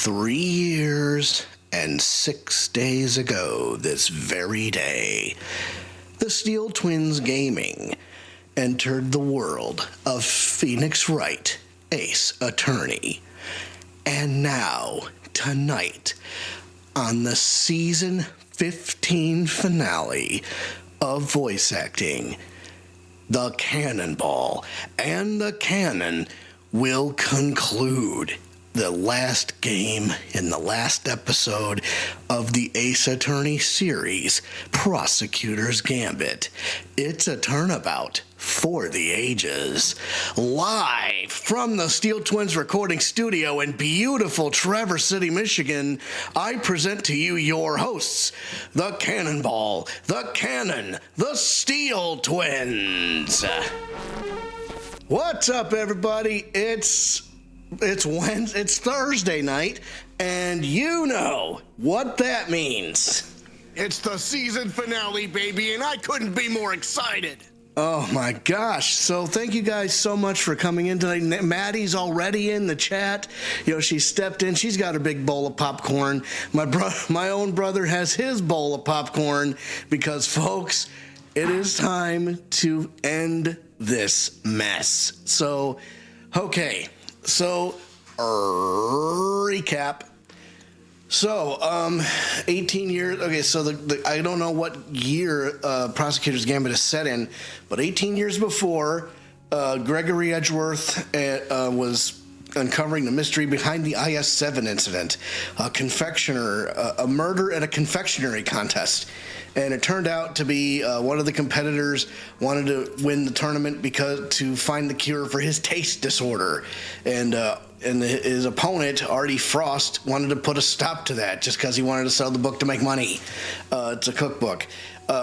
3 years and 6 days ago this very day, the Steel Twins Gaming entered the world of Phoenix Wright, Ace Attorney. And now, tonight, on the season 15 finale of voice acting, the Cannonball and the Cannon will conclude the last game in the last episode of the Ace Attorney series, Prosecutor's Gambit. It's a turnabout for the ages. Live from the Steel Twins recording studio in beautiful Traverse City, Michigan, I present to you your hosts, the Cannonball, the Cannon, the Steel Twins. What's up, everybody? It's Wednesday, it's Thursday night, and you know what that means. It's the season finale, baby, and I couldn't be more excited. Oh my gosh. So thank you guys so much for coming in tonight. Maddie's already in the chat. You know, she stepped in. She's got a big bowl of popcorn. My own brother has his bowl of popcorn because, folks, it is time to end this mess. So, okay. So, recap. So, 18 years. Okay, so I don't know what year Prosecutor's Gambit is set in, but 18 years before, Gregory Edgeworth was uncovering the mystery behind the IS-7 incident, a murder at a confectionery contest. And it turned out to be one of the competitors wanted to win the tournament to find the cure for his taste disorder. And his opponent, Artie Frost, wanted to put a stop to that just because he wanted to sell the book to make money. It's a cookbook.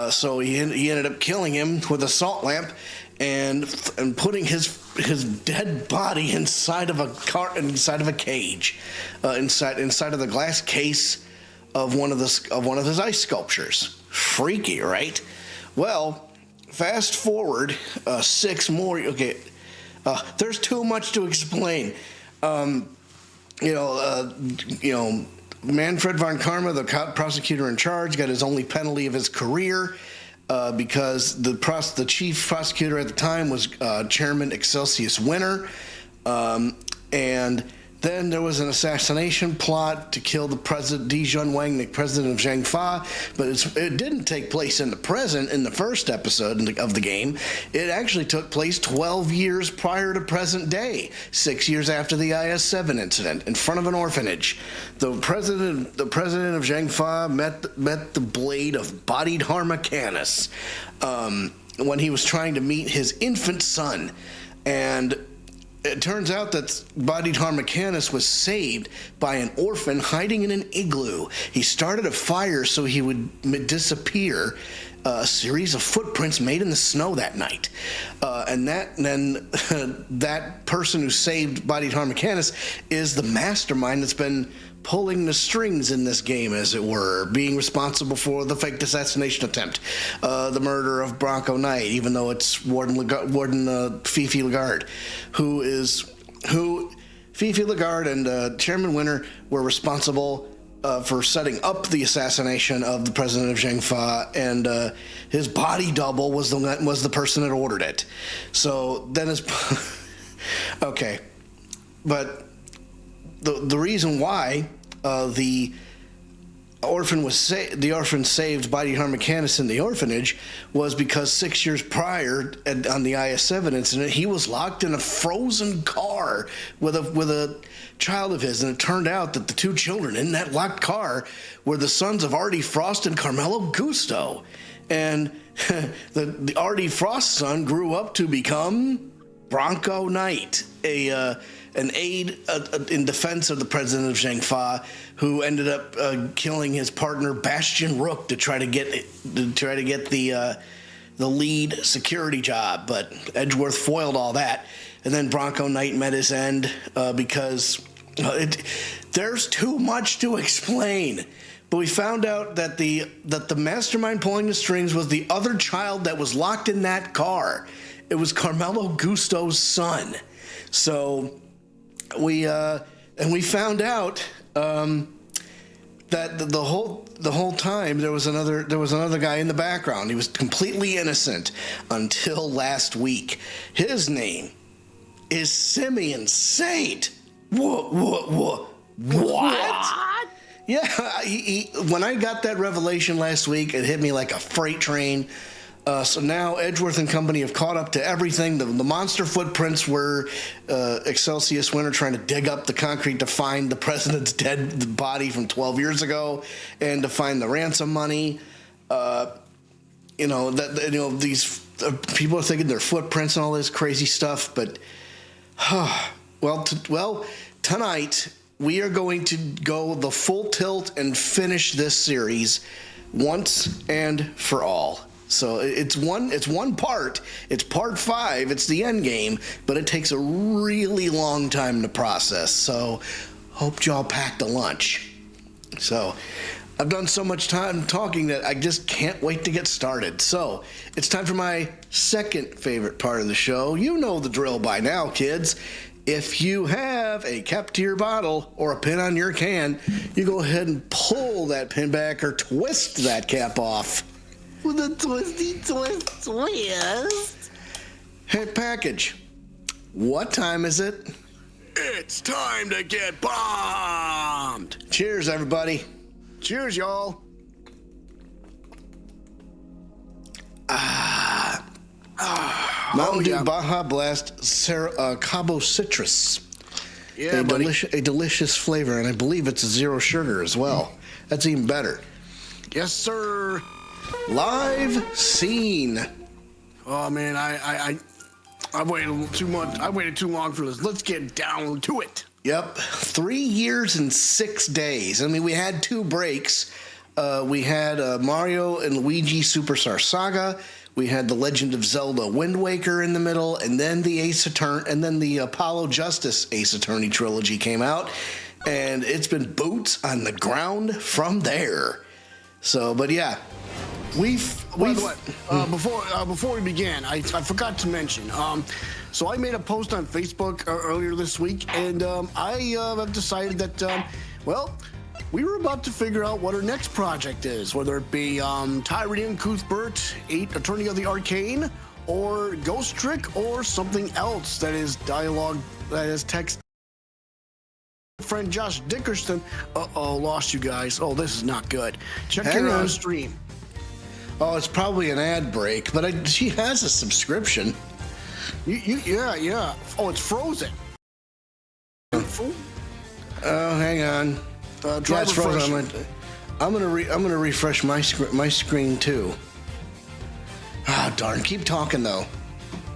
So he ended up killing him with a salt lamp and putting his dead body inside of a cage, inside of the glass case of one of his ice sculptures. Freaky, right? Well, fast forward 6 more. Okay, there's too much to explain. Manfred von Karma, the prosecutor in charge, got his only penalty of his career because the chief prosecutor at the time was Chairman Excelsius Winter, and then there was an assassination plot to kill the President Di-Jung Wang, the president of Zhang Fa, but it didn't take place in the present in the first episode of the game. It actually took place 12 years prior to present day, 6 years after the IS-7 incident, in front of an orphanage. The president of Zhang Fa met the blade of Bodidharma Kanis when he was trying to meet his infant son, and it turns out that Bodidharma Kanis was saved by an orphan hiding in an igloo. He started a fire so he would disappear. A series of footprints made in the snow that night. That person who saved Bodidharma Kanis is the mastermind that's been pulling the strings in this game, as it were, being responsible for the fake assassination attempt, the murder of BRONCO KNIGHT, even though it's Warden Fifi Lagarde, who Fifi Lagarde and Chairman Winter were responsible for setting up the assassination of the president of Zhang Fa, and his body double was the person that ordered it. So then okay, but the reason why the orphan saved Bodidharma Kanis in the orphanage was because 6 years prior, on the IS-7 incident, he was locked in a frozen car with a child of his, and it turned out that the 2 children in that locked car were the sons of Artie Frost and Carmelo Gusto, and the Artie Frost son grew up to become BRONCO KNIGHT, an aide in defense of the president of Zhang Fa, who ended up killing his partner Bastion Rook to try to get the lead security job, but Edgeworth foiled all that, and then BRONCO KNIGHT met his end because there's too much to explain. But we found out that the mastermind pulling the strings was the other child that was locked in that car. It was Carmelo Gusto's son. So we found out that the whole time there was another guy in the background. He was completely innocent until last week. His name is Simeon Saint. What? Yeah, when I got that revelation last week, it hit me like a freight train. So now Edgeworth and company have caught up to everything. The monster footprints were Excelsius Winter trying to dig up the concrete to find the president's dead body from 12 years ago and to find the ransom money. These people are thinking they're footprints and all this crazy stuff. But, tonight we are going to go the full tilt and finish this series once and for all. So it's one part. It's part 5. It's the end game, but it takes a really long time to process. So hope y'all packed a lunch. So I've done so much time talking that I just can't wait to get started. So it's time for my second favorite part of the show. You know the drill by now, kids. If you have a cap to your bottle or a pin on your can, you go ahead and pull that pin back or twist that cap off. With a twist. Hey, package. What time is it? It's time to get bombed. Cheers, everybody. Cheers, y'all. Mountain Dew Baja Blast Cabo Citrus. Yeah, buddy. A delicious flavor, and I believe it's 0 sugar as well. That's even better. Yes, sir. Live scene. Oh man, I waited too much. I waited too long for this. Let's get down to it. Yep, 3 years and 6 days. I mean, we had 2 breaks. We had Mario and Luigi Superstar Saga. We had The Legend of Zelda Wind Waker in the middle, and then the Apollo Justice Ace Attorney trilogy came out, and it's been boots on the ground from there. So, but yeah. By the way, before we began, I forgot to mention. So I made a post on Facebook earlier this week, and I have decided that, we were about to figure out what our next project is, whether it be Tyrion Cuthbert, Attorney of the Arcane, or Ghost Trick, or something else that is dialogue, that is text. Friend Josh Dickerson. Lost you guys. Oh, this is not good. Check your stream. Oh, it's probably an ad break, but she has a subscription. Yeah. Oh, it's frozen. Oh, hang on. Try it's frozen. I'm gonna refresh my screen too. Ah, darn. Keep talking though.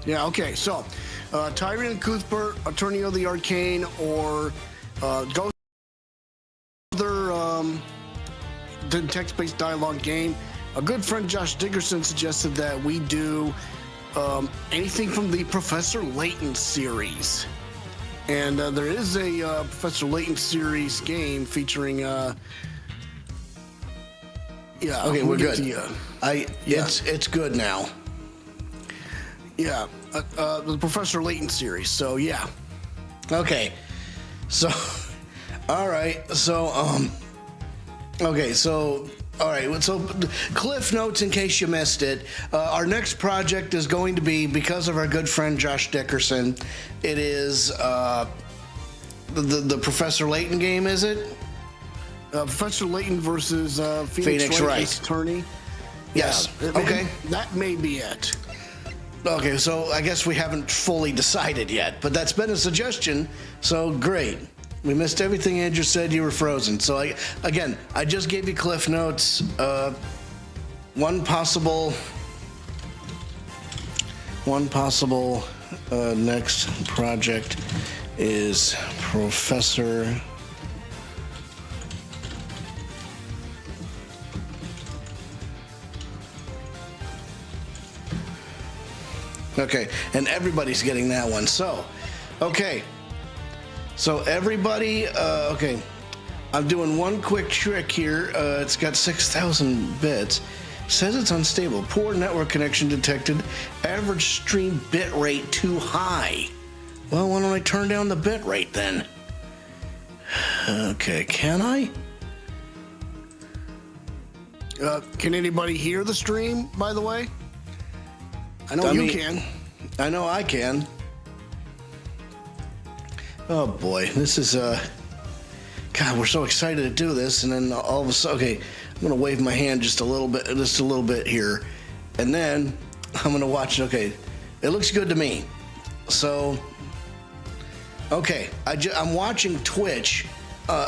Yeah. Okay. So, Tyrion Cuthbert, Attorney of the Arcane, or Ghost. Other text-based dialogue game. A good friend, Josh Dickerson, suggested that we do anything from the Professor Layton series. And there is a Professor Layton series game featuring... Okay, we're good. It's good now. Yeah, the Professor Layton series, so yeah. Okay, so... All right, so, okay, so... All right, so cliff notes in case you missed it. Our next project is going to be, because of our good friend Josh Dickerson, it is the Professor Layton game, is it? Professor Layton versus Phoenix Wright Attorney. Yes, okay. That may be it. Okay, so I guess we haven't fully decided yet, but that's been a suggestion, so great. We missed everything Andrew said. You were frozen. So I just gave you cliff notes. One possible next project is Professor. Okay, and everybody's getting that one. So, okay. So everybody, okay, I'm doing one quick trick here. It's got 6,000 bits. Says it's unstable. Poor network connection detected. Average stream bit rate too high. Well, why don't I turn down the bit rate then? Okay, can I? Can anybody hear the stream, by the way? I know you can. I know I can. Oh boy, this is God, we're so excited to do this, and then all of a sudden, okay, I'm gonna wave my hand just a little bit here, and then I'm gonna watch. Okay, it looks good to me. So, okay, I'm watching Twitch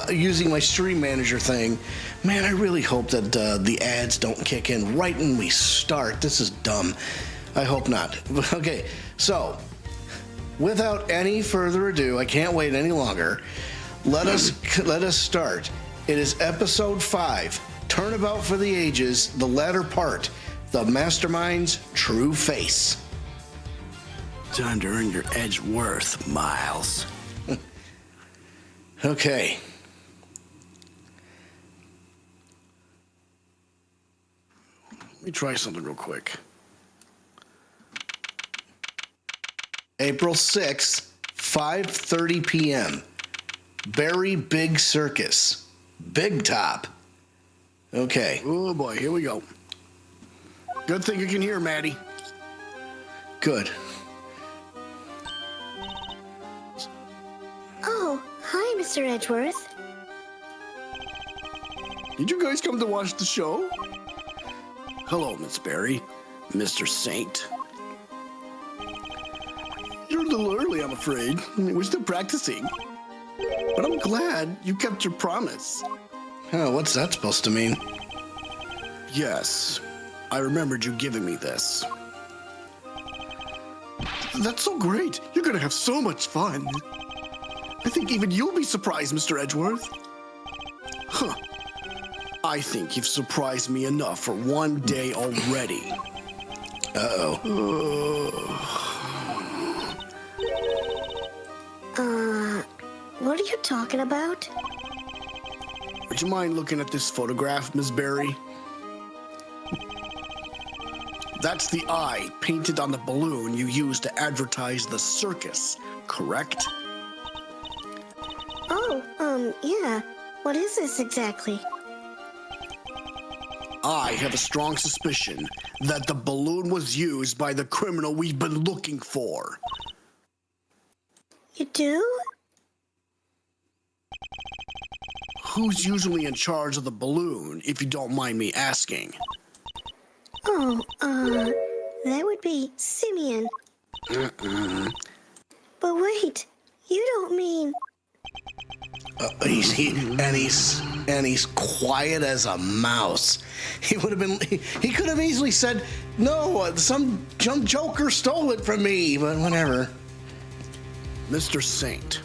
using my stream manager thing. Man, I really hope that the ads don't kick in right when we start. This is dumb. I hope not. Okay, so without any further ado, I can't wait any longer. Let us start. It is episode 5, Turnabout for the Ages, the latter part, the Mastermind's True Face. Time to earn your Edgeworth, Miles. Okay. Let me try something real quick. April 6th, 5:30 p.m. Very Big Circus. Big Top. Okay. Oh boy, here we go. Good thing you can hear, Maddie. Good. Oh, hi, Mr. Edgeworth. Did you guys come to watch the show? Hello, Miss Barry. Mr. Saint. You're a little early, I'm afraid. We're still practicing. But I'm glad you kept your promise. Oh, what's that supposed to mean? Yes, I remembered you giving me this. That's so great. You're gonna have so much fun. I think even you'll be surprised, Mr. Edgeworth. Huh. I think you've surprised me enough for one day already. What are you talking about? Would you mind looking at this photograph, Miss Barry? That's the eye painted on the balloon you used to advertise the circus, correct? Oh, yeah. What is this exactly? I have a strong suspicion that the balloon was used by the criminal we've been looking for. You do? Who's usually in charge of the balloon, if you don't mind me asking? Oh, that would be Simeon. But wait, you don't mean... He's quiet as a mouse. He would have been. He could have easily said, "No, some joker stole it from me." But whatever. Mr. Saint,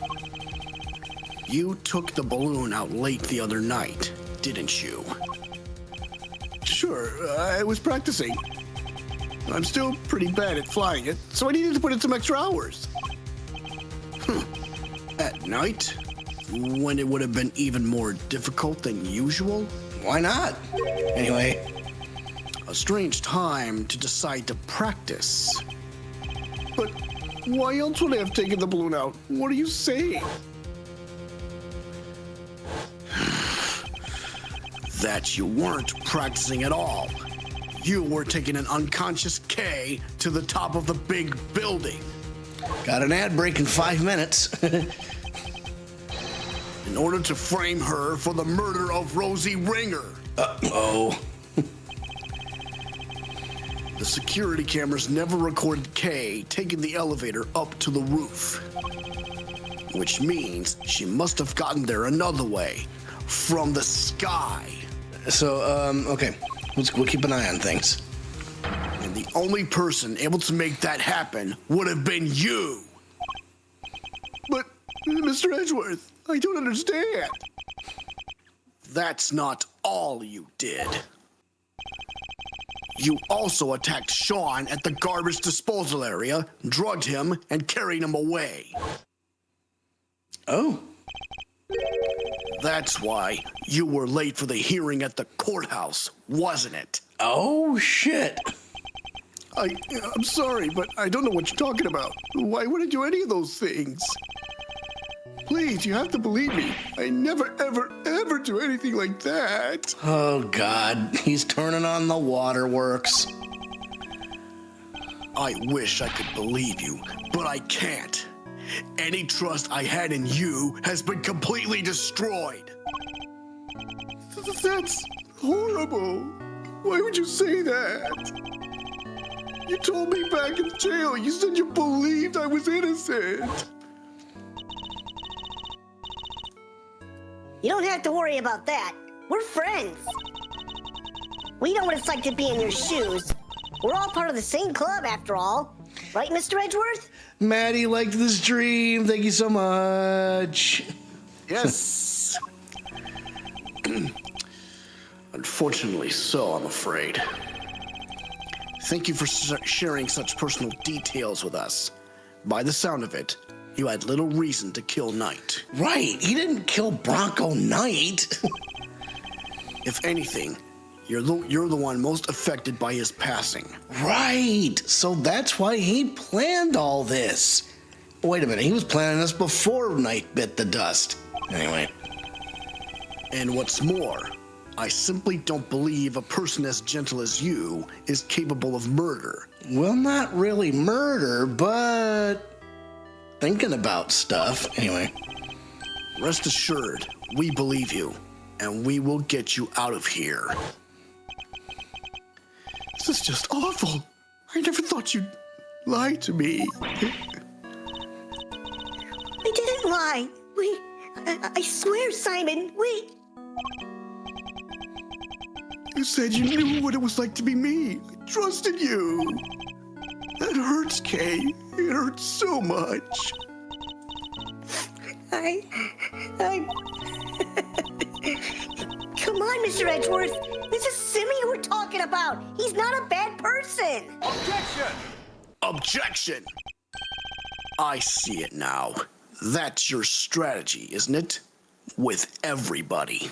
you took the balloon out late the other night, didn't you? Sure, I was practicing. I'm still pretty bad at flying it, so I needed to put in some extra hours. At night? When it would have been even more difficult than usual? Why not? Anyway. A strange time to decide to practice. But why else would I have taken the balloon out? What are you saying? That you weren't practicing at all. You were taking an unconscious K to the top of the big building. Got an ad break in 5 minutes. In order to frame her for the murder of Rosie Ringer. Uh-oh. The security cameras never recorded Kay taking the elevator up to the roof. Which means she must have gotten there another way, from the sky. So, okay. We'll keep an eye on things. And the only person able to make that happen would have been you. But, Mr. Edgeworth, I don't understand. That's not all you did. You also attacked Sean at the garbage disposal area, drugged him, and carried him away. Oh. That's why you were late for the hearing at the courthouse, wasn't it? Oh, shit. I'm sorry, but I don't know what you're talking about. Why would I do any of those things? Please, you have to believe me. I never, ever, ever do anything like that. Oh, God. He's turning on the waterworks. I wish I could believe you, but I can't. Any trust I had in you has been completely destroyed. That's horrible. Why would you say that? You told me back in jail. You said you believed I was innocent. You don't have to worry about that. We're friends. We know what it's like to be in your shoes. We're all part of the same club, after all. Right, Mr. Edgeworth? Maddie liked this dream. Thank you so much. Yes. Unfortunately so, I'm afraid. Thank you for sharing such personal details with us. By the sound of it, you had little reason to kill Knight. Right. He didn't kill Bronco Knight. If anything, you're the one most affected by his passing. Right. So that's why he planned all this. Wait a minute. He was planning this before Knight bit the dust. Anyway. And what's more, I simply don't believe a person as gentle as you is capable of murder. Well, not really murder, but thinking about stuff. Anyway. Rest assured, we believe you, and we will get you out of here. This is just awful. I never thought you'd lie to me. We didn't lie. I swear, Simon, we... You said you knew what it was like to be me. I trusted you. That hurts, Kay. It hurts so much. Come on, Mr. Edgeworth. This is Simeon we're talking about. He's not a bad person. Objection! Objection! I see it now. That's your strategy, isn't it? With everybody.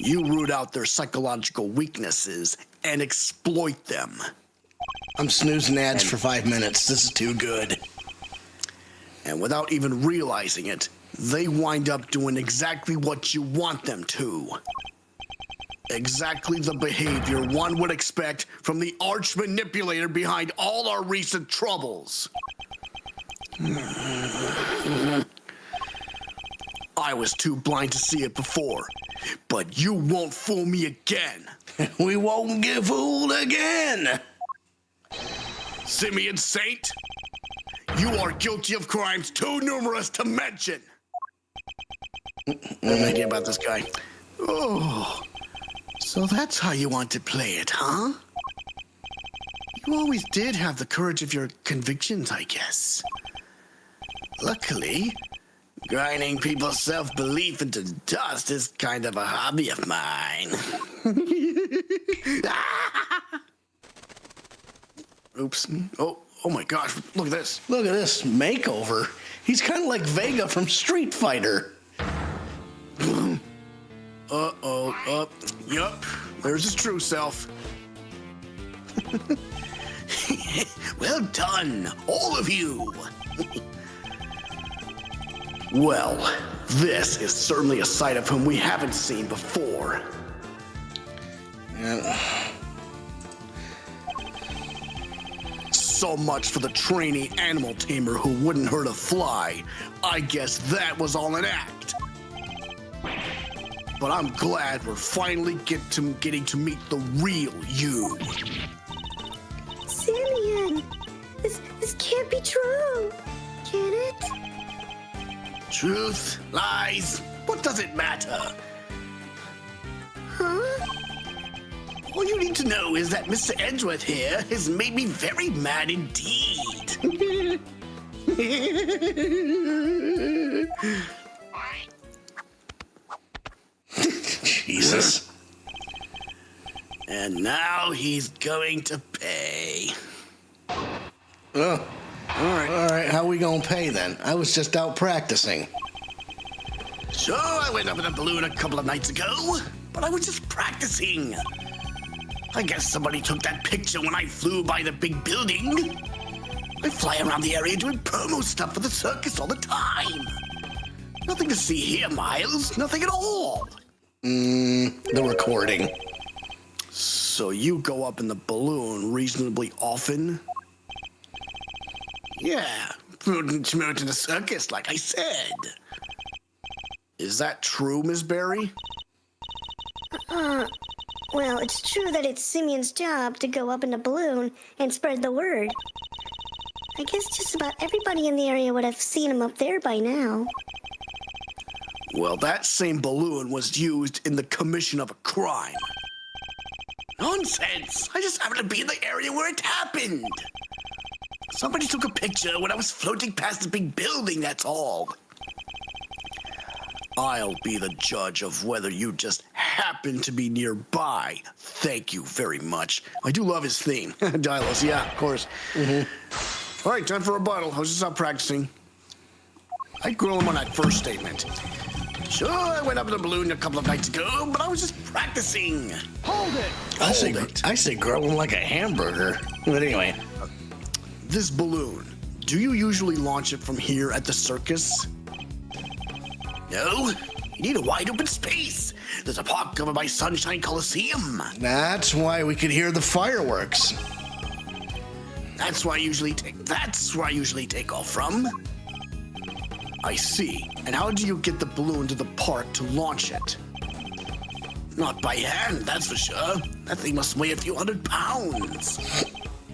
You root out their psychological weaknesses and exploit them. I'm snoozing ads for 5 minutes. This is too good. And without even realizing it, they wind up doing exactly what you want them to. Exactly the behavior one would expect from the arch manipulator behind all our recent troubles. I was too blind to see it before, but you won't fool me again. We won't get fooled again. Simeon Saint, you are guilty of crimes too numerous to mention. I have an idea about this guy. Oh, so that's how you want to play it, huh? You always did have the courage of your convictions, I guess. Luckily, grinding people's self-belief into dust is kind of a hobby of mine. Oops. Oh my gosh, look at this. Look at this makeover. He's kind of like Vega from Street Fighter. Yup, there's his true self. Well done, all of you. Well, this is certainly a sight of whom we haven't seen before. So much for the trainee animal tamer who wouldn't hurt a fly. I guess that was all an act. But I'm glad we're finally getting to meet the real you. Simeon, this can't be true, can it? Truth, lies, what does it matter? Huh? All you need to know is that Mr. Edgeworth here has made me very mad indeed. Jesus. And now he's going to pay. Oh. All right, how we gonna pay then? I was just out practicing. So I went up in a balloon a couple of nights ago, but I was just practicing. I guess somebody took that picture when I flew by the big building. I fly around the area doing promo stuff for the circus all the time. Nothing to see here, Miles. Nothing at all. The recording. So you go up in the balloon reasonably often? Yeah, promoting the circus, like I said. Is that true, Miss Berry? Well, it's true that it's Simeon's job to go up in a balloon and spread the word. I guess just about everybody in the area would have seen him up there by now. Well, that same balloon was used in the commission of a crime. Nonsense! I just happened to be in the area where it happened. Somebody took a picture when I was floating past the big building, that's all. I'll be the judge of whether you just happen to be nearby. Thank you very much. I do love his theme. Dialos, yeah, of course. All right, time for rebuttal. I was just out practicing. I grill him on that first statement. Sure, I went up in a balloon a couple of nights ago, but I was just practicing. Hold it! I say grill him like a hamburger. But anyway. This balloon, do you usually launch it from here at the circus? No, you need a wide open space. There's a park over by Sunshine Coliseum. That's why we could hear the fireworks. That's where I usually take off from. I see. And how do you get the balloon to the park to launch it? Not by hand, that's for sure. That thing must weigh a few hundred pounds.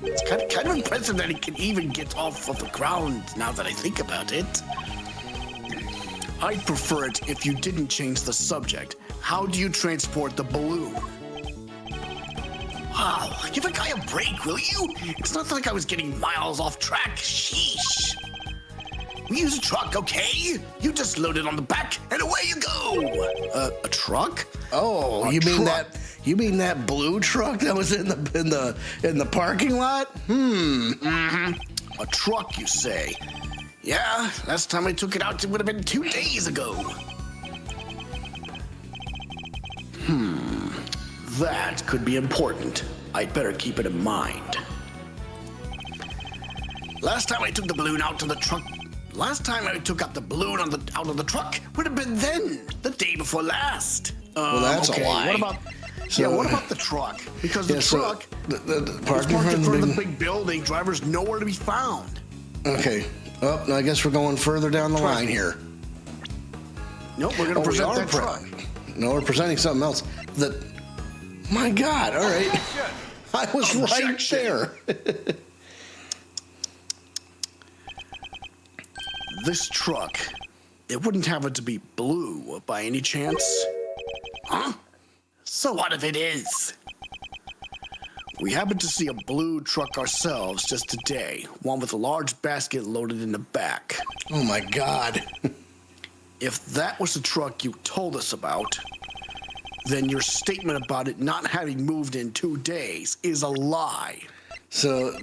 It's kind of impressive that it can even get off of the ground now that I think about it. I'd prefer it if you didn't change the subject. How do you transport the balloon? Wow, give a guy a break, will you? It's not like I was getting miles off track. Sheesh. We use a truck, okay? You just load it on the back and away you go. A truck? Oh, you mean that blue truck that was in the parking lot? A truck, you say? Yeah, last time I took it out, it would have been 2 days ago. That could be important. I'd better keep it in mind. Last time I took the balloon out to the truck. Last time I took out the balloon out of the truck would have been then, the day before last. Well, that's a lie. What about the truck? Because the truck the is parking parked in in front of the big building. Driver's nowhere to be found. Okay. Well, I guess we're going further down the line here. Nope, we're going to present that truck. No, we're presenting something else. My God! All right, I was right there. This truck, it wouldn't happen to be blue by any chance? Huh? So what if it is? We happened to see a blue truck ourselves just today, one with a large basket loaded in the back. Oh my God. If that was the truck you told us about, then your statement about it not having moved in 2 days is a lie. So,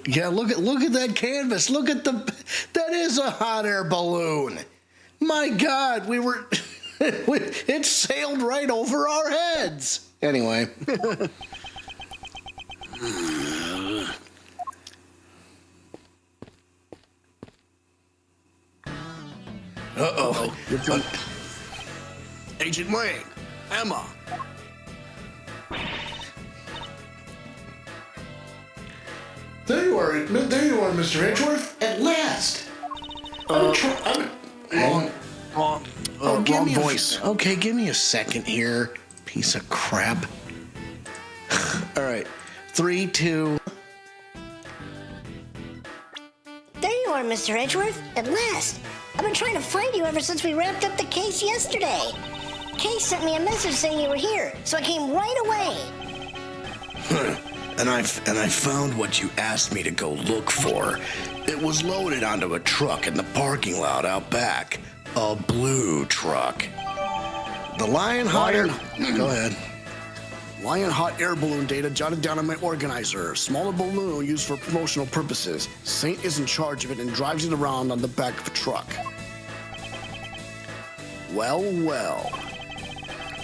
yeah, look at that canvas. Look at that is a hot air balloon. My God, it sailed right over our heads. Anyway. Uh-oh. Agent Wang, Emma. There you are, Mr. Edgeworth. At last. Wrong voice. Okay, give me a second here, piece of crap. All right, 3, 2. There you are, Mr. Edgeworth. At last. I've been trying to find you ever since we wrapped up the case yesterday. Case sent me a message saying you were here, so I came right away. And I found what you asked me to go look for. It was loaded onto a truck in the parking lot out back. A blue truck. The Lion Hot Air... Go ahead. Lion Hot Air Balloon data jotted down on my organizer. Smaller balloon used for promotional purposes. Saint is in charge of it and drives it around on the back of a truck. Well, well.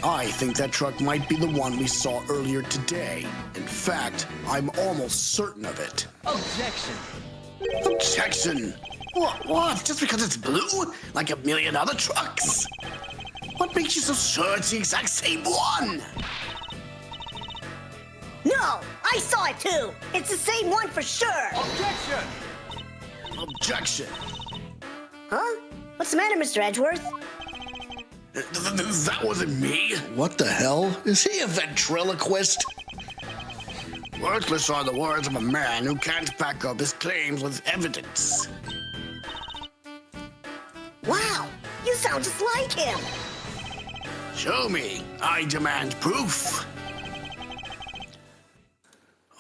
I think that truck might be the one we saw earlier today. In fact, I'm almost certain of it. Objection. Objection! What? Just because it's blue? Like a million other trucks? What makes you so sure it's the exact same one? No, I saw it too. It's the same one for sure. Objection! Objection! Huh? What's the matter, Mr. Edgeworth? That wasn't me. What the hell? Is he a ventriloquist? Worthless are the words of a man who can't back up his claims with evidence. Wow, you sound just like him. Show me. I demand proof.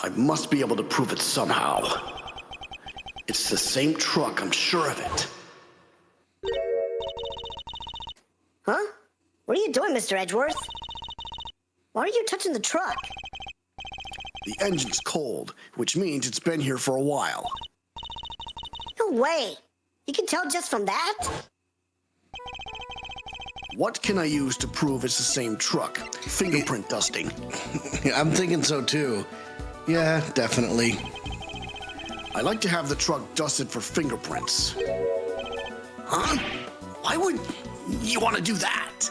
I must be able to prove it somehow. It's the same truck, I'm sure of it. Huh? What are you doing, Mr. Edgeworth? Why are you touching the truck? The engine's cold, which means it's been here for a while. No way. You can tell just from that? What can I use to prove it's the same truck? Fingerprint dusting. I'm thinking so too. Yeah, definitely. I like to have the truck dusted for fingerprints. Huh? Why would you want to do that?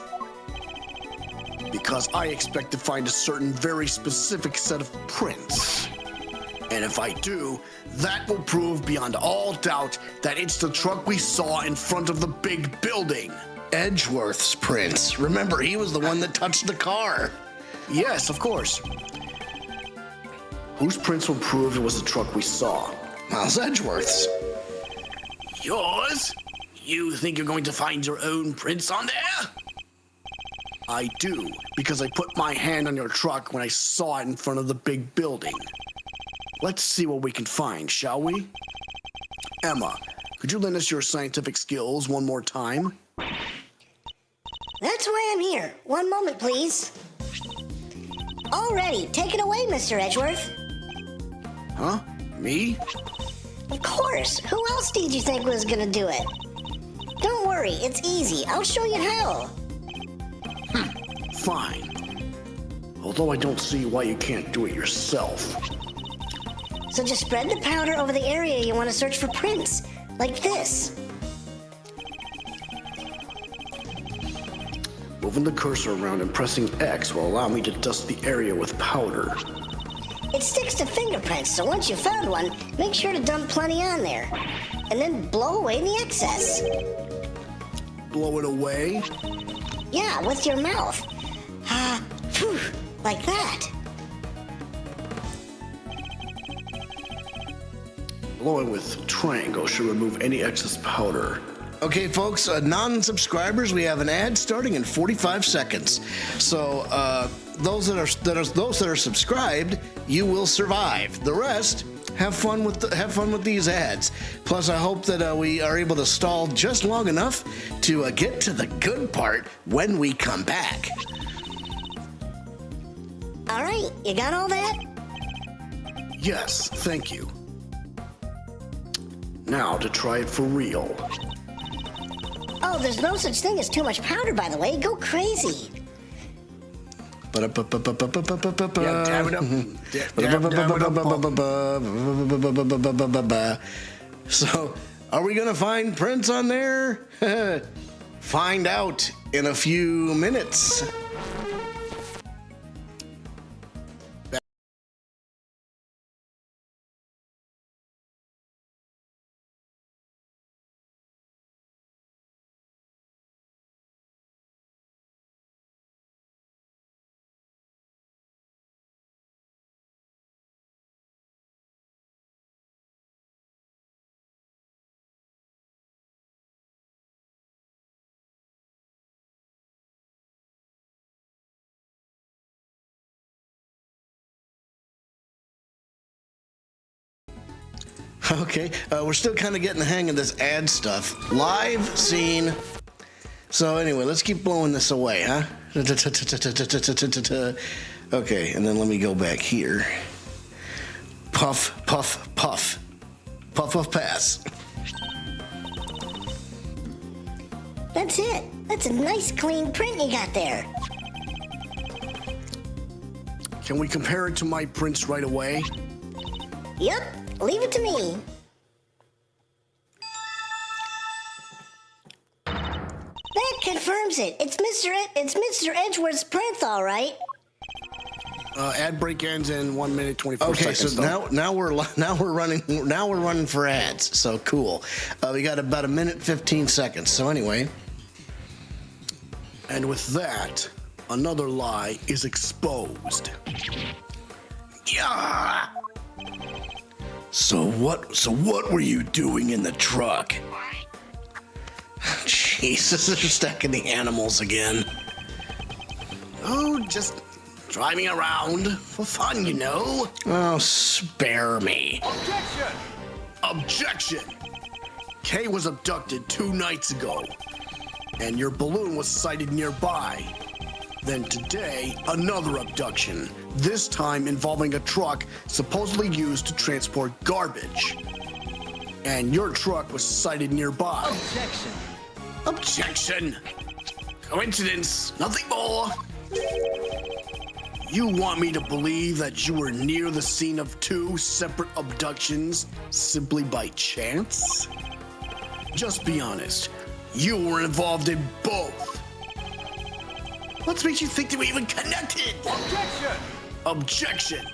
Because I expect to find a certain very specific set of prints. And if I do, that will prove beyond all doubt that it's the truck we saw in front of the big building. Edgeworth's prints. Remember, he was the one that touched the car. Yes, of course. Whose prints will prove it was the truck we saw? Miles Edgeworth's. Yours? You think you're going to find your own prints on there? I do, because I put my hand on your truck when I saw it in front of the big building. Let's see what we can find, shall we? Emma, could you lend us your scientific skills one more time? That's why I'm here. One moment, please. Already, take it away, Mr. Edgeworth. Huh? Me? Of course. Who else did you think was gonna do it? Don't worry, it's easy. I'll show you how. Fine. Although I don't see why you can't do it yourself. So just spread the powder over the area you want to search for prints, like this. Moving the cursor around and pressing X will allow me to dust the area with powder. It sticks to fingerprints, so once you've found one, make sure to dump plenty on there. And then blow away the excess. Blow it away? Yeah, with your mouth. Phew, like that. Blowing with triangle should remove any excess powder. Okay, folks, non-subscribers, we have an ad starting in 45 seconds. So those that are subscribed, you will survive. The rest, have fun with these ads. Plus, I hope that we are able to stall just long enough to get to the good part when we come back. All right, you got all that? Yes, thank you. Now to try it for real. Oh, there's no such thing as too much powder, by the way. Go crazy. Yeah, dab it up. So, are we gonna find prints on there? Find out in a few minutes. Okay, we're still kind of getting the hang of this ad stuff. Live scene. So anyway, let's keep blowing this away, huh? Okay, and then let me go back here. Puff, puff, puff. Puff, puff, pass. That's it. That's a nice clean print you got there. Can we compare it to my prints right away? Yep, leave it to me. confirms it. It's Mr. Edgeworth's prince, all right. Ad break ends in 1 minute 24 Okay, seconds. so now we're running for ads. So cool. We got about 1 minute 15 seconds. So anyway, And with that, another lie is exposed. Yeah. so what were you doing in the truck? Jesus, they're stacking the animals again. Oh, just driving around for fun, you know. Oh, spare me. Objection! Kay was abducted 2 nights ago, and your balloon was sighted nearby. Then today, another abduction, this time involving a truck supposedly used to transport garbage. And your truck was sighted nearby. Objection. Objection! Coincidence, nothing more. You want me to believe that you were near the scene of 2 separate abductions simply by chance? Just be honest, you were involved in both. What makes you think they were even connected? Objection. Objection!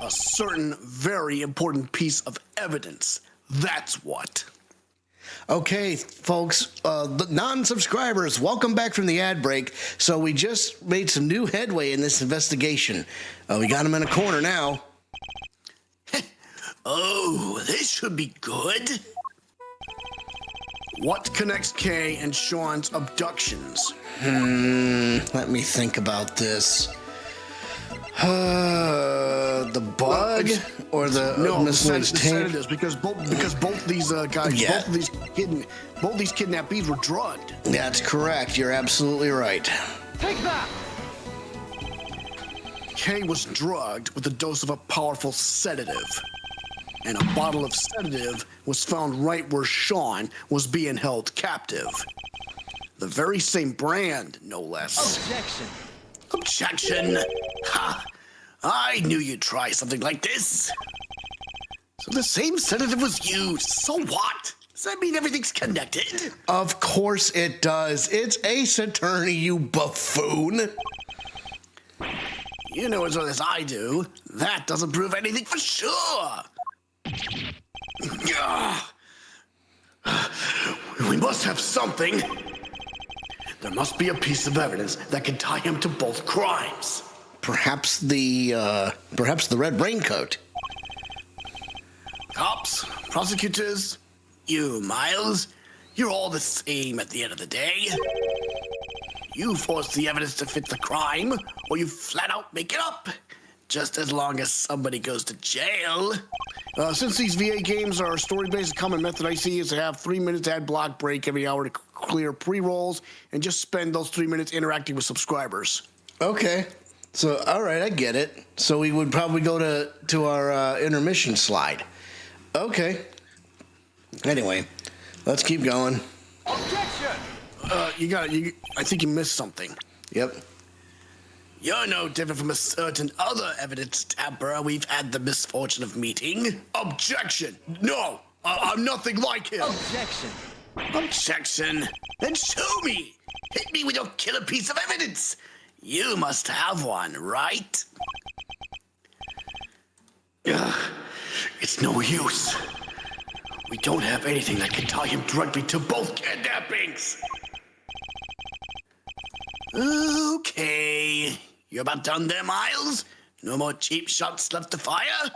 A certain very important piece of evidence. That's what. Okay, folks, the non-subscribers, welcome back from the ad break. So we just made some new headway in this investigation. We got him in a corner now. Oh, this should be good. What connects Kay and Sean's abductions? Let me think about this. The bug or the miscellaneous the tape? sedatives, because both these guys, Yeah. both these kidnappees were drugged. That's correct. You're absolutely right. Take that. Kay was drugged with a dose of a powerful sedative, and a bottle of sedative was found right where Sean was being held captive. The very same brand, no less. Objection. Objection! Ha! I knew you'd try something like this. So the same sedative was used. So what? Does that mean everything's connected? Of course it does. It's Ace Attorney, you buffoon. You know as well as I do. That doesn't prove anything for sure. We must have something. There must be a piece of evidence that can tie him to both crimes. Perhaps the red raincoat. Cops, prosecutors, you, Miles, you're all the same at the end of the day. You force the evidence to fit the crime, or you flat out make it up. Just as long as somebody goes to jail. Since these VA games are story-based, a common method I see is to have 3 minutes ad block break every hour to clear pre-rolls, and just spend those 3 minutes interacting with subscribers. Okay. So, all right, I get it. So we would probably go to our intermission slide. Okay. Anyway, let's keep going. Objection. I think you missed something. Yep. You're no different from a certain other evidence tamperer we've had the misfortune of meeting. Objection! No! I'm nothing like him! Objection. Objection! Then show me! Hit me with your killer piece of evidence! You must have one, right? It's no use. We don't have anything that can tie him directly to both kidnappings. Okay. You about done there, Miles? No more cheap shots left to fire?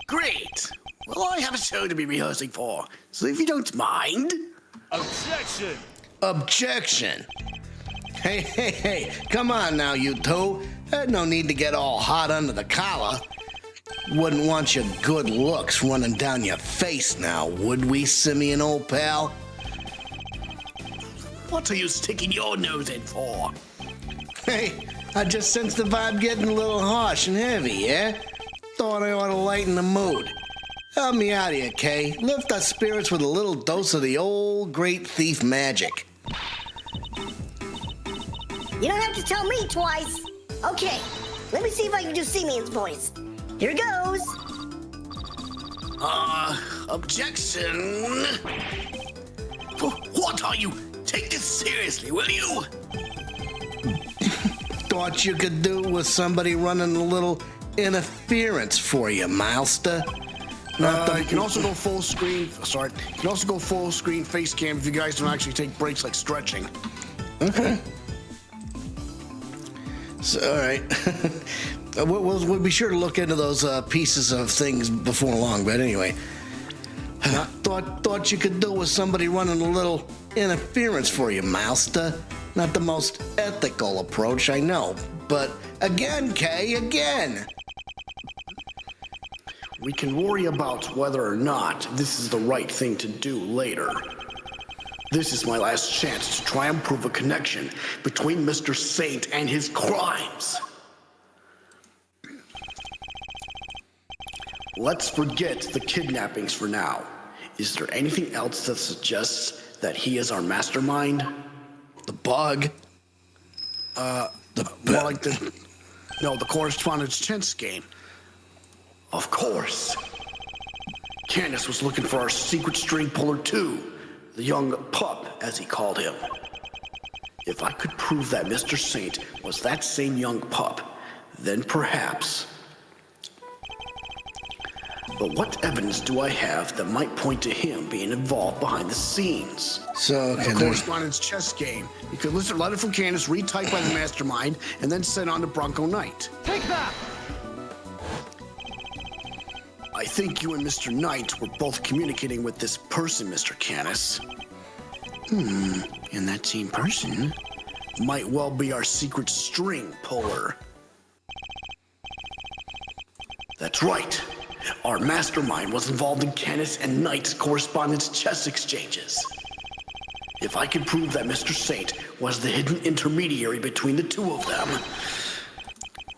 Great. Well, I have a show to be rehearsing for, so if you don't mind. Objection. Objection. Hey, come on now, you two. There's no need to get all hot under the collar. Wouldn't want your good looks running down your face now, would we, Simeon, old pal? What are you sticking your nose in for? Hey, I just sensed the vibe getting a little harsh and heavy, yeah? Thought I ought to lighten the mood. Help me out here, Kay. Lift our spirits with a little dose of the old great thief magic. You don't have to tell me twice. Okay, let me see if I can do Simeon's voice. Here goes. Objection. What are you take this seriously, will you? Thought you could do with somebody running a little interference for you, Milester. You can also go full screen. Sorry, you can also go full screen face cam if you guys don't actually take breaks like stretching. Okay. So, all right. we'll be sure to look into those pieces of things before long. But anyway, thought you could do with somebody running a little interference for you, Milester. Not the most ethical approach, I know. But again, Kay, again. We can worry about whether or not this is the right thing to do later. This is my last chance to try and prove a connection between Mr. Saint and his crimes. Let's forget the kidnappings for now. Is there anything else that suggests that he is our mastermind? The bug. More like the correspondence chess game. Of course. Canis was looking for our secret string puller too, the young pup, as he called him. If I could prove that Mr. Saint was that same young pup, then perhaps. But what evidence do I have that might point to him being involved behind the scenes? So, okay, The correspondence chess game. You could list a letter from Canis, retyped by the mastermind, and then sent on to BRONCO KNIGHT. Take that! I think you and Mr. Knight were both communicating with this person, Mr. Canis. And that same person might well be our secret string puller. That's right. Our mastermind was involved in Canis and Knight's correspondence chess exchanges. If I could prove that Mr. Saint was the hidden intermediary between the two of them.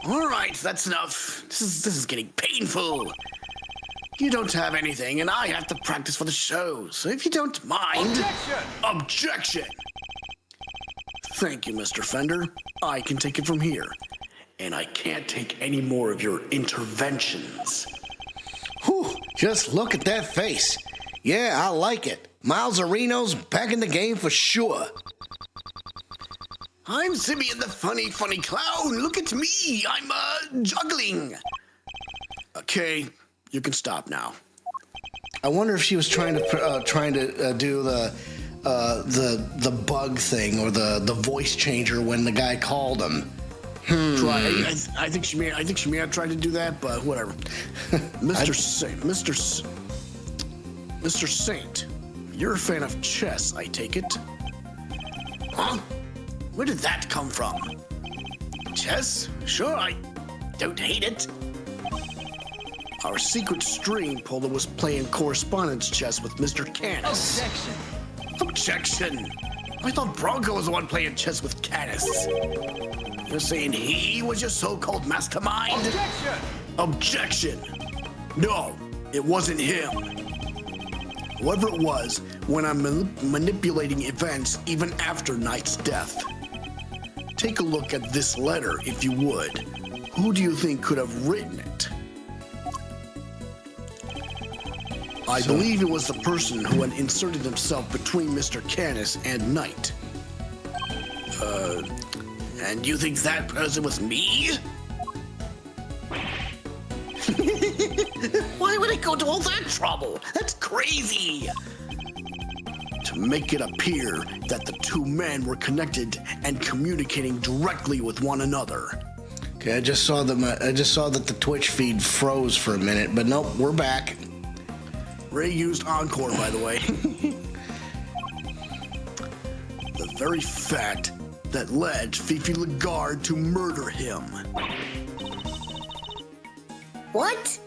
All right, that's enough. This is getting painful. You don't have anything, and I have to practice for the show, so if you don't mind... Objection! Objection! Thank you, Mr. Fender. I can take it from here. And I can't take any more of your interventions. Whew, just look at that face. Yeah, I like it. Miles Areno's back in the game for sure. I'm Simeon the funny clown. Look at me. I'm, juggling. Okay, you can stop now. I wonder if she was trying to do the bug thing or the voice changer when the guy called him. I think she may have tried to do that, but whatever. Mr. Saint, you're a fan of chess, I take it. Huh? Where did that come from? Chess? Sure, I don't hate it. Our secret string puller was playing correspondence chess with Mr. Canis. Objection! Objection! I thought Bronco was the one playing chess with Canis. You're saying he was your so-called mastermind? Objection! Objection! No, it wasn't him. Whoever it was, when I'm manipulating events even after Knight's death. Take a look at this letter, if you would. Who do you think could have written it? I believe it was the person who had inserted himself between Mr. Canis and Knight. And you think that person was me? Why would I go to all that trouble? That's crazy! To make it appear that the two men were connected and communicating directly with one another. Okay, I just saw that the Twitch feed froze for a minute, but nope, we're back. Ray used Encore, by the way. The very fact that led Fifi Lagarde to murder him. What?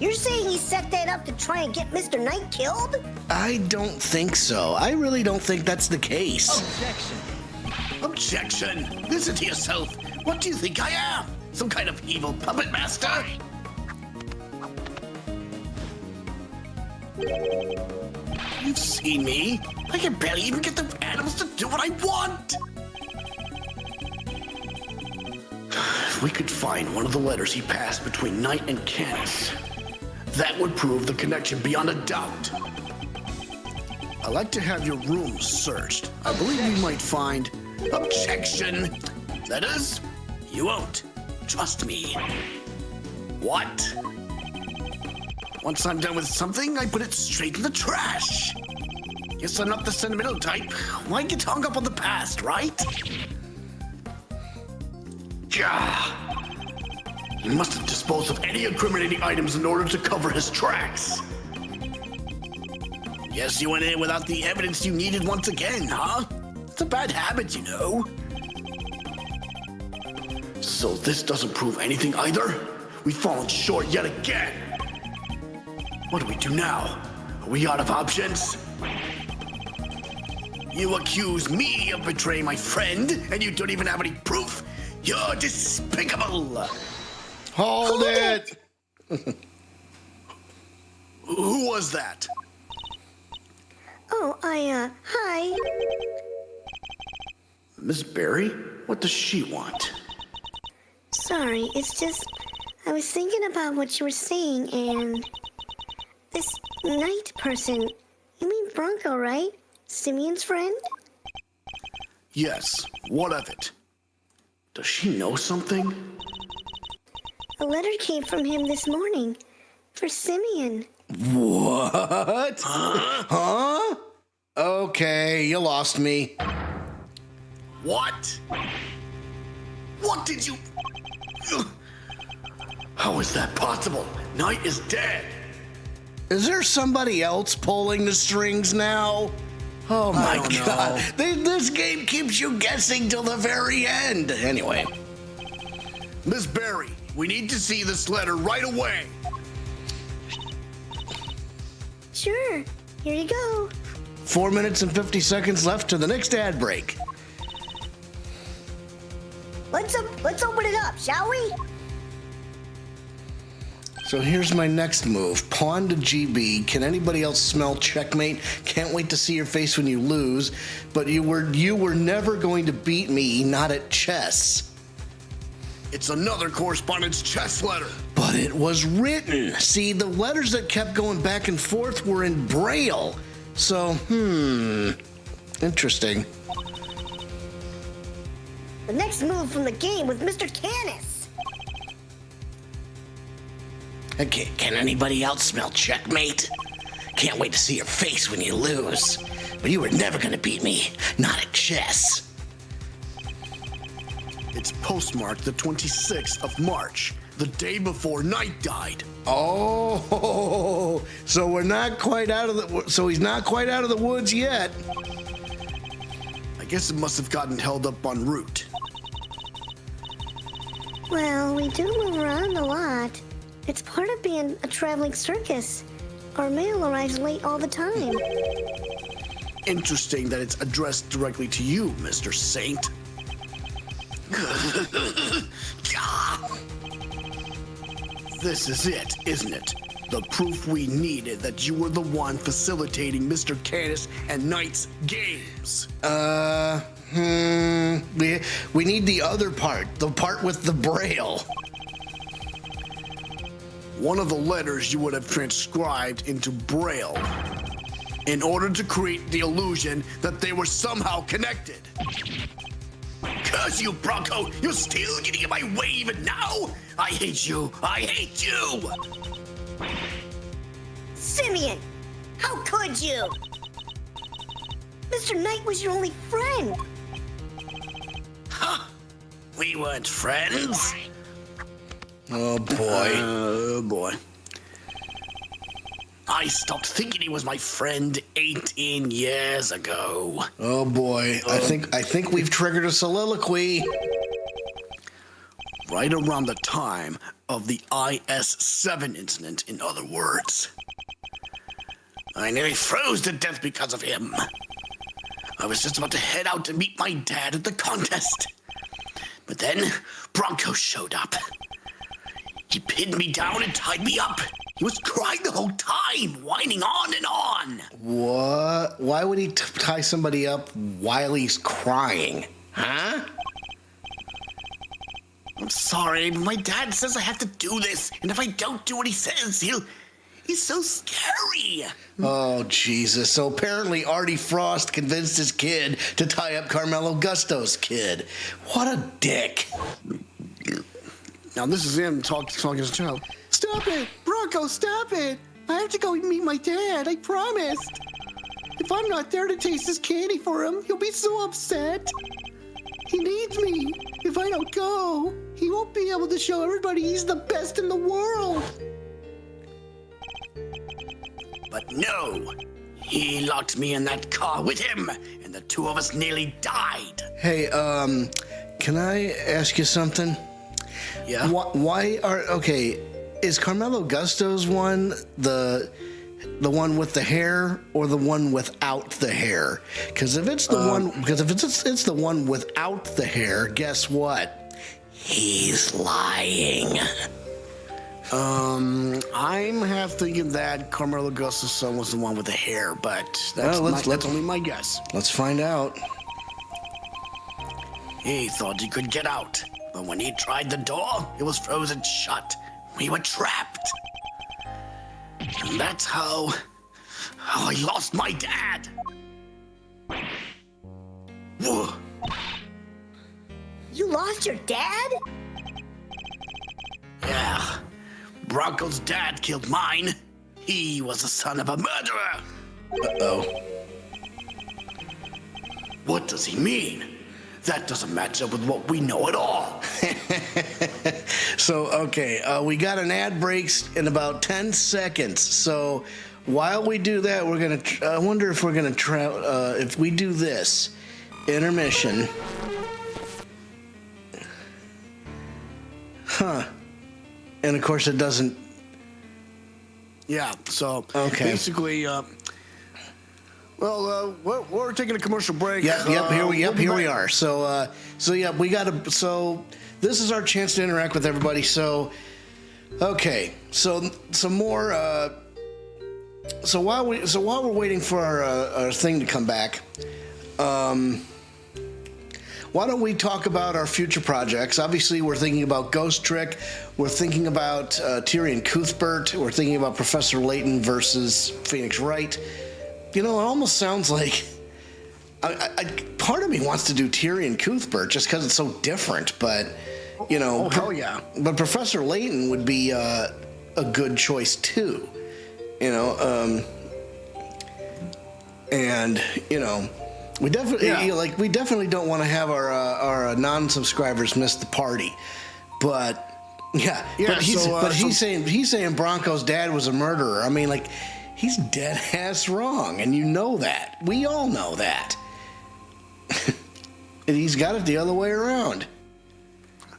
You're saying he set that up to try and get Mr. Knight killed? I don't think so. I really don't think that's the case. Objection! Objection! Listen to yourself. What do you think I am? Some kind of evil puppet master? You've seen me. I can barely even get the animals to do what I want. If we could find one of the letters he passed between Knight and Canis, that would prove the connection beyond a doubt. I'd like to have your room searched. I believe we might find... Objection! Letters? You won't. Trust me. What? Once I'm done with something, I put it straight in the trash. Guess I'm not the sentimental type. Why get hung up on the past, right? Gah! He must have disposed of any incriminating items in order to cover his tracks. Guess you went in without the evidence you needed once again, huh? It's a bad habit, you know. So this doesn't prove anything either? We've fallen short yet again. What do we do now? Are we out of options? You accuse me of betraying my friend, and you don't even have any proof? You're despicable! Hold it! Who was that? Oh, hi. Miss Barry? What does she want? Sorry, it's just, I was thinking about what you were saying, and this Knight person, you mean Bronco, right? Simeon's friend? Yes, what of it? Does she know something? A letter came from him this morning for Simeon. What? Huh? Okay, you lost me. What? What did you... How is that possible? Knight is dead. Is there somebody else pulling the strings now? Oh my God. This game keeps you guessing till the very end. Anyway. Miss Barry, we need to see this letter right away. Sure, here you go. 4 minutes and 50 seconds left to the next ad break. Let's open it up, shall we? So here's my next move. Pawn to GB. Can anybody else smell checkmate? Can't wait to see your face when you lose. But you were never going to beat me, not at chess. It's another correspondence chess letter. But it was written. See, the letters that kept going back and forth were in Braille. So, interesting. The next move from the game with Mr. Canis. Okay, can anybody else smell checkmate? Can't wait to see your face when you lose. But you were never gonna beat me, not at chess. It's postmarked the 26th of March, the day before Knight died. Oh, so we're not quite out of the. So he's not quite out of the woods yet. I guess it must have gotten held up en route. Well, we do move around a lot. It's part of being a traveling circus. Our mail arrives late all the time. Interesting that it's addressed directly to you, Mr. Saint. This is it, isn't it? The proof we needed that you were the one facilitating Mr. Canis and Knight's games. We need the other part, the part with the Braille. One of the letters you would have transcribed into Braille in order to create the illusion that they were somehow connected. Curse you, Bronco! You're still getting in my way even now! I hate you! I hate you! Simeon, how could you? Mr. Knight was your only friend. Huh? We weren't friends? Oh boy. Oh boy. I stopped thinking he was my friend 18 years ago. Oh boy. I think we've triggered a soliloquy. Right around the time of the IS-7 incident, in other words. I nearly froze to death because of him. I was just about to head out to meet my dad at the contest. But then Bronco showed up. He pinned me down and tied me up. He was crying the whole time, whining on and on. What? Why would he tie somebody up while he's crying? Huh? I'm sorry, but my dad says I have to do this, and if I don't do what he says, He's so scary. Oh, Jesus. So apparently Artie Frost convinced his kid to tie up Carmelo Gusto's kid. What a dick. Now, this is him talking as a child. Stop it! Bronco, stop it! I have to go meet my dad, I promised. If I'm not there to taste this candy for him, he'll be so upset. He needs me. If I don't go, he won't be able to show everybody he's the best in the world. But no, he locked me in that car with him, and the two of us nearly died. Hey, can I ask you something? Yeah? Is Carmelo Gusto's one the one with the hair or the one without the hair? Because if it's the it's the one without the hair, guess what? He's lying. I'm half thinking that Carmelo Gusto's son was the one with the hair, but that's only my guess. Let's find out. He thought he could get out, but when he tried the door, it was frozen shut. We were trapped. And that's how I lost my dad. Whoa. You lost your dad? Yeah. Bronco's dad killed mine. He was the son of a murderer. Uh-oh. What does he mean? That doesn't match up with what we know at all. So, okay, we got an ad breaks in about 10 seconds. So while we do that, we're going to, I wonder if we're going to if we do this, intermission. Huh. And of course it doesn't. Yeah, so Okay. basically, we're taking a commercial break. Yep, We'll be here we back. are. So we got to. So this is our chance to interact with everybody. So, okay, so some more. So while we're waiting for our thing to come back, why don't we talk about our future projects? Obviously, we're thinking about Ghost Trick. We're thinking about Tyrion Cuthbert. We're thinking about Professor Layton versus Phoenix Wright. You know, it almost sounds like part of me wants to do Tyrion Cuthbert just because it's so different. But you know, hell yeah. But Professor Layton would be a good choice too. You know, and you know. We definitely don't want to have our non-subscribers miss the party, but he's saying Bronco's dad was a murderer. I mean, like, he's dead ass wrong, and you know that. We all know that. And he's got it the other way around.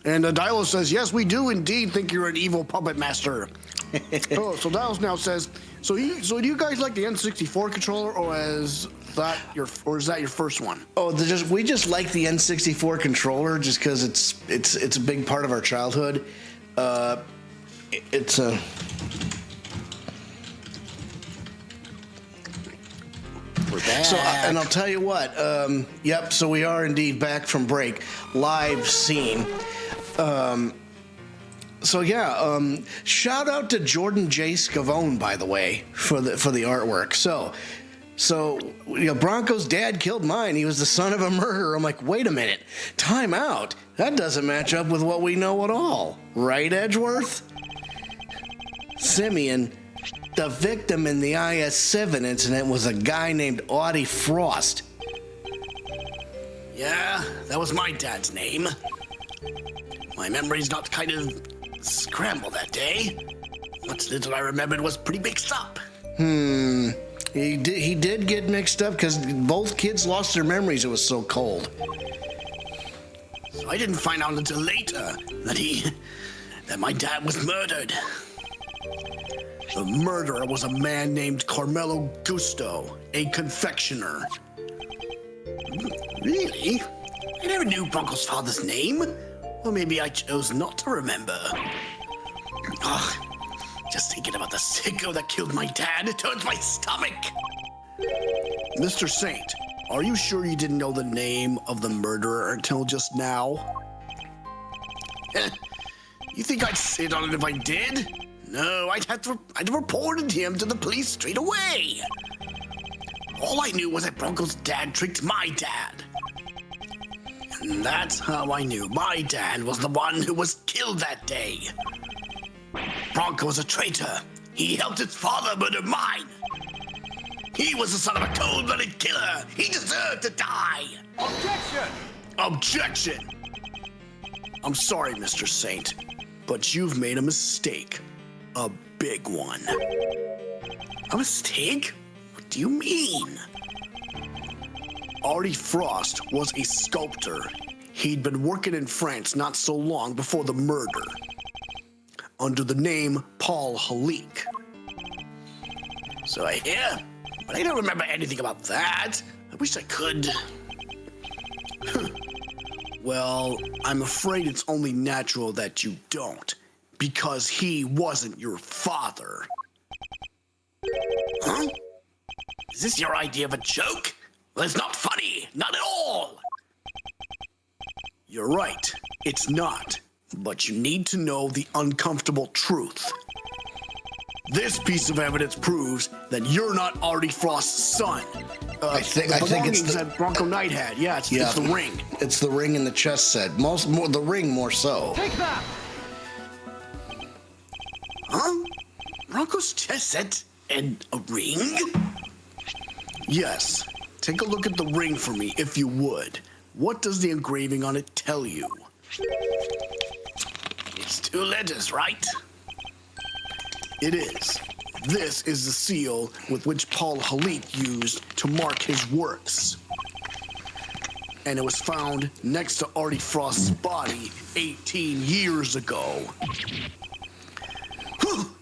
And Dilo says, yes, we do indeed think you're an evil puppet master. So Dilos now says, so do you guys like the N64 controller, or is that your first one? Oh, we just like the N64 controller just because it's a big part of our childhood. It's a. We're back. So, and I'll tell you what. Yep. So we are indeed back from break, live scene. So yeah, shout out to Jordan J. Scavone, by the way, for the artwork. So you know, Bronco's dad killed mine. He was the son of a murderer. I'm like, wait a minute, time out. That doesn't match up with what we know at all, right, Edgeworth? Simeon, the victim in the IS-7 incident was a guy named Artie Frost. Yeah, that was my dad's name. My memory's not kind of scrambled that day. What little I remembered was pretty mixed up. He did get mixed up because both kids lost their memories. It was so cold. So I didn't find out until later that my dad was murdered. The murderer was a man named Carmelo Gusto, a confectioner. Really? I never knew Bronco's father's name. Or maybe I chose not to remember. Just thinking about the sicko that killed my dad, it turns my stomach. Mr. Saint, are you sure you didn't know the name of the murderer until just now? You think I'd sit on it if I did? No, I'd reported him to the police straight away. All I knew was that Bronco's dad tricked my dad. And that's how I knew my dad was the one who was killed that day. Bronco was a traitor. He helped his father murder mine. He was the son of a cold-blooded killer. He deserved to die. Objection! I'm sorry, Mr. Saint, but you've made a mistake. A big one. A mistake? What do you mean? Artie Frost was a sculptor. He'd been working in France not so long before the murder, under the name Paul Halik. So I hear, but I don't remember anything about that. I wish I could. Well, I'm afraid it's only natural that you don't, because he wasn't your father. Huh? Is this your idea of a joke? Well, it's not funny, not at all. You're right, it's not, but you need to know the uncomfortable truth. This piece of evidence proves that you're not Artie Frost's son. I think it's that Bronco Knight had. Yeah, it's the ring. It's the ring in the chess set. The ring more so. Take that! Huh? Bronco's chess set and a ring? Yes. Take a look at the ring for me, if you would. What does the engraving on it tell you? It's 2 letters, right? It is. This is the seal with which Paul Halik used to mark his works. And it was found next to Artie Frost's body 18 years ago.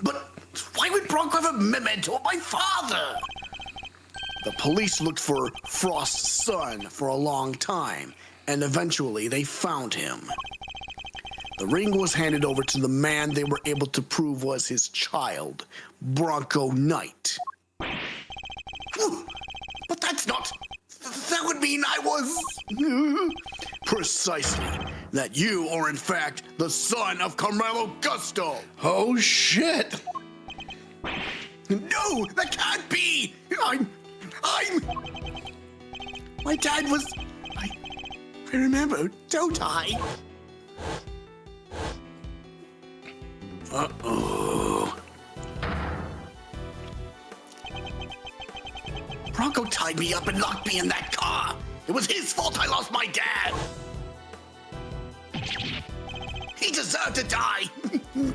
But why would Bronco have a memento of my father? The police looked for Frost's son for a long time, and eventually they found him. The ring was handed over to the man they were able to prove was his child, Bronco Knight. But that's not... That would mean I was... Precisely. That you are in fact the son of Carmelo Gusto. Oh, shit. No, that can't be. My dad was... I remember, don't I? Uh-oh. Bronco tied me up and locked me in that car. It was his fault I lost my dad. He deserved to die,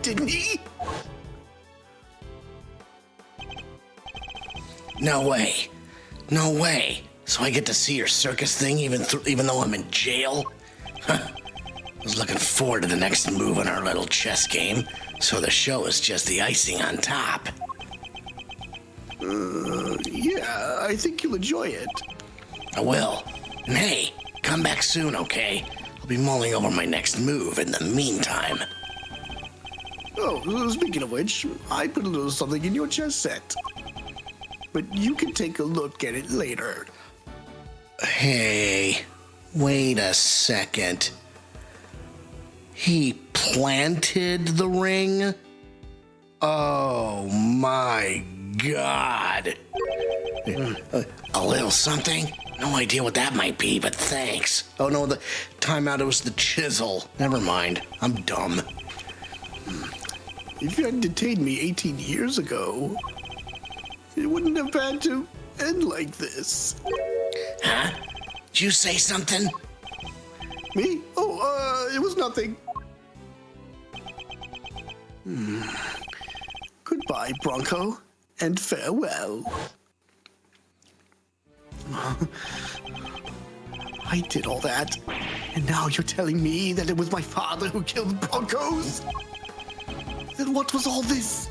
didn't he? No way. No way. So I get to see your circus thing even though I'm in jail? Huh. I was looking forward to the next move in our little chess game, so the show is just the icing on top. Yeah, I think you'll enjoy it. I will. And hey, come back soon, okay? I'll be mulling over my next move in the meantime. Oh, speaking of which, I put a little something in your chess set. But you can take a look at it later. Hey, wait a second. He planted the ring? Oh my God. A little something? No idea what that might be, but thanks. Oh no, the time out, it was the chisel. Never mind, I'm dumb. If you hadn't detained me 18 years ago, it wouldn't have had to end like this. Huh? Did you say something? Me? Oh, it was nothing. Goodbye, Bronco, and farewell. I did all that, and now you're telling me that it was my father who killed the Broncos? Then what was all this?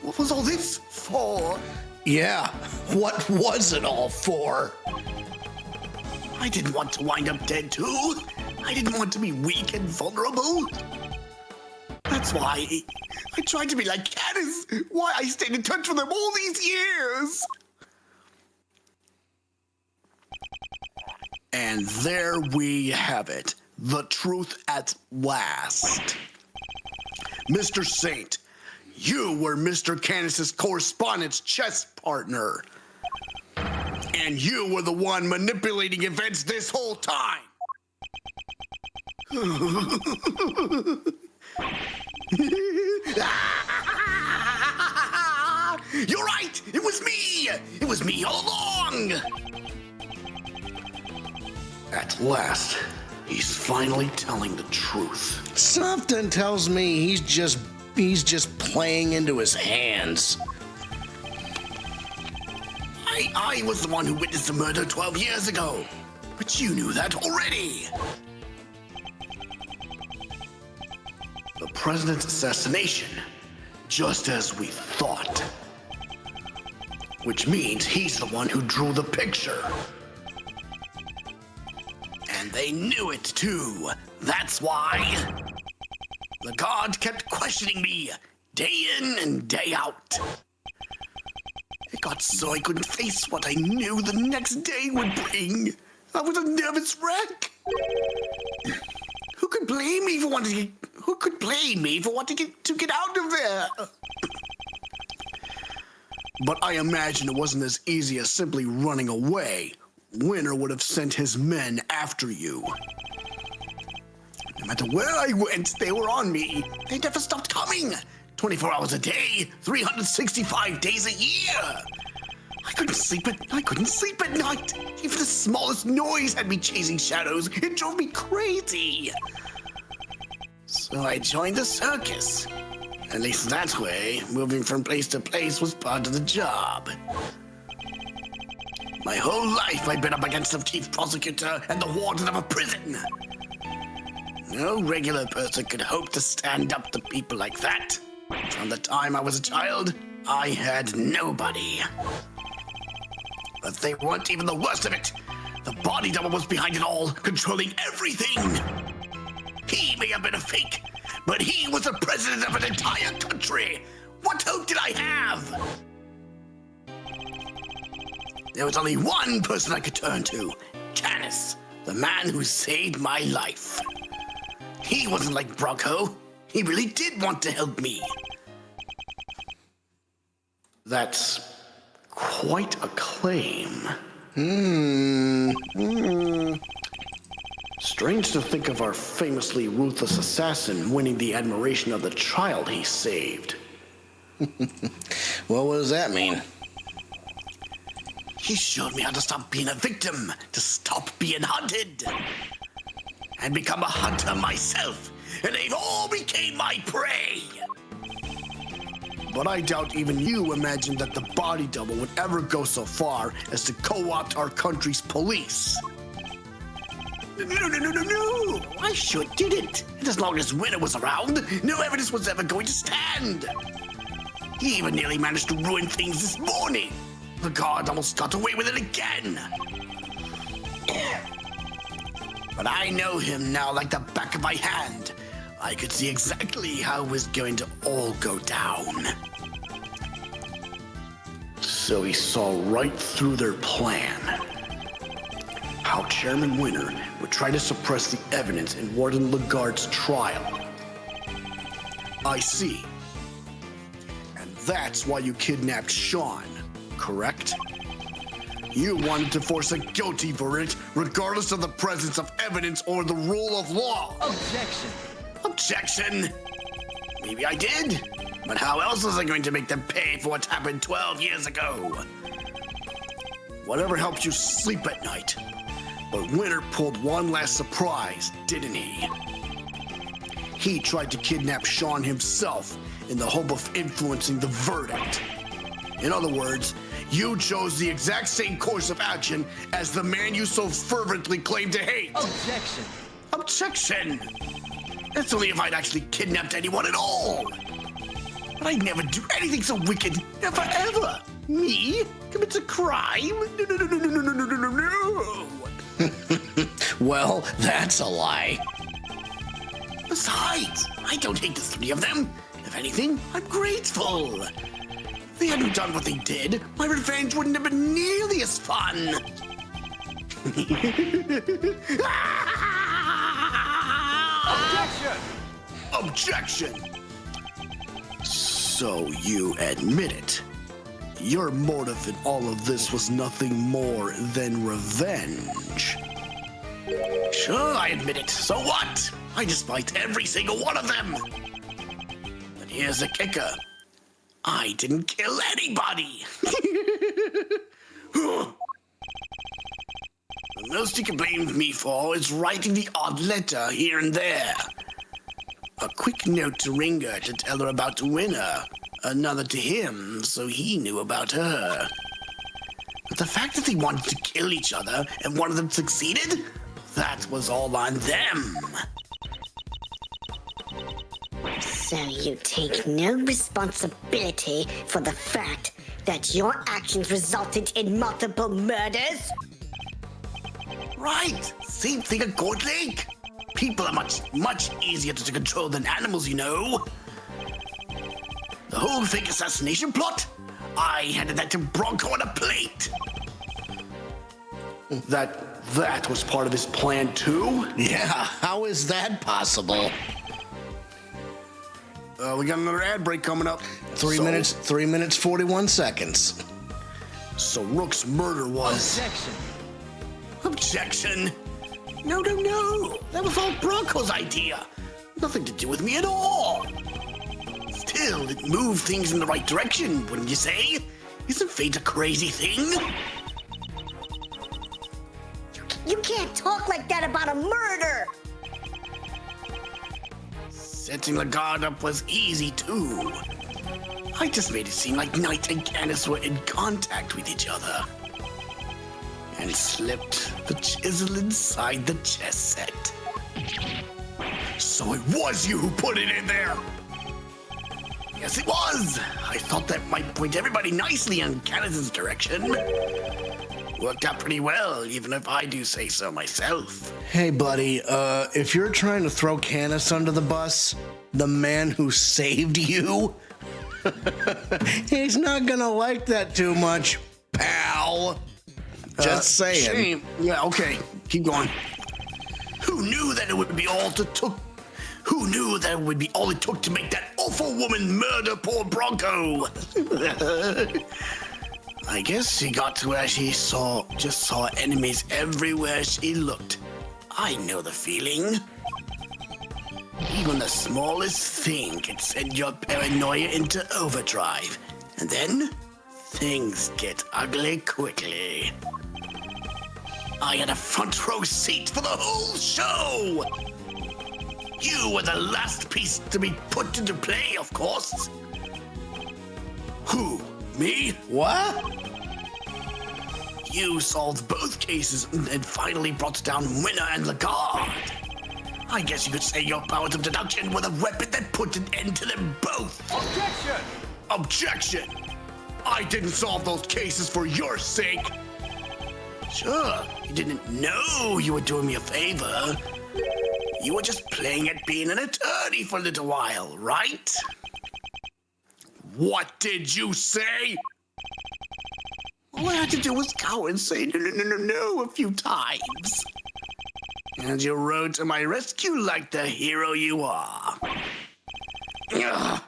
What was all this for? Yeah, what was it all for? I didn't want to wind up dead too. I didn't want to be weak and vulnerable. That's why I tried to be like Canis. Why I stayed in touch with them all these years. And there we have it. The truth at last. Mr. Saint, You were Mr. Canis's correspondence chess partner. And you were the one manipulating events this whole time. You're right! It was me! It was me all along! At last, he's finally telling the truth. Something tells me he's just playing into his hands. I was the one who witnessed the murder 12 years ago. But you knew that already. The president's assassination, just as we thought. Which means he's the one who drew the picture. And they knew it too. That's why. The guard kept questioning me, day in and day out. It got so I couldn't face what I knew the next day would bring. I was a nervous wreck. Who could blame me for wanting to get out of there? But I imagine it wasn't as easy as simply running away. Winter would have sent his men after you. No matter where I went, they were on me. They never stopped coming. 24 hours a day, 365 days a year. I couldn't sleep at night. Even the smallest noise had me chasing shadows. It drove me crazy. So I joined the circus. At least that way, moving from place to place was part of the job. My whole life I've been up against the chief prosecutor and the warden of a prison. No regular person could hope to stand up to people like that. From the time I was a child, I had nobody. But they weren't even the worst of it. The body double was behind it all, controlling everything. He may have been a fake, but he was the president of an entire country. What hope did I have? There was only one person I could turn to, Canis, the man who saved my life. He wasn't like Bronco. He really did want to help me. That's quite a claim. Strange to think of our famously ruthless assassin winning the admiration of the child he saved. Well, what does that mean? He showed me how to stop being a victim, to stop being hunted, and become a hunter myself, and they all became my prey. But I doubt even you imagined that the body double would ever go so far as to co-opt our country's police. No. I sure didn't. And as long as Winter was around, no evidence was ever going to stand. He even nearly managed to ruin things this morning. The guard almost got away with it again. But I know him now like the back of my hand. I could see exactly how it was going to all go down. So he saw right through their plan. How Chairman Winter would try to suppress the evidence in Warden Lagarde's trial. I see. And that's why you kidnapped Sean, correct? You wanted to force a guilty verdict regardless of the presence of evidence or the rule of law. Objection! Maybe I did, but how else was I going to make them pay for what happened 12 years ago? Whatever helps you sleep at night. But Winter pulled one last surprise, didn't he? He tried to kidnap Sean himself in the hope of influencing the verdict. In other words, you chose the exact same course of action as the man you so fervently claim to hate. Objection! That's only if I'd actually kidnapped anyone at all. But I'd never do anything so wicked. Never ever. Me? Commits a crime? No. Well, that's a lie. Besides, I don't hate the three of them. If anything, I'm grateful. If they hadn't done what they did, my revenge wouldn't have been nearly as fun. Objection! So you admit it. Your motive in all of this was nothing more than revenge. Sure, I admit it. So what? I despised every single one of them. But here's the kicker. I didn't kill anybody. The most you can blame me for is writing the odd letter here and there. A quick note to Ringo to tell her about the winner. Another to him, so he knew about her. But the fact that they wanted to kill each other and one of them succeeded, that was all on them. So you take no responsibility for the fact that your actions resulted in multiple murders? Right, same thing at Gold Lake. People are much easier to control than animals, you know. The whole fake assassination plot, I handed that to Bronco on a plate. That was part of his plan too? Yeah, how is that possible? We got another ad break coming up. 3 minutes 41 seconds. So Rook's murder was... Objection. No. That was all Bronco's idea. Nothing to do with me at all. Still, it moved things in the right direction, wouldn't you say? Isn't fate a crazy thing? You can't talk like that about a murder! Setting the guard up was easy, too. I just made it seem like Knight and Kanis were in contact with each other. And slipped the chisel inside the chess set. So it was you who put it in there! Yes, it was! I thought that might point everybody nicely in Kanis' direction. Worked out pretty well, even if I do say so myself. Hey, buddy, if you're trying to throw Canis under the bus, the man who saved you, he's not gonna like that too much, pal. Just saying. Shame. Yeah, okay. Keep going. Who knew that it would be all it took? Who knew that it would be all it took to make that awful woman murder poor Bronco? I guess she got to where she just saw enemies everywhere she looked. I know the feeling. Even the smallest thing can send your paranoia into overdrive. And then, things get ugly quickly. I had a front row seat for the whole show! You were the last piece to be put into play, of course. Who? Me? What? You solved both cases and finally brought down Winner and Lagarde. I guess you could say your powers of deduction were the weapon that put an end to them both. Objection! I didn't solve those cases for your sake. Sure, you didn't know you were doing me a favor. You were just playing at being an attorney for a little while, right? What did you say? All I had to do was go and say no a few times. And you rode to my rescue like the hero you are. Ugh.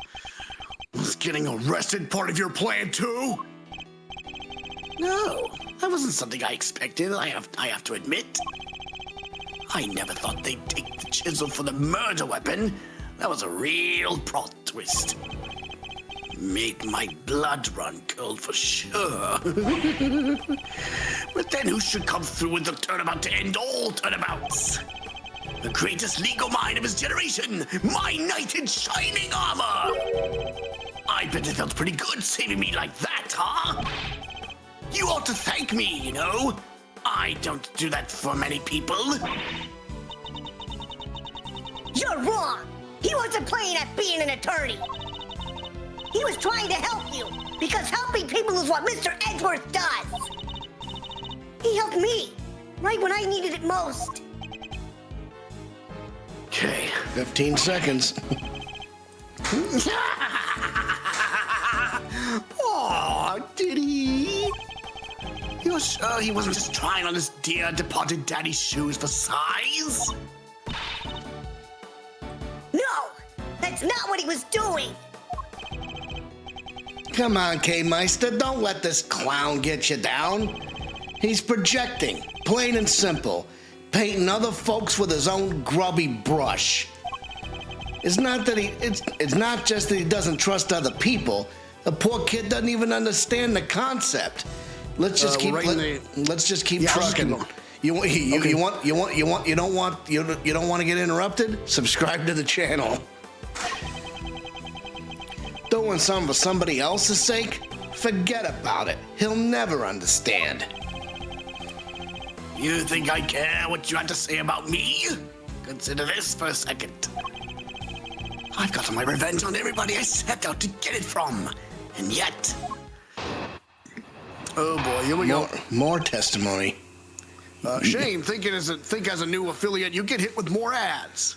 Was getting arrested part of your plan too? No, that wasn't something I expected, I have to admit. I never thought they'd take the chisel for the murder weapon. That was a real plot twist. Made my blood run cold for sure. But then who should come through with the turnabout to end all turnabouts? The greatest legal mind of his generation, my knight in shining armor! I bet it felt pretty good saving me like that, huh? You ought to thank me, you know? I don't do that for many people. You're wrong! He wasn't playing at being an attorney! He was trying to help you, because helping people is what Mr. Edgeworth does! He helped me, right when I needed it most. Okay. 15 seconds. Aw, did he? You're sure he wasn't just trying on his dear departed daddy's shoes for size? No! That's not what he was doing! Come on, K-Meister, don't let this clown get you down. He's projecting, plain and simple, painting other folks with his own grubby brush. It's not just that he doesn't trust other people. The poor kid doesn't even understand the concept. Let's just keep trucking. You don't want to get interrupted? Subscribe to the channel. Doing something for somebody else's sake? Forget about it. He'll never understand. You think I care what you have to say about me? Consider this for a second. I've gotten my revenge on everybody I set out to get it from. And yet... Oh boy, here we go. More testimony. Shame, think as a new affiliate, you get hit with more ads.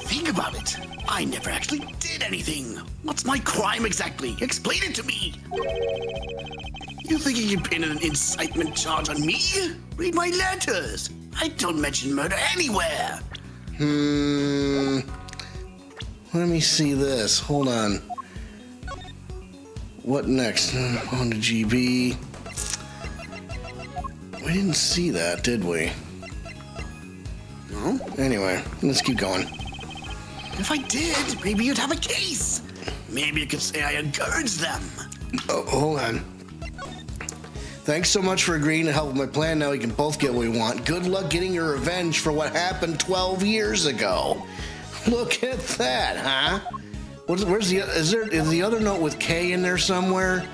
Think about it. I never actually did anything. What's my crime exactly? Explain it to me. You think you can pin an incitement charge on me? Read my letters. I don't mention murder anywhere. Let me see this. Hold on. What next? On to GB. We didn't see that, did we? No? Anyway, let's keep going. If I did, maybe you'd have a case. Maybe you could say I encouraged them. Oh, hold on. Thanks so much for agreeing to help with my plan. Now we can both get what we want. Good luck getting your revenge for what happened 12 years ago. Look at that, huh? Where's the? Is the other note with K in there somewhere?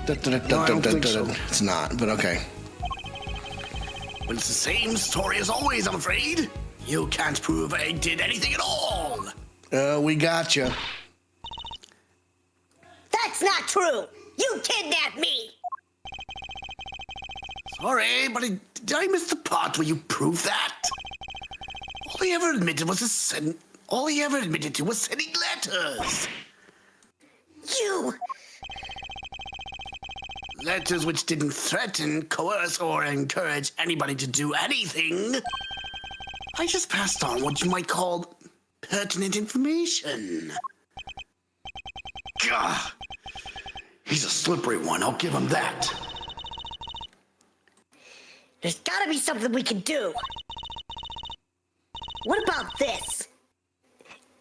No, I don't think so. It's not, but okay. But it's the same story as always, I'm afraid. You can't prove I did anything at all. We got you. That's not true. You kidnapped me. Sorry, but did I miss the part where you proved that? All he ever admitted was sending letters. You. Letters which didn't threaten, coerce, or encourage anybody to do anything. I just passed on what you might call pertinent information. Gah! He's a slippery one, I'll give him that. There's gotta be something we can do. What about this?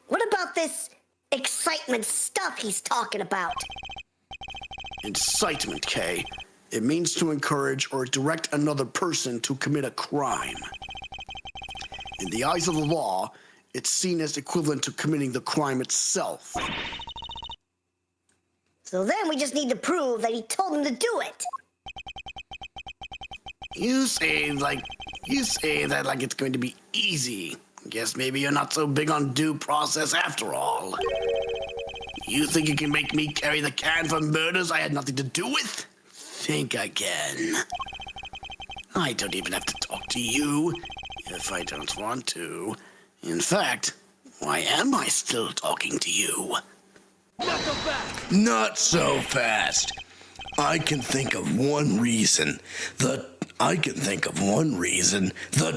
What about this excitement stuff he's talking about? Incitement, Kay. It means to encourage or direct another person to commit a crime. In the eyes of the law, it's seen as equivalent to committing the crime itself. So then we just need to prove that he told him to do it. You say that like it's going to be easy. Guess maybe you're not so big on due process after all. You think you can make me carry the can for murders I had nothing to do with? Think again. I don't even have to talk to you if I don't want to. In fact, why am I still talking to you? Not so fast. I can think of one reason. The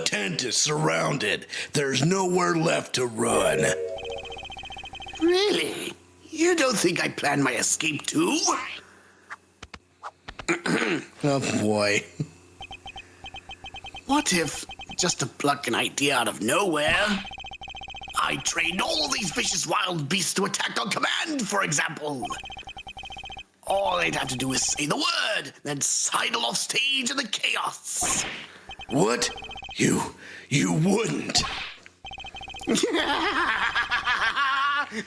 tent is surrounded. There's nowhere left to run. Really? You don't think I planned my escape too? Oh boy. What if, just to pluck an idea out of nowhere, I trained all these vicious wild beasts to attack on command, for example? All they'd have to do is say the word, then sidle off stage in the chaos. What? You wouldn't.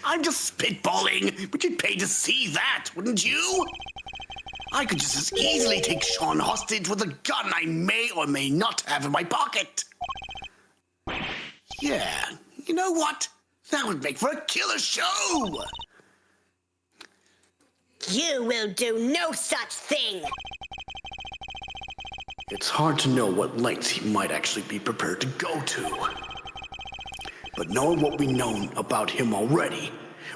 I'm just spitballing, but you'd pay to see that, wouldn't you? I could just as easily take Sean hostage with a gun I may or may not have in my pocket. Yeah, you know what? That would make for a killer show. You will do no such thing. It's hard to know what lengths he might actually be prepared to go to. But knowing what we know about him already,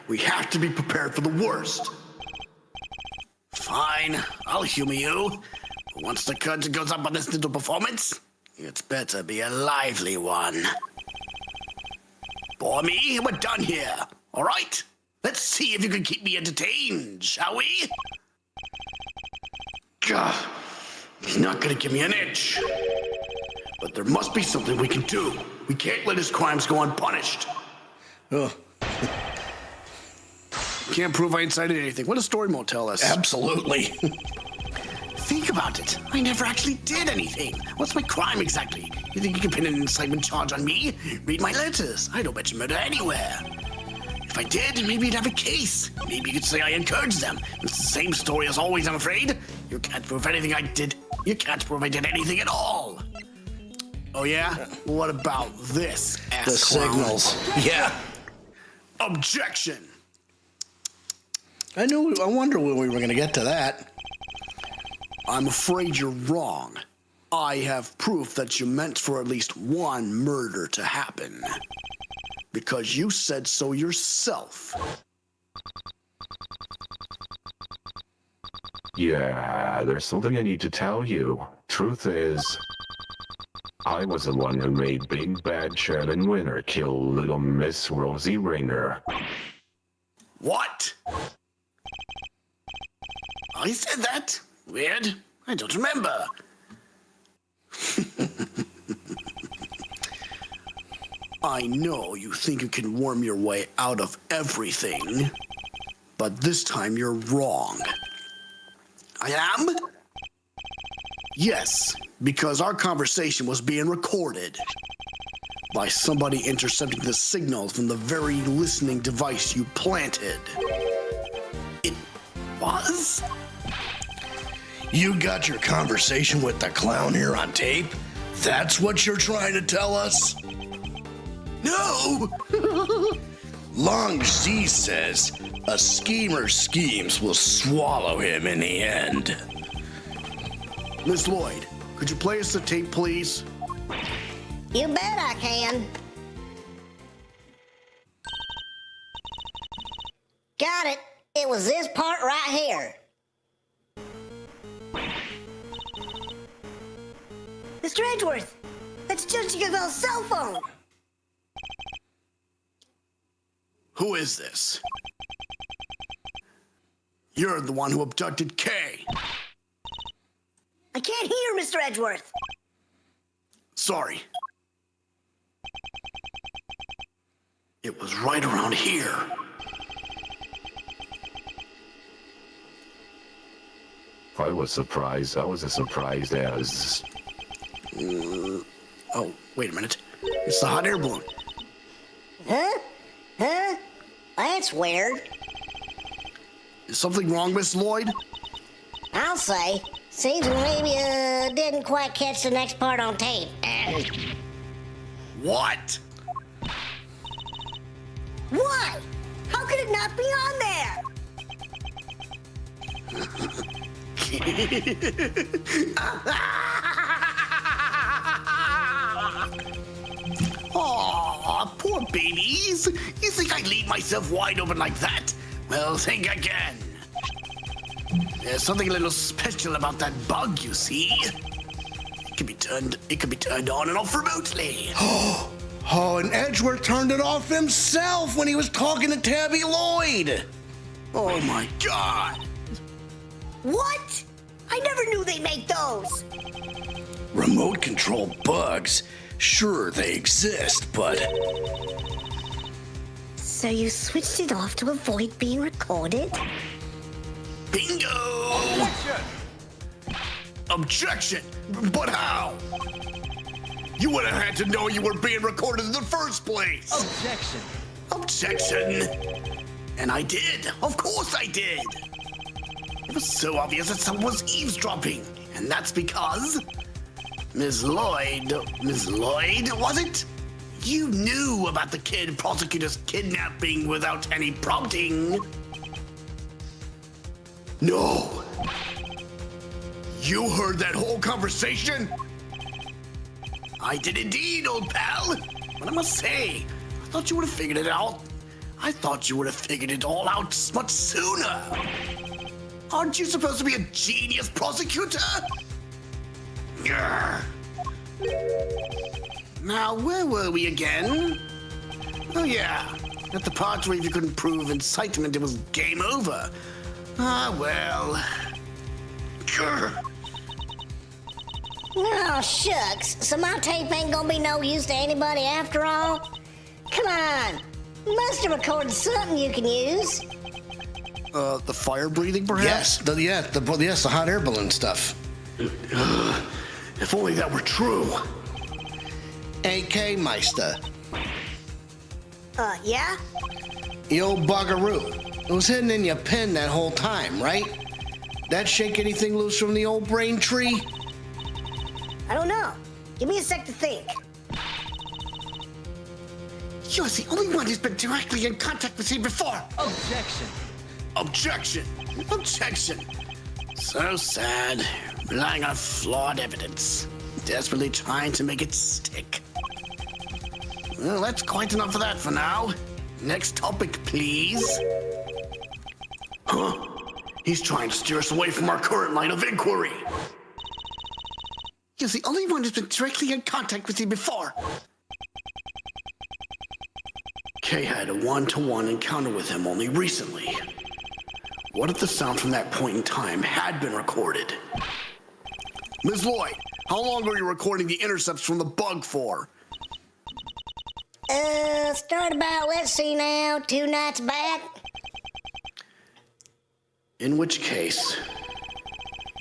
we have to be prepared for the worst. Fine, I'll humor you. But once the curtain goes up on this little performance, it's better be a lively one. Bore me, we're done here, all right? Let's see if you can keep me entertained, shall we? God, he's not gonna give me an inch. But there must be something we can do. We can't let his crimes go unpunished. Oh, Can't prove I incited anything. What does story mode tell us? absolutely. Think about it. I never actually did anything. What's my crime exactly? You think you can pin an incitement charge on me? Read my letters. I don't mention murder anywhere. If I did, maybe you'd have a case. Maybe you could say I encouraged them. It's the same story as always, I'm afraid. You can't prove anything I did. You can't prove I did anything at all. Oh, yeah? What about this, ass The clown? signals. Yeah. Objection! I wonder when we were going to get to that. I'm afraid you're wrong. I have proof that you meant for at least one murder to happen. Because you said so yourself. Yeah, there's something I need to tell you. Truth is, I was the one who made Big Bad Chairman Winner kill little Miss Rosie Rayner. What? I said that? Weird. I don't remember. I know you think you can worm your way out of everything, but this time you're wrong. I am? Yes, because our conversation was being recorded by somebody intercepting the signal from the very listening device you planted. It was? You got your conversation with the clown here on tape? That's what you're trying to tell us? No! Long Z says a schemer's schemes will swallow him in the end. Miss Lloyd, could you play us the tape, please? You bet I can. Got it. It was this part right here. Mr. Edgeworth, that's Judge Gavell's cell phone. Who is this? You're the one who abducted Kay. I can't hear, Mr. Edgeworth. Sorry. It was right around here. I was surprised. I was as surprised as... Oh, wait a minute. It's the hot air balloon. Huh? Huh? That's weird. Is something wrong, Miss Lloyd? I'll say. Seems we maybe didn't quite catch the next part on tape. What? Why? How could it not be on there? Aw, poor babies. You think I'd leave myself wide open like that? Well, think again. There's something a little special about that bug, you see. It can be turned on and off remotely. Oh, and Edgeworth turned it off himself when he was talking to Tabby Lloyd. Oh my God. What? I never knew they make those. Remote control bugs. Sure, they exist, but... So you switched it off to avoid being recorded? Bingo! Objection! But how? You would have had to know you were being recorded in the first place. Objection! And I did. Of course I did. It was so obvious that someone was eavesdropping. And that's because... Miss Lloyd, was it? You knew about the prosecutor's kidnapping without any prompting. No. You heard that whole conversation? I did indeed, old pal. But I must say, I thought you would have figured it out. I thought you would have figured it all out much sooner. Aren't you supposed to be a genius prosecutor? Grr. Now, where were we again? Oh yeah, At the part where if you couldn't prove incitement, it was game over. Ah, well. Grr. Oh, shucks. So my tape ain't gonna be no use to anybody after all? Come on. Must have recorded something you can use. The fire breathing, perhaps? Yes, the hot air balloon stuff. If only that were true. AK Meister, Yeah? you old buggeroo. It was hidden in your pen that whole time, right? That shake anything loose from the old brain tree? I don't know. Give me a sec to think. You're the only one who's been directly in contact with him before. Objection. Objection. Objection. So sad. Relying on flawed evidence. Desperately trying to make it stick. Well, that's quite enough of that for now. Next topic, please. Huh? He's trying to steer us away from our current line of inquiry. You're the only one who's been directly in contact with him before. Kay had a one-to-one encounter with him only recently. What if the sound from that point in time had been recorded? Ms. Lloyd, how long were you recording the intercepts from the bug for? Start about, let's see now, 2 nights back. In which case,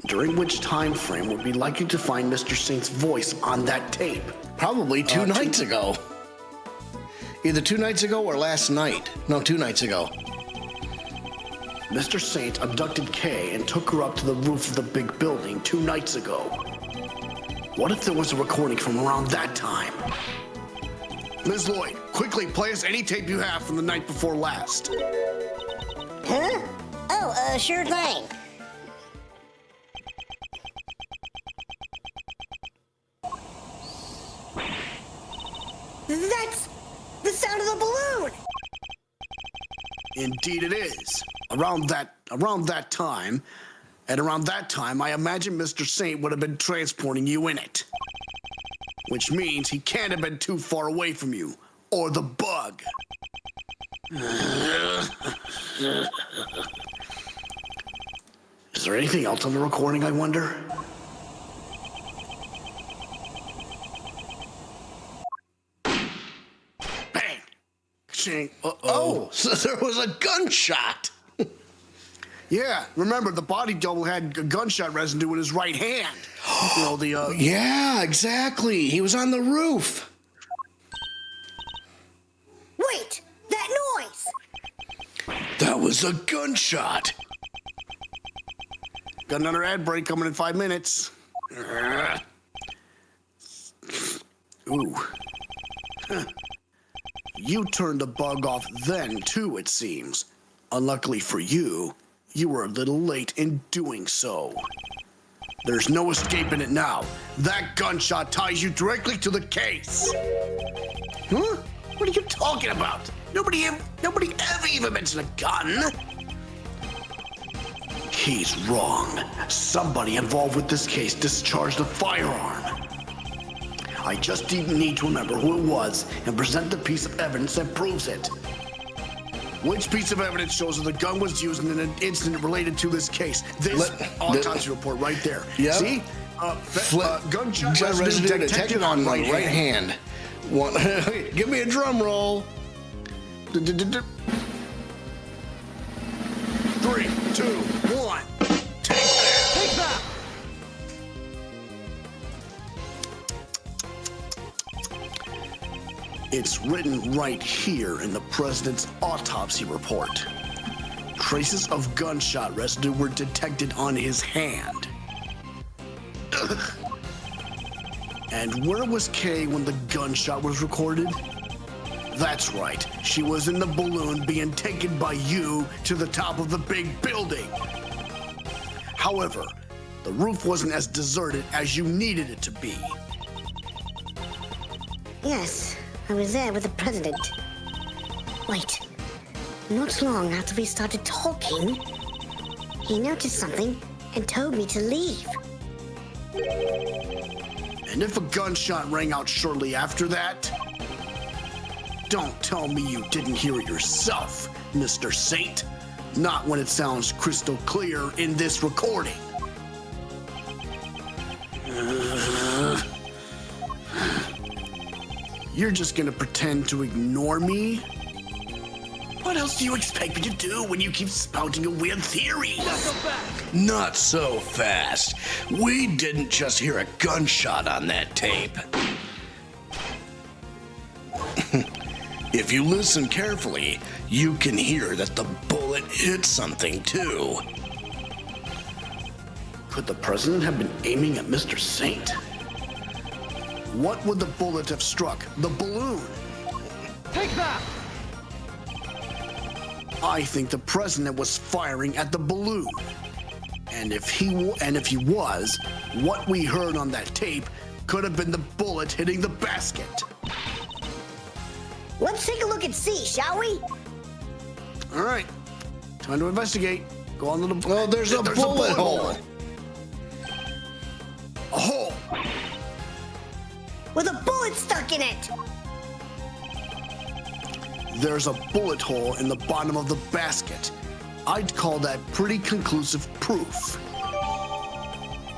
during which time frame would be likely to find Mr. Saint's voice on that tape? Probably two nights ago. Either 2 nights ago or last night. No, 2 nights ago. Mr. Saint abducted Kay and took her up to the roof of the big building 2 nights ago. What if there was a recording from around that time? Ms. Lloyd, quickly play us any tape you have from the night before last. Huh? Oh, sure thing. That's the sound of the balloon. Indeed it is. Around that time, I imagine Mr. Saint would have been transporting you in it. Which means he can't have been too far away from you, or the bug. Is there anything else on the recording, I wonder? Bang! Ching. Oh, so there was a gunshot. Yeah, remember the body double had gunshot residue in his right hand. You know, the, Yeah, exactly. He was on the roof. Wait, that noise. That was a gunshot. Got another ad break coming in 5 minutes. Ooh. Huh. You turned the bug off then, too, it seems. Unluckily for you, you were a little late in doing so. There's no escaping it now. That gunshot ties you directly to the case. Huh? What are you talking about? Nobody ever even mentioned a gun. He's wrong. Somebody involved with this case discharged a firearm. I just need to remember who it was and present the piece of evidence that proves it. Which piece of evidence shows that the gun was used in an incident related to this case? This autopsy report right there. Yep. See? Gunshot residue detected on my right hand. One, give me a drum roll. 3, 2, 1. Take that. Take that! It's written right here in the president's autopsy report. Traces of gunshot residue were detected on his hand. And where was Kay when the gunshot was recorded? That's right, she was in the balloon being taken by you to the top of the big building. However, the roof wasn't as deserted as you needed it to be. Yes, I was there with the president. Wait, not long after we started talking, he noticed something and told me to leave. And if a gunshot rang out shortly after that, Don't tell me you didn't hear it yourself, Mr. Saint. Not when it sounds crystal clear in this recording. You're just gonna pretend to ignore me? What else do you expect me to do when you keep spouting a weird theory? Not so fast. We didn't just hear a gunshot on that tape. If you listen carefully, you can hear that the bullet hit something too. Could the president have been aiming at Mr. Saint? What would the bullet have struck? The balloon? Take that! I think the president was firing at the balloon. And if he was, what we heard on that tape could have been the bullet hitting the basket. Let's take a look and see, shall we? All right, time to investigate. Go on to the. Well, there's a bullet hole. A hole. With a bullet stuck in it. There's a bullet hole in the bottom of the basket. I'd call that pretty conclusive proof.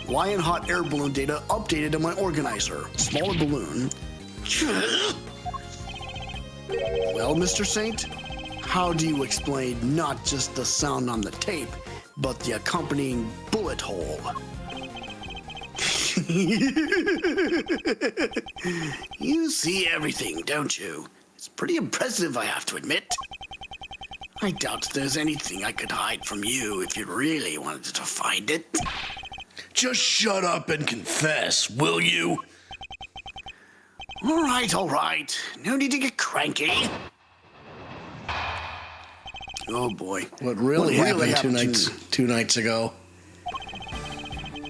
Lion hot air balloon data updated in my organizer. Smaller balloon. Well, Mr. Saint, how do you explain not just the sound on the tape, but the accompanying bullet hole? You see everything, don't you? It's pretty impressive, I have to admit. I doubt there's anything I could hide from you if you really wanted to find it. Just shut up and confess, will you? All right. No need to get cranky. Oh boy. What really happened two nights ago?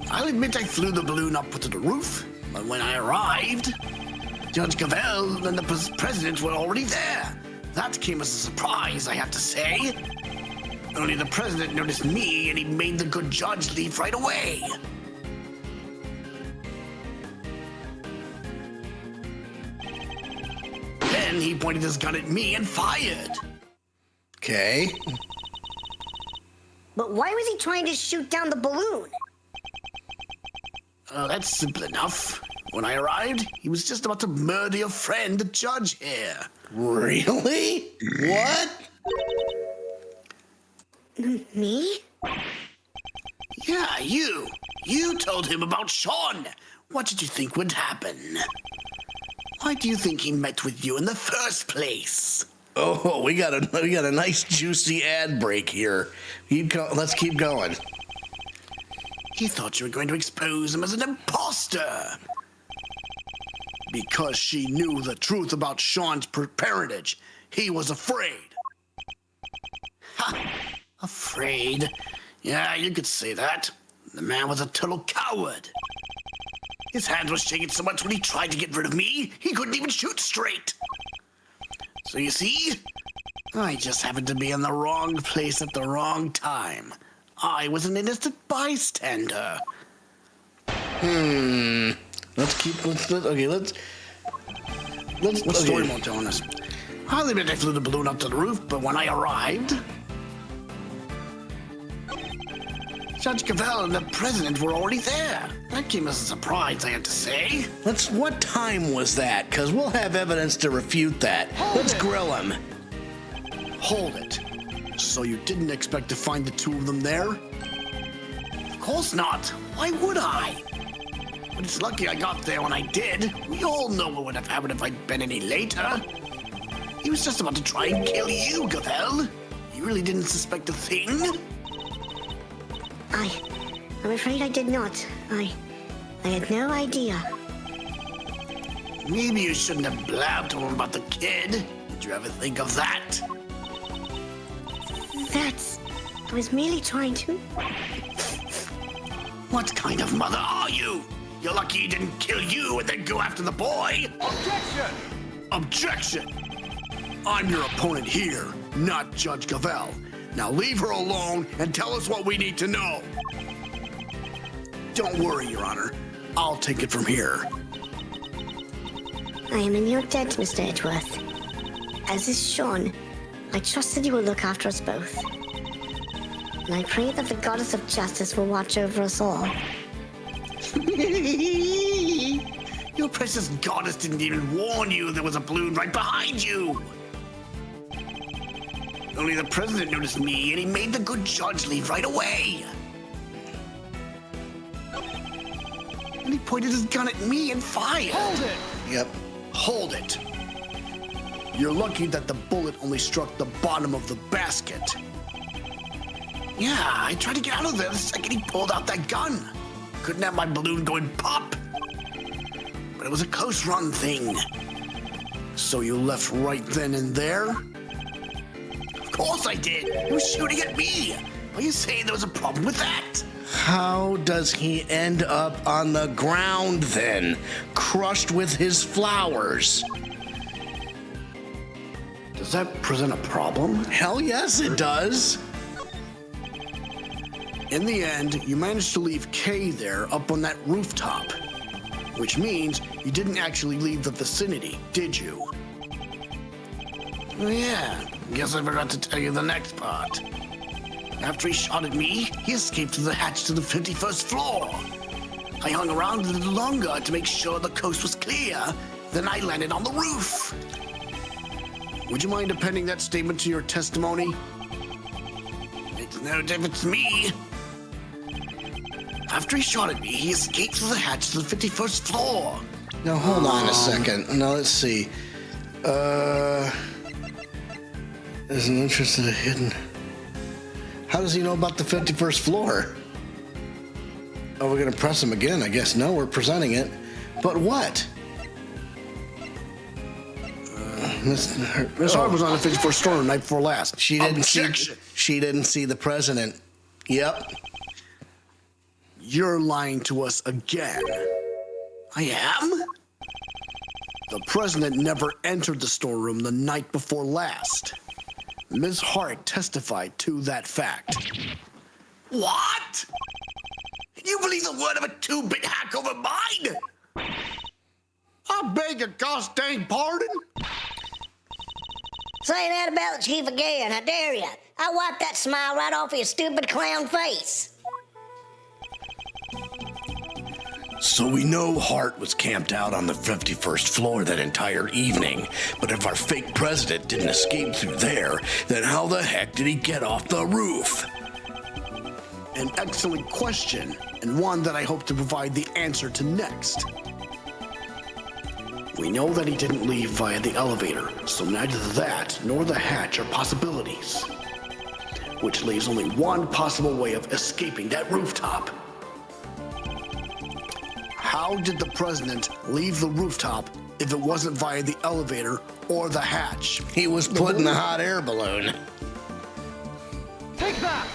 I'll admit I flew the balloon up to the roof, but when I arrived, Judge Cavell and the president were already there. That came as a surprise, I have to say. Only the president noticed me and he made the good judge leave right away. Then he pointed his gun at me and fired. Okay. But why was he trying to shoot down the balloon? That's simple enough. When I arrived, he was just about to murder your friend, the judge here. Really? What? Me? Yeah, you. You told him about Sean. What did you think would happen? Why do you think he met with you in the first place? Oh, we got a nice juicy ad break here. Let's keep going. He thought you were going to expose him as an imposter. Because she knew the truth about Sean's parentage, he was afraid. Ha! Afraid? Yeah, you could say that. The man was a total coward. His hand was shaking so much when he tried to get rid of me, he couldn't even shoot straight. So you see, I just happened to be in the wrong place at the wrong time. I was an innocent bystander. Let's What story more telling us? I'll admit I flew the balloon up to the roof, but when I arrived, Judge Cavell and the president were already there. That came as a surprise, I have to say. What time was that? Because we'll have evidence to refute that. Let's grill him. Hold it. So you didn't expect to find the two of them there? Of course not. Why would I? But it's lucky I got there when I did. We all know what would have happened if I'd been any later. He was just about to try and kill you, Cavell. You really didn't suspect a thing? I'm afraid I did not. I had no idea. Maybe you shouldn't have blabbed to him about the kid. Did you ever think of that? I was merely trying to. What kind of mother are you? You're lucky he didn't kill you and then go after the boy. Objection! Objection! I'm your opponent here, not Judge Cavell. Now leave her alone and tell us what we need to know. Don't worry, Your Honor. I'll take it from here. I am in your debt, Mr. Edgeworth. As is Sean, I trust that you will look after us both. And I pray that the goddess of justice will watch over us all. Your precious goddess didn't even warn you there was a balloon right behind you. Only the president noticed me, and he made the good judge leave right away. And he pointed his gun at me and fired. Hold it! Yep. Hold it. You're lucky that the bullet only struck the bottom of the basket. Yeah, I tried to get out of there the second he pulled out that gun. Couldn't have my balloon going pop. But it was a close run thing. So you left right then and there? Of course I did. He was shooting at me. Are you saying there was a problem with that? How does he end up on the ground then, crushed with his flowers? Does that present a problem? Hell yes, it does. In the end, you managed to leave Kay there up on that rooftop. Which means you didn't actually leave the vicinity, did you? Oh, yeah, guess I forgot to tell you the next part. After he shot at me, he escaped through the hatch to the 51st floor. I hung around a little longer to make sure the coast was clear, then I landed on the roof. Would you mind appending that statement to your testimony? Makes no difference to me. After he shot at me, he escaped through the hatch to the 51st floor. Now hold on a second. Now let's see. There's an interest in a hidden. How does he know about the 51st floor? Oh, we're gonna press him again, I guess. No, we're presenting it. But what? Miss Hart was on the 54th floor the night before last. She didn't Objection. she didn't see the president. Yep. You're lying to us again. I am? The president never entered the storeroom the night before last. Ms. Hart testified to that fact. What? You believe the word of a two-bit hack over mine? I beg your gosh dang pardon? Say that about the chief again, how dare ya? I'll wipe that smile right off of your stupid clown face. So we know Hart was camped out on the 51st floor that entire evening. But if our fake president didn't escape through there, then how the heck did he get off the roof? An excellent question, and one that I hope to provide the answer to next. We know that he didn't leave via the elevator, so neither that nor the hatch are possibilities. Which leaves only one possible way of escaping that rooftop. How did the president leave the rooftop if it wasn't via the elevator or the hatch? He was put in the hot air balloon. Take that!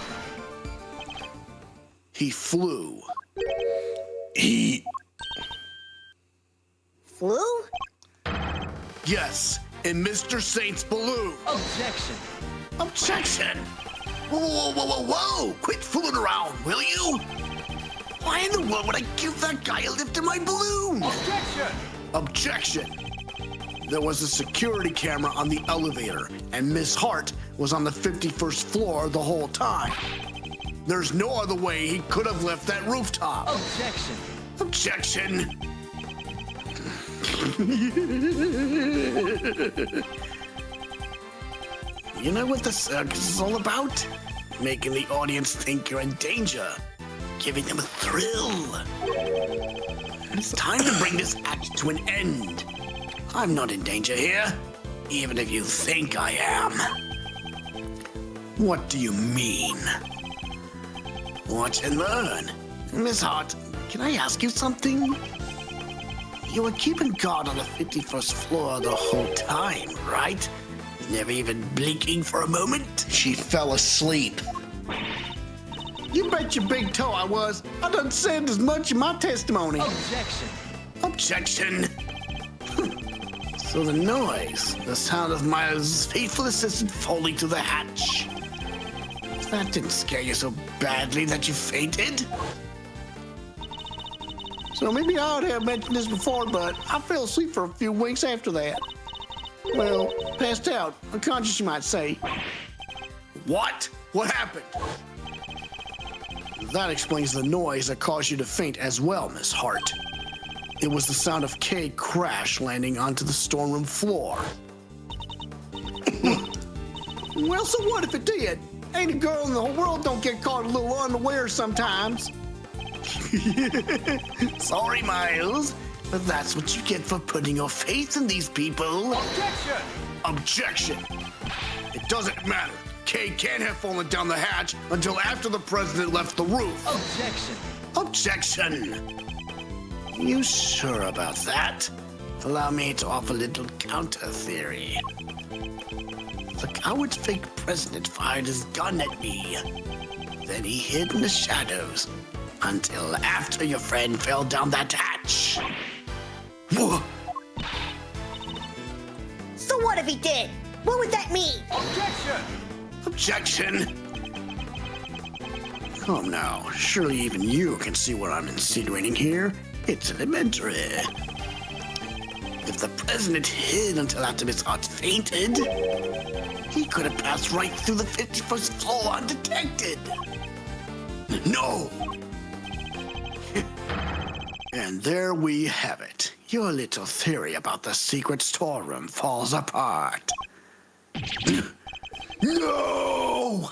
He flew. He... Flew? Yes, in Mr. Saint's balloon. Objection! Objection! Whoa, whoa, whoa, whoa, whoa! Quit fooling around, will you? Why in the world would I give that guy a lift in my balloon? Objection! Objection! There was a security camera on the elevator, and Miss Hart was on the 51st floor the whole time. There's no other way he could have left that rooftop. Objection! Objection! You know what the circus is all about? Making the audience think you're in danger. Giving them a thrill. It's time to bring this act to an end. I'm not in danger here, even if you think I am. What do you mean? Watch and learn. Miss Hart, can I ask you something? You were keeping guard on the 51st floor the whole time, right? Never even blinking for a moment? She fell asleep. You bet your big toe I was. I done said as much in my testimony. Objection! Objection! So the noise, the sound of my faithful assistant falling through the hatch. That didn't scare you so badly that you fainted? So maybe I ought to have mentioned this before, but I fell asleep for a few winks after that. Well, passed out. Unconscious, you might say. What? What happened? That explains the noise that caused you to faint as well, Miss Hart. It was the sound of Kay crash landing onto the storeroom floor. Well, so what if it did? Ain't a girl in the whole world don't get caught a little unaware sometimes. Sorry, Miles, but that's what you get for putting your faith in these people. Objection! Objection! It doesn't matter. Kay can't have fallen down the hatch until after the president left the roof. Objection! Objection! You sure about that? Allow me to offer a little counter theory. The coward's fake president fired his gun at me. Then he hid in the shadows until after your friend fell down that hatch. Whoa. So what if he did? What would that mean? Objection! Objection! Come now, surely even you can see what I'm insinuating here. It's elementary. If the president hid until after Miss Hart fainted, he could have passed right through the 51st floor undetected. No! And there we have it. Your little theory about the secret storeroom falls apart. No!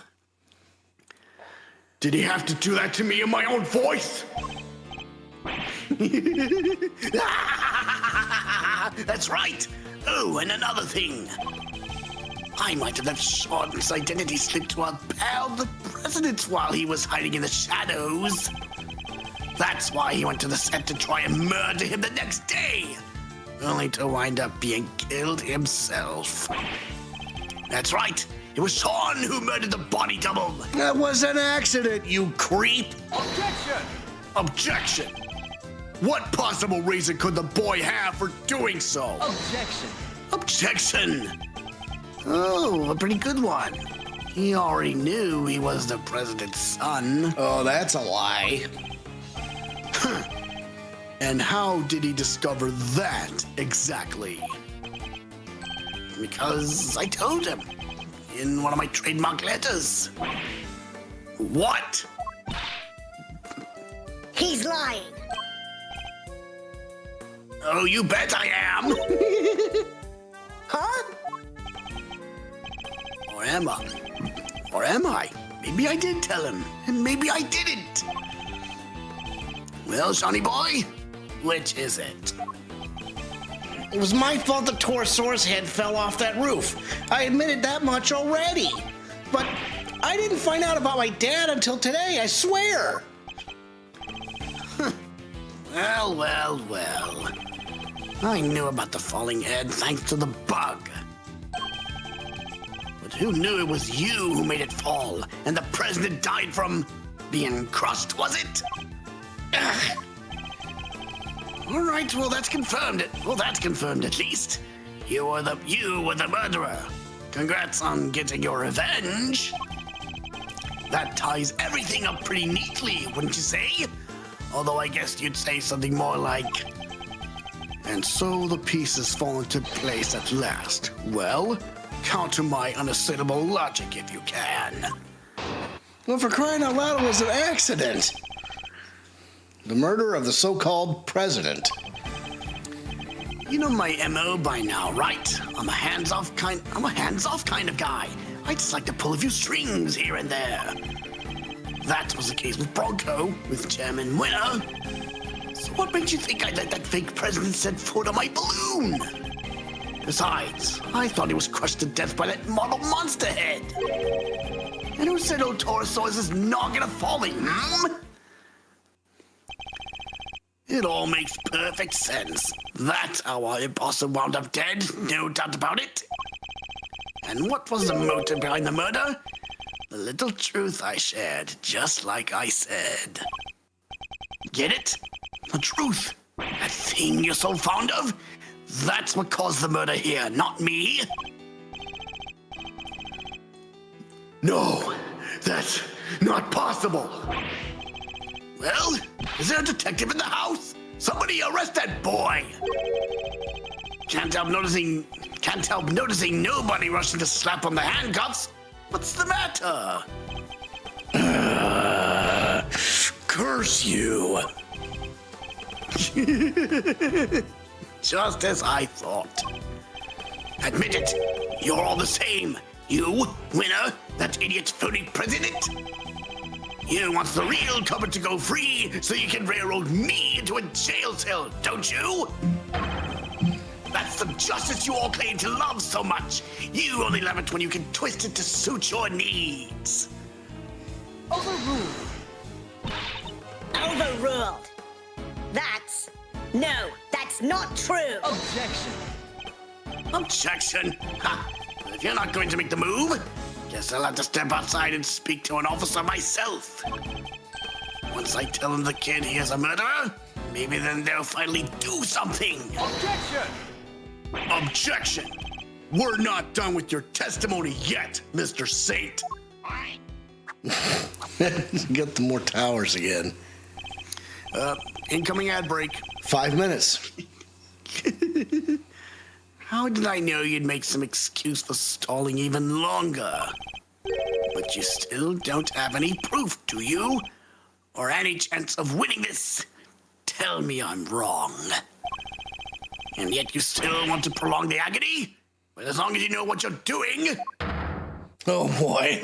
Did he have to do that to me in my own voice? That's right. Oh, and another thing. I might have left Sean's identity slip to our pal, the president, while he was hiding in the shadows. That's why he went to the set to try and murder him the next day, only to wind up being killed himself. That's right. It was Sean who murdered the body double. That was an accident, you creep. Objection! Objection! What possible reason could the boy have for doing so? Objection! Objection! Oh, a pretty good one. He already knew he was the president's son. Oh, that's a lie. And how did he discover that exactly? Because I told him in one of my trademark letters. What? He's lying. Oh, you bet I am. Huh? Or am I? Or am I? Maybe I did tell him, and maybe I didn't. Well, Shawnee boy, which is it? It was my fault the Torosaurus head fell off that roof. I admitted that much already. But I didn't find out about my dad until today, I swear. Well, well, well. I knew about the falling head thanks to the bug. But who knew it was you who made it fall and the president died from being crushed, was it? Ugh. All right, well, that's confirmed. Well, that's confirmed at least. You were the murderer. Congrats on getting your revenge. That ties everything up pretty neatly, wouldn't you say? Although I guess you'd say something more like, And so the pieces fall into place at last. Well, counter my unassailable logic if you can. Well, for crying out loud, it was an accident. The murder of the so-called president. you know my MO by now, right? I'm a hands-off kind of guy. I just like to pull a few strings here and there. That was the case with Bronco, with Chairman Winner. So what makes you think I'd let that fake president set foot on my balloon? Besides, I thought he was crushed to death by that model monster head. And who said old Torosaurus is not gonna falling, It all makes perfect sense. That's how our imposter wound up dead, no doubt about it. And what was the motive behind the murder? The little truth I shared, just like I said. Get it? The truth. That thing you're so fond of? That's what caused the murder here, not me. No, that's not possible. Well, is there a detective in the house? Somebody arrest that boy! Can't help can't help noticing nobody rushing to slap on the handcuffs. What's the matter? Curse you. Just as I thought. Admit it, you're all the same. You, winner, that idiot phony president. You want the real Cupboard to go free so you can railroad me into a jail cell, don't you? That's the justice you all claim to love so much. You only love it when you can twist it to suit your needs. Overruled. Overruled. That's not true. Objection. Objection? Ha! If you're not going to make the move, guess I'll have to step outside and speak to an officer myself. Once I tell him the kid he is a murderer, maybe then they'll finally do something. Objection. Objection! We're not done with your testimony yet, Mr. Saint. Get the more towers again. Incoming ad break. 5 minutes. How did I know you'd make some excuse for stalling even longer? But you still don't have any proof, do you? Or any chance of winning this? Tell me I'm wrong. And yet you still want to prolong the agony? But as long as you know what you're doing... Oh boy.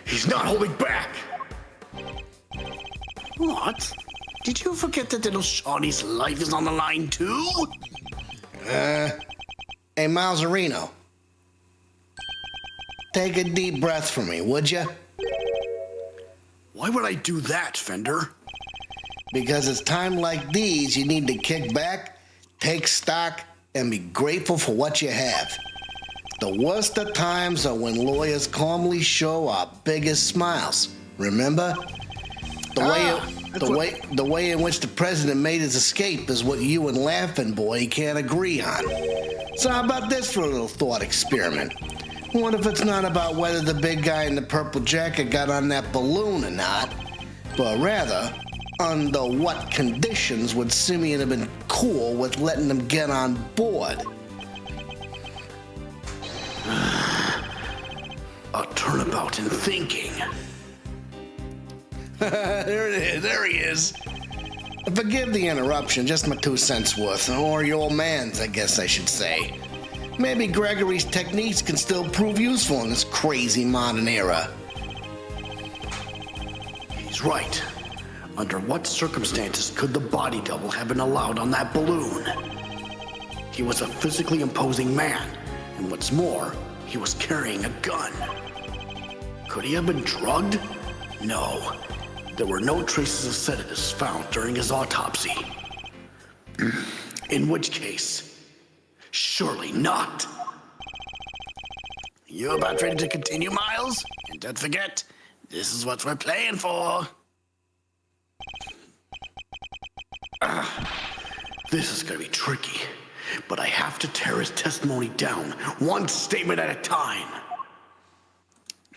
He's not holding back! What? Did you forget that little Shawnee's life is on the line too? Hey, Malzarino. Take a deep breath for me, would you? Why would I do that, Fender? Because it's time like these you need to kick back, take stock, and be grateful for what you have. The worst of times are when lawyers calmly show our biggest smiles. Remember? The way in which the president made his escape is what you and Laughing Boy can't agree on. So how about this for a little thought experiment? What if it's not about whether the big guy in the purple jacket got on that balloon or not, but rather, under what conditions would Simeon have been cool with letting them get on board? A turnabout in thinking. There it is. There he is. Forgive the interruption, just my 2 cents worth, or your old man's, I guess I should say. Maybe Gregory's techniques can still prove useful in this crazy modern era. He's right. Under what circumstances could the body double have been allowed on that balloon? He was a physically imposing man, and what's more, he was carrying a gun. Could he have been drugged? No. There were no traces of sedatives found during his autopsy. In which case, surely not. You about ready to continue, Miles? And don't forget, this is what we're playing for. This is gonna be tricky, but I have to tear his testimony down, one statement at a time.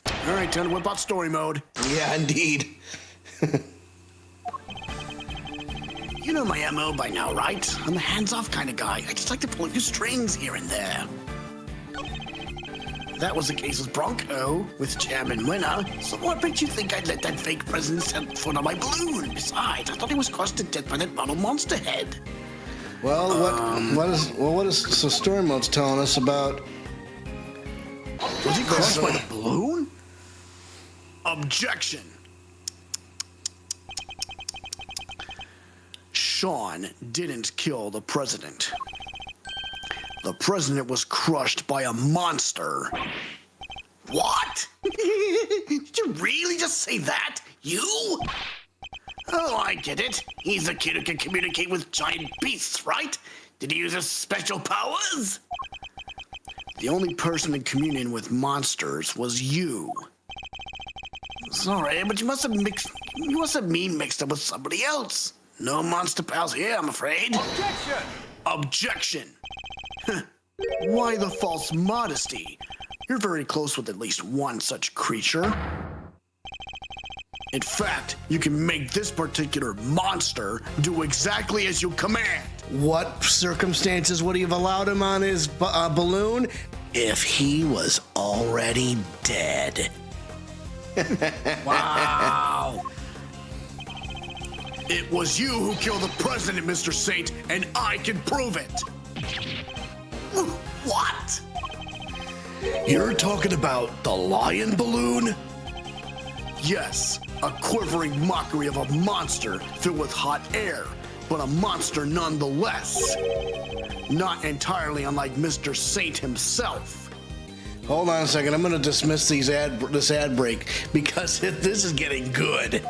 All right, time to whip out story mode. Yeah, indeed. You know my MO by now, right? I'm a hands-off kind of guy. I just like to pull a few strings here and there. That was the case with Bronco, with Chairman Winner. So what makes you think I'd let that fake president set foot on my balloon? Besides, I thought he was crushed to death by that model monster head. Well, what is so story mode's telling us about? Was he crushed by the balloon? Objection. Sean didn't kill the president. The president was crushed by a monster. What? Did you really just say that? You? Oh, I get it. He's a kid who can communicate with giant beasts, right? Did he use his special powers? The only person in communion with monsters was you. Sorry, but you must have me mixed up with somebody else. No monster pals here, I'm afraid. Objection. Objection. Why the false modesty? You're very close with at least one such creature. In fact, you can make this particular monster do exactly as you command. What circumstances would he have allowed him on his balloon? If he was already dead. Wow. It was you who killed the president, Mr. Saint, and I can prove it. What? You're talking about the lion balloon? Yes, a quivering mockery of a monster filled with hot air, but a monster nonetheless. Not entirely unlike Mr. Saint himself. Hold on a second. I'm going to dismiss this ad break because this is getting good.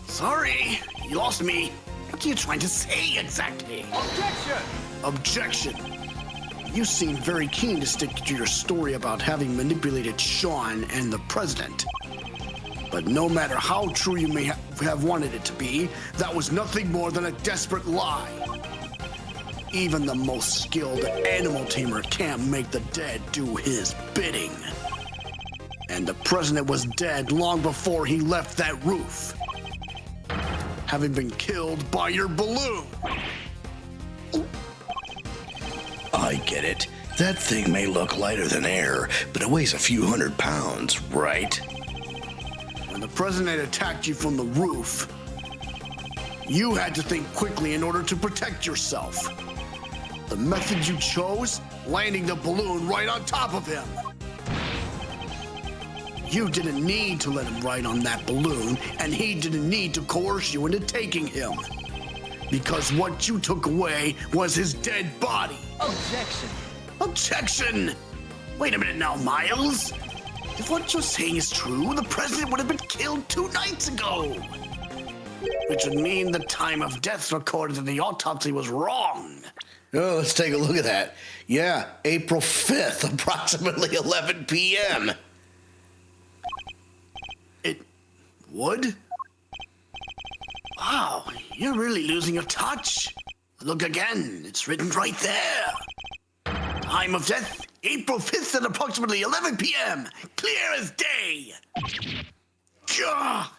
Sorry, you lost me. What are you trying to say exactly? Objection! Objection. You seem very keen to stick to your story about having manipulated Sean and the president. But no matter how true you may have wanted it to be, that was nothing more than a desperate lie. Even the most skilled animal tamer can't make the dead do his bidding. And the president was dead long before he left that roof, having been killed by your balloon. I get it. That thing may look lighter than air, but it weighs a few 100 pounds, right? When the president attacked you from the roof, you had to think quickly in order to protect yourself. The method you chose, landing the balloon right on top of him. You didn't need to let him ride on that balloon, and he didn't need to coerce you into taking him. Because what you took away was his dead body. Objection! Objection! Wait a minute now, Miles. If what you're saying is true, the president would have been killed 2 nights ago. Which would mean the time of death recorded in the autopsy was wrong. Oh, let's take a look at that. Yeah, April 5th, approximately 11 p.m. It would? Wow, you're really losing your touch. Look again, it's written right there. Time of death, April 5th at approximately 11 p.m. Clear as day. Gah!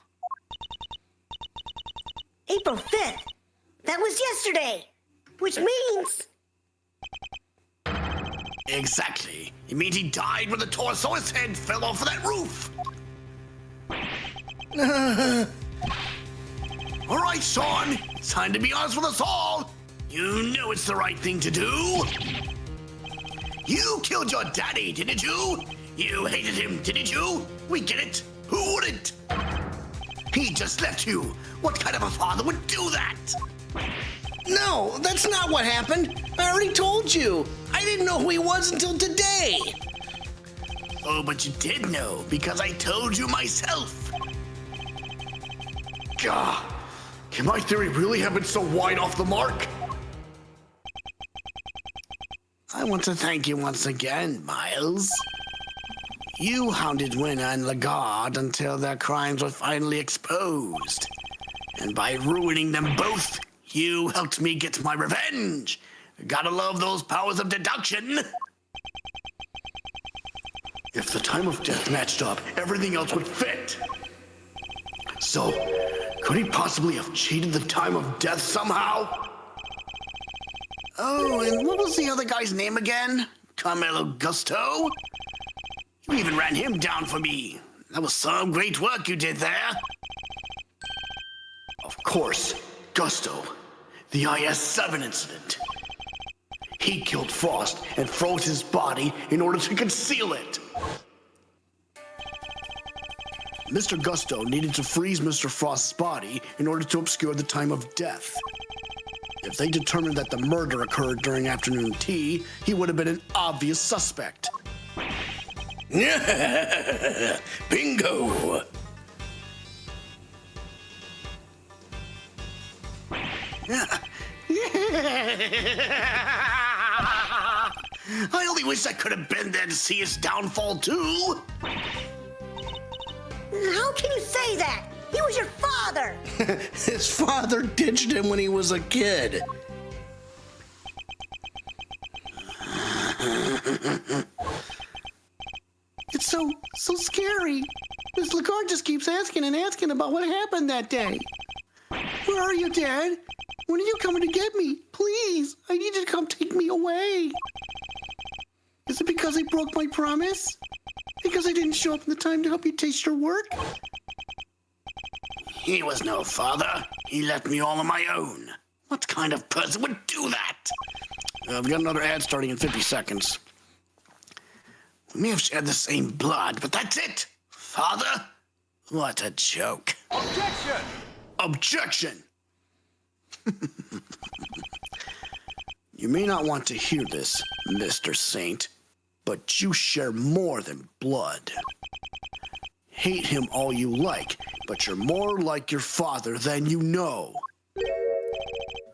April 5th. That was yesterday. Which means... Exactly. It means he died when the Torosaurus head fell off of that roof. All right, Sean. It's time to be honest with us all. You know it's the right thing to do. You killed your daddy, didn't you? You hated him, didn't you? We get it. Who wouldn't? He just left you. What kind of a father would do that? No, that's not what happened. I already told you. I didn't know who he was until today. Oh, but you did know, because I told you myself. Gah! Can my theory really have been so wide off the mark? I want to thank you once again, Miles. You hounded Winner and Lagarde until their crimes were finally exposed. And by ruining them both, you helped me get my revenge. Gotta love those powers of deduction. If the time of death matched up, everything else would fit. So, could he possibly have cheated the time of death somehow? Oh, and what was the other guy's name again? Carmelo Gusto? You even ran him down for me. That was some great work you did there. Of course, Gusto. The IS-7 incident. He killed Frost and froze his body in order to conceal it. Mr. Gusto needed to freeze Mr. Frost's body in order to obscure the time of death. If they determined that the murder occurred during afternoon tea, he would have been an obvious suspect. Bingo! I only wish I could have been there to see his downfall too. How can you say that? He was your father. His father ditched him when he was a kid. It's so scary. Miss Lagarde just keeps asking and asking about what happened that day. Where are you, Dad? When are you coming to get me? Please, I need you to come take me away. Is it because I broke my promise? Because I didn't show up in the time to help you taste your work? He was no father. He left me all on my own. What kind of person would do that? We got another ad starting in 50 seconds. We may have shared the same blood, but that's it. Father? What a joke. Objection! Objection! You may not want to hear this, Mr. Saint, but you share more than blood. Hate him all you like, but you're more like your father than you know.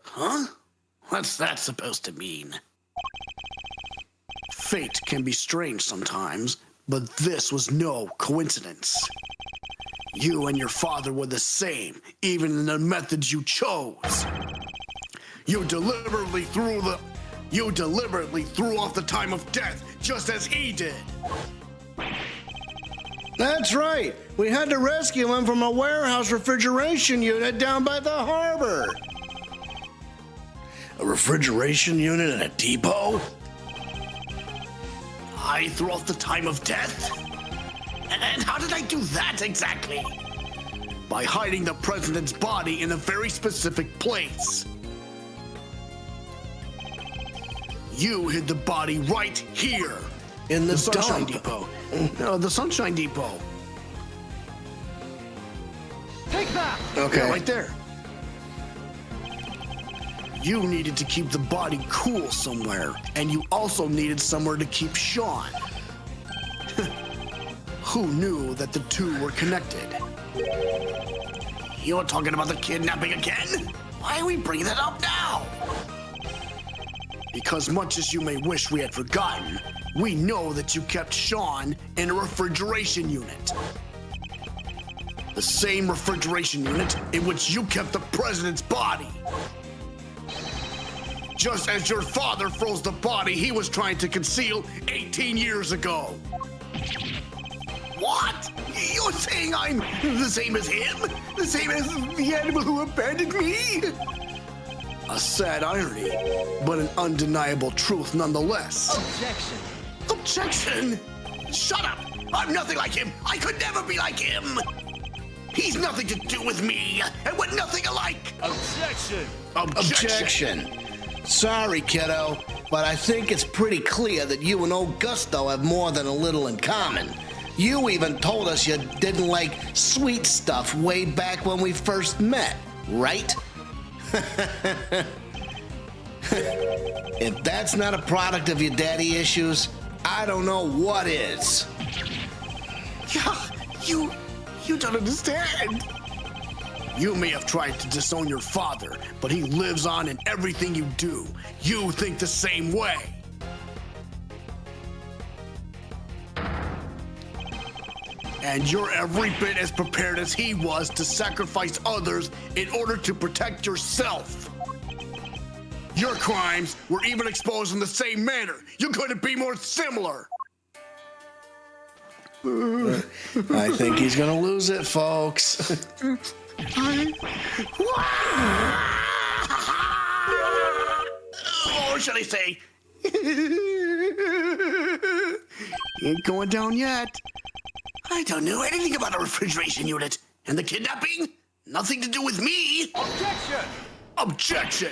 Huh? What's that supposed to mean? Fate can be strange sometimes, but this was no coincidence. You and your father were the same, even in the methods you chose. You deliberately threw off the time of death, just as he did. That's right. We had to rescue him from a warehouse refrigeration unit down by the harbor. A refrigeration unit at a depot? I threw off the time of death? And how did I do that exactly? By hiding the president's body in a very specific place. You hid the body right here. In the Sunshine dump. Depot. No, the Sunshine Depot. Take that! Okay. Yeah, right there. You needed to keep the body cool somewhere, and you also needed somewhere to keep Sean. Who knew that the two were connected? You're talking about the kidnapping again? Why are we bringing that up now? Because much as you may wish we had forgotten, we know that you kept Sean in a refrigeration unit. The same refrigeration unit in which you kept the president's body. Just as your father froze the body he was trying to conceal 18 years ago. What? You're saying I'm the same as him? The same as the animal who abandoned me? A sad irony, but an undeniable truth nonetheless. Objection! Objection! Shut up! I'm nothing like him! I could never be like him! He's nothing to do with me, and we're nothing alike! Objection! Objection. Sorry, kiddo, but I think it's pretty clear that you and old Gusto have more than a little in common. You even told us you didn't like sweet stuff way back when we first met, right? If that's not a product of your daddy issues, I don't know what is. You don't understand. You may have tried to disown your father, but he lives on in everything you do. You think the same way. And you're every bit as prepared as he was to sacrifice others in order to protect yourself. Your crimes were even exposed in the same manner. You couldn't be more similar. I think he's gonna lose it, folks. Or should I say, Ain't going down yet. I don't know anything about a refrigeration unit. And the kidnapping? Nothing to do with me. Objection! Objection!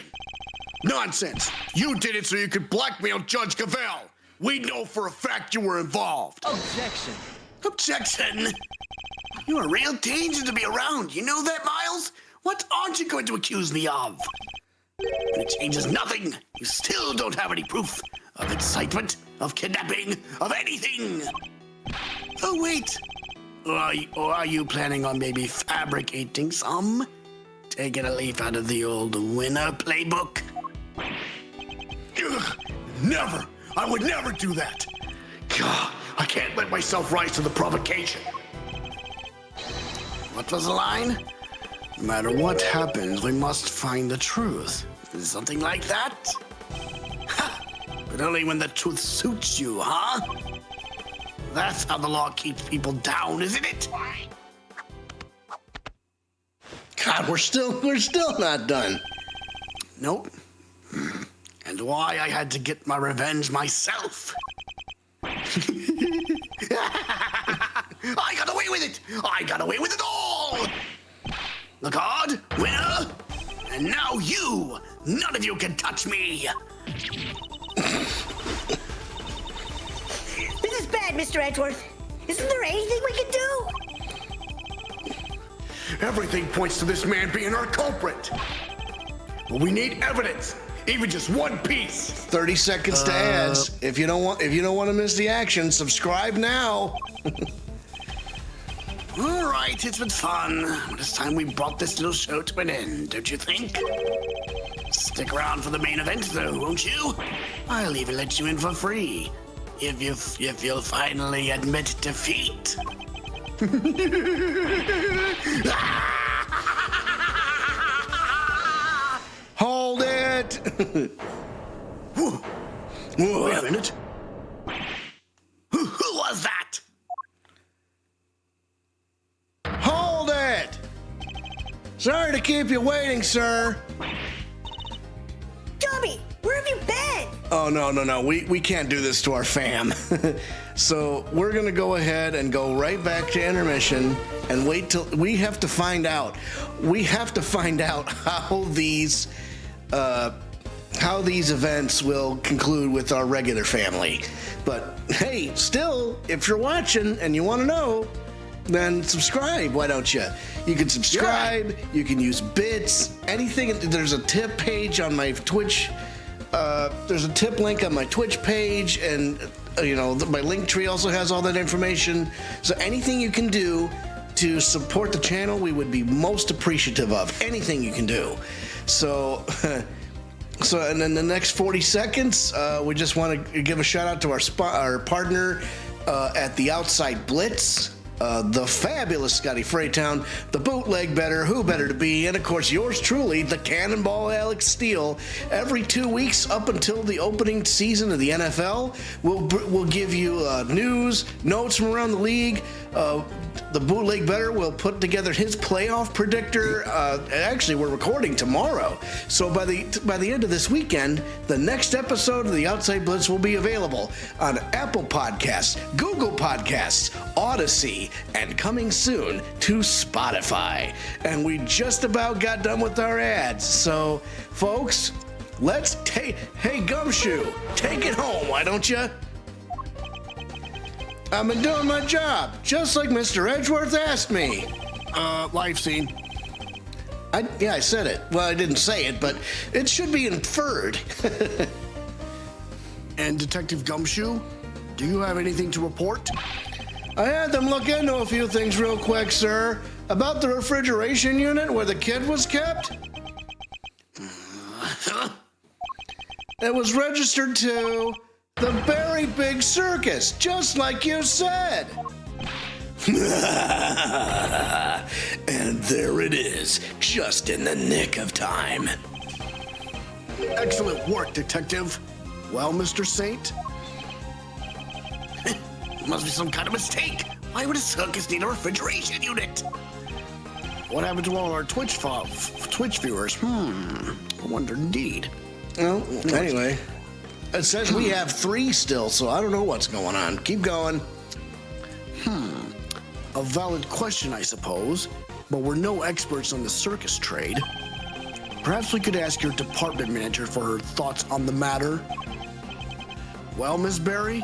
Nonsense! You did it so you could blackmail Judge Cavell. We know for a fact you were involved. Objection! Objection! You're a real danger to be around. You know that, Miles? What aren't you going to accuse me of? And it changes nothing. You still don't have any proof of incitement, of kidnapping, of anything. Oh, wait. Or are you planning on maybe fabricating some? Taking a leaf out of the old winner playbook? Ugh, never! I would never do that! God, I can't let myself rise to the provocation. What was the line? No matter what happens, we must find the truth. Something like that? Ha! But only when the truth suits you, huh? That's how the law keeps people down, isn't it? God, we're still not done. Nope. And why I had to get my revenge myself. I got away with it! I got away with it all! The card, winner, and now you! None of you can touch me! This is bad, Mr. Edgeworth. Isn't there anything we can do? Everything points to this man being our culprit. But we need evidence, even just one piece. 30 seconds to ads. If you don't want to miss the action, subscribe now. All right, it's been fun. But it's time we brought this little show to an end, don't you think? Stick around for the main event, though, won't you? I'll even let you in for free. If you'll finally admit defeat. Hold it. Wait a minute. Who was that? Hold it. Sorry to keep you waiting, sir. Dummy, where have you been? Oh, no. We can't do this to our fam. So we're going to go ahead and go right back to intermission and wait till we have to find out. We have to find out how these events will conclude with our regular family. But hey, still, if you're watching and you want to know, then subscribe. Why don't you? You can subscribe. Yeah. You can use bits. Anything. There's a tip page on my Twitch. There's a tip link on my Twitch page, and my link tree also has all that information. So anything you can do to support the channel, we would be most appreciative of. Anything you can do. So and in the next 40 seconds, we just want to give a shout out to our partner at the Outside Blitz. The fabulous Scotty Freytown, the bootleg better, who better to be, and of course yours truly, the Cannonball Alex Steele. Every 2 weeks up until the opening season of the NFL, we'll give you news, notes from around the league. The bootleg better will put together his playoff predictor. Actually, we're recording tomorrow, so by the end of this weekend, the next episode of the Outside Blitz will be available on Apple Podcasts, Google Podcasts, Odyssey, and coming soon to Spotify. And we just about got done with our ads, so folks, hey Gumshoe, take it home, why don't you? I've been doing my job, just like Mr. Edgeworth asked me. Live scene. I said it. Well, I didn't say it, but it should be inferred. And Detective Gumshoe, do you have anything to report? I had them look into a few things real quick, sir. About the refrigeration unit where the kid was kept. It was registered to the Very Big Circus, just like you said. And there it is, just in the nick of time. Excellent work, Detective. Well, Mr. Saint? Must be some kind of mistake. Why would a circus need a refrigeration unit? What happened to all our Twitch viewers? I wonder indeed. Well, anyway, it says we have 3 still, so I don't know what's going on. Keep going. A valid question, I suppose, but we're no experts on the circus trade. Perhaps we could ask your department manager for her thoughts on the matter. Well, Miss Berry?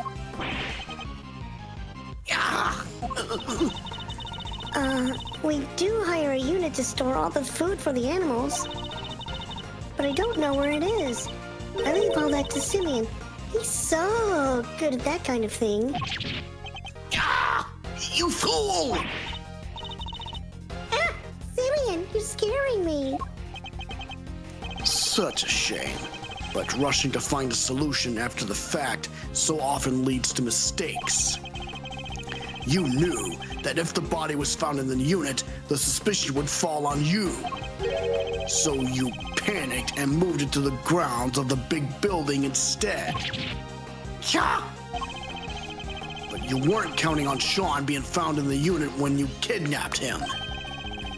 We do hire a unit to store all the food for the animals. But I don't know where it is. I leave all that to Simeon. He's so good at that kind of thing. You fool! Ah! Simeon, you're scaring me. Such a shame. But rushing to find a solution after the fact so often leads to mistakes. You knew that if the body was found in the unit, the suspicion would fall on you. So you panicked and moved it to the grounds of the big building instead. But You weren't counting on Sean being found in the unit when you kidnapped him.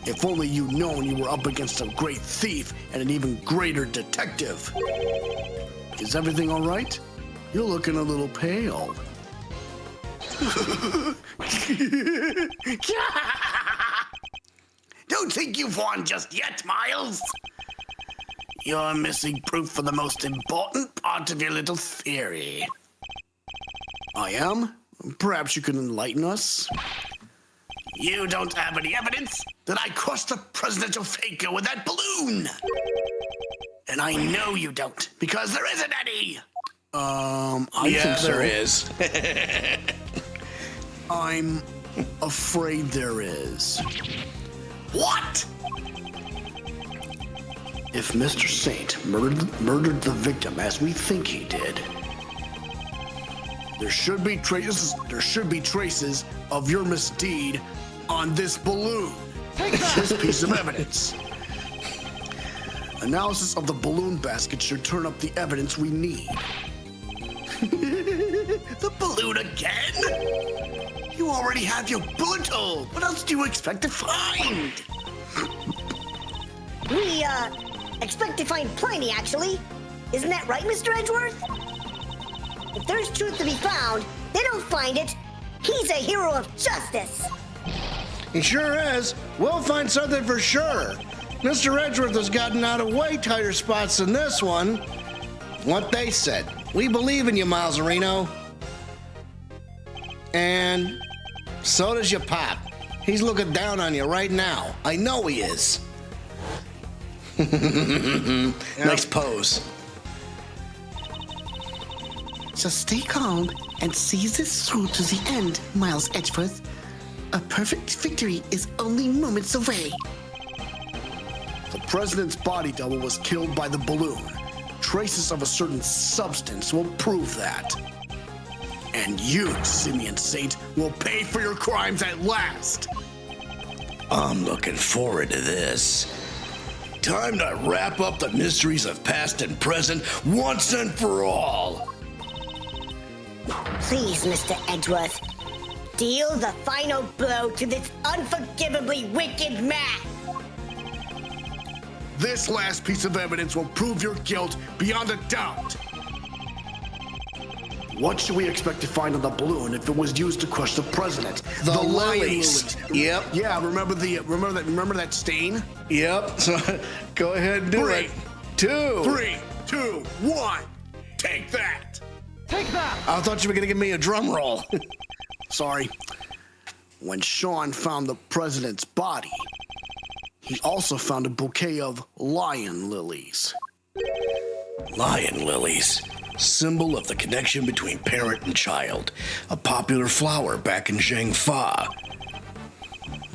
If only you'd known you were up against a great thief and an even greater detective. Is everything all right? You're looking a little pale. Don't think you've won just yet, Miles. You're missing proof for the most important part of your little theory. I am? Perhaps you can enlighten us? You don't have any evidence that I crushed the presidential faker with that balloon. And I know you don't, because there isn't any. I think so. there is. I'm afraid there is. What? If Mr. Saint murdered the victim as we think he did, there should be traces of your misdeed on this balloon. It's his piece of evidence. Analysis of the balloon basket should turn up the evidence we need. The balloon again? You already have your bullet hole. What else do you expect to find? We, expect to find plenty, actually. Isn't that right, Mr. Edgeworth? If there's truth to be found, they don't find it. He's a hero of justice. He sure is. We'll find something for sure. Mr. Edgeworth has gotten out of way tighter spots than this one. What they said. We believe in you, Miles Reno. And so does your pop. He's looking down on you right now. I know he is. Nice pose. Just stay calm and see this through to the end, Miles Edgeworth. A perfect victory is only moments away. The president's body double was killed by the balloon. Traces of a certain substance will prove that. And you, Simeon Saint, will pay for your crimes at last. I'm looking forward to this. Time to wrap up the mysteries of past and present once and for all. Please, Mr. Edgeworth, deal the final blow to this unforgivably wicked man. This last piece of evidence will prove your guilt beyond a doubt. What should we expect to find on the balloon if it was used to crush the president? The lion lilies. Yep. Yeah, remember that stain? Yep. So go ahead and do it. 2. 3, 2, 1. Take that. Take that! I thought you were going to give me a drum roll. Sorry. When Sean found the president's body, he also found a bouquet of lion lilies. Lion lilies, symbol of the connection between parent and child. A popular flower back in Zhangfa.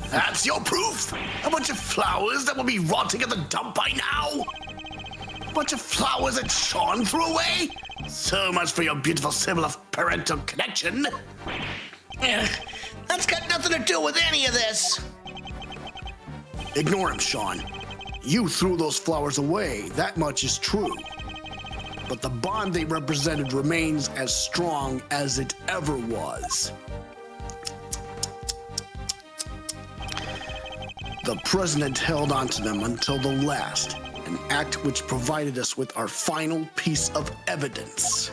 That's your proof? A bunch of flowers that will be rotting at the dump by now? A bunch of flowers that Sean threw away? So much for your beautiful symbol of parental connection. That's got nothing to do with any of this. Ignore him, Sean. You threw those flowers away, that much is true. But the bond they represented remains as strong as it ever was. The president held on to them until the last, an act which provided us with our final piece of evidence.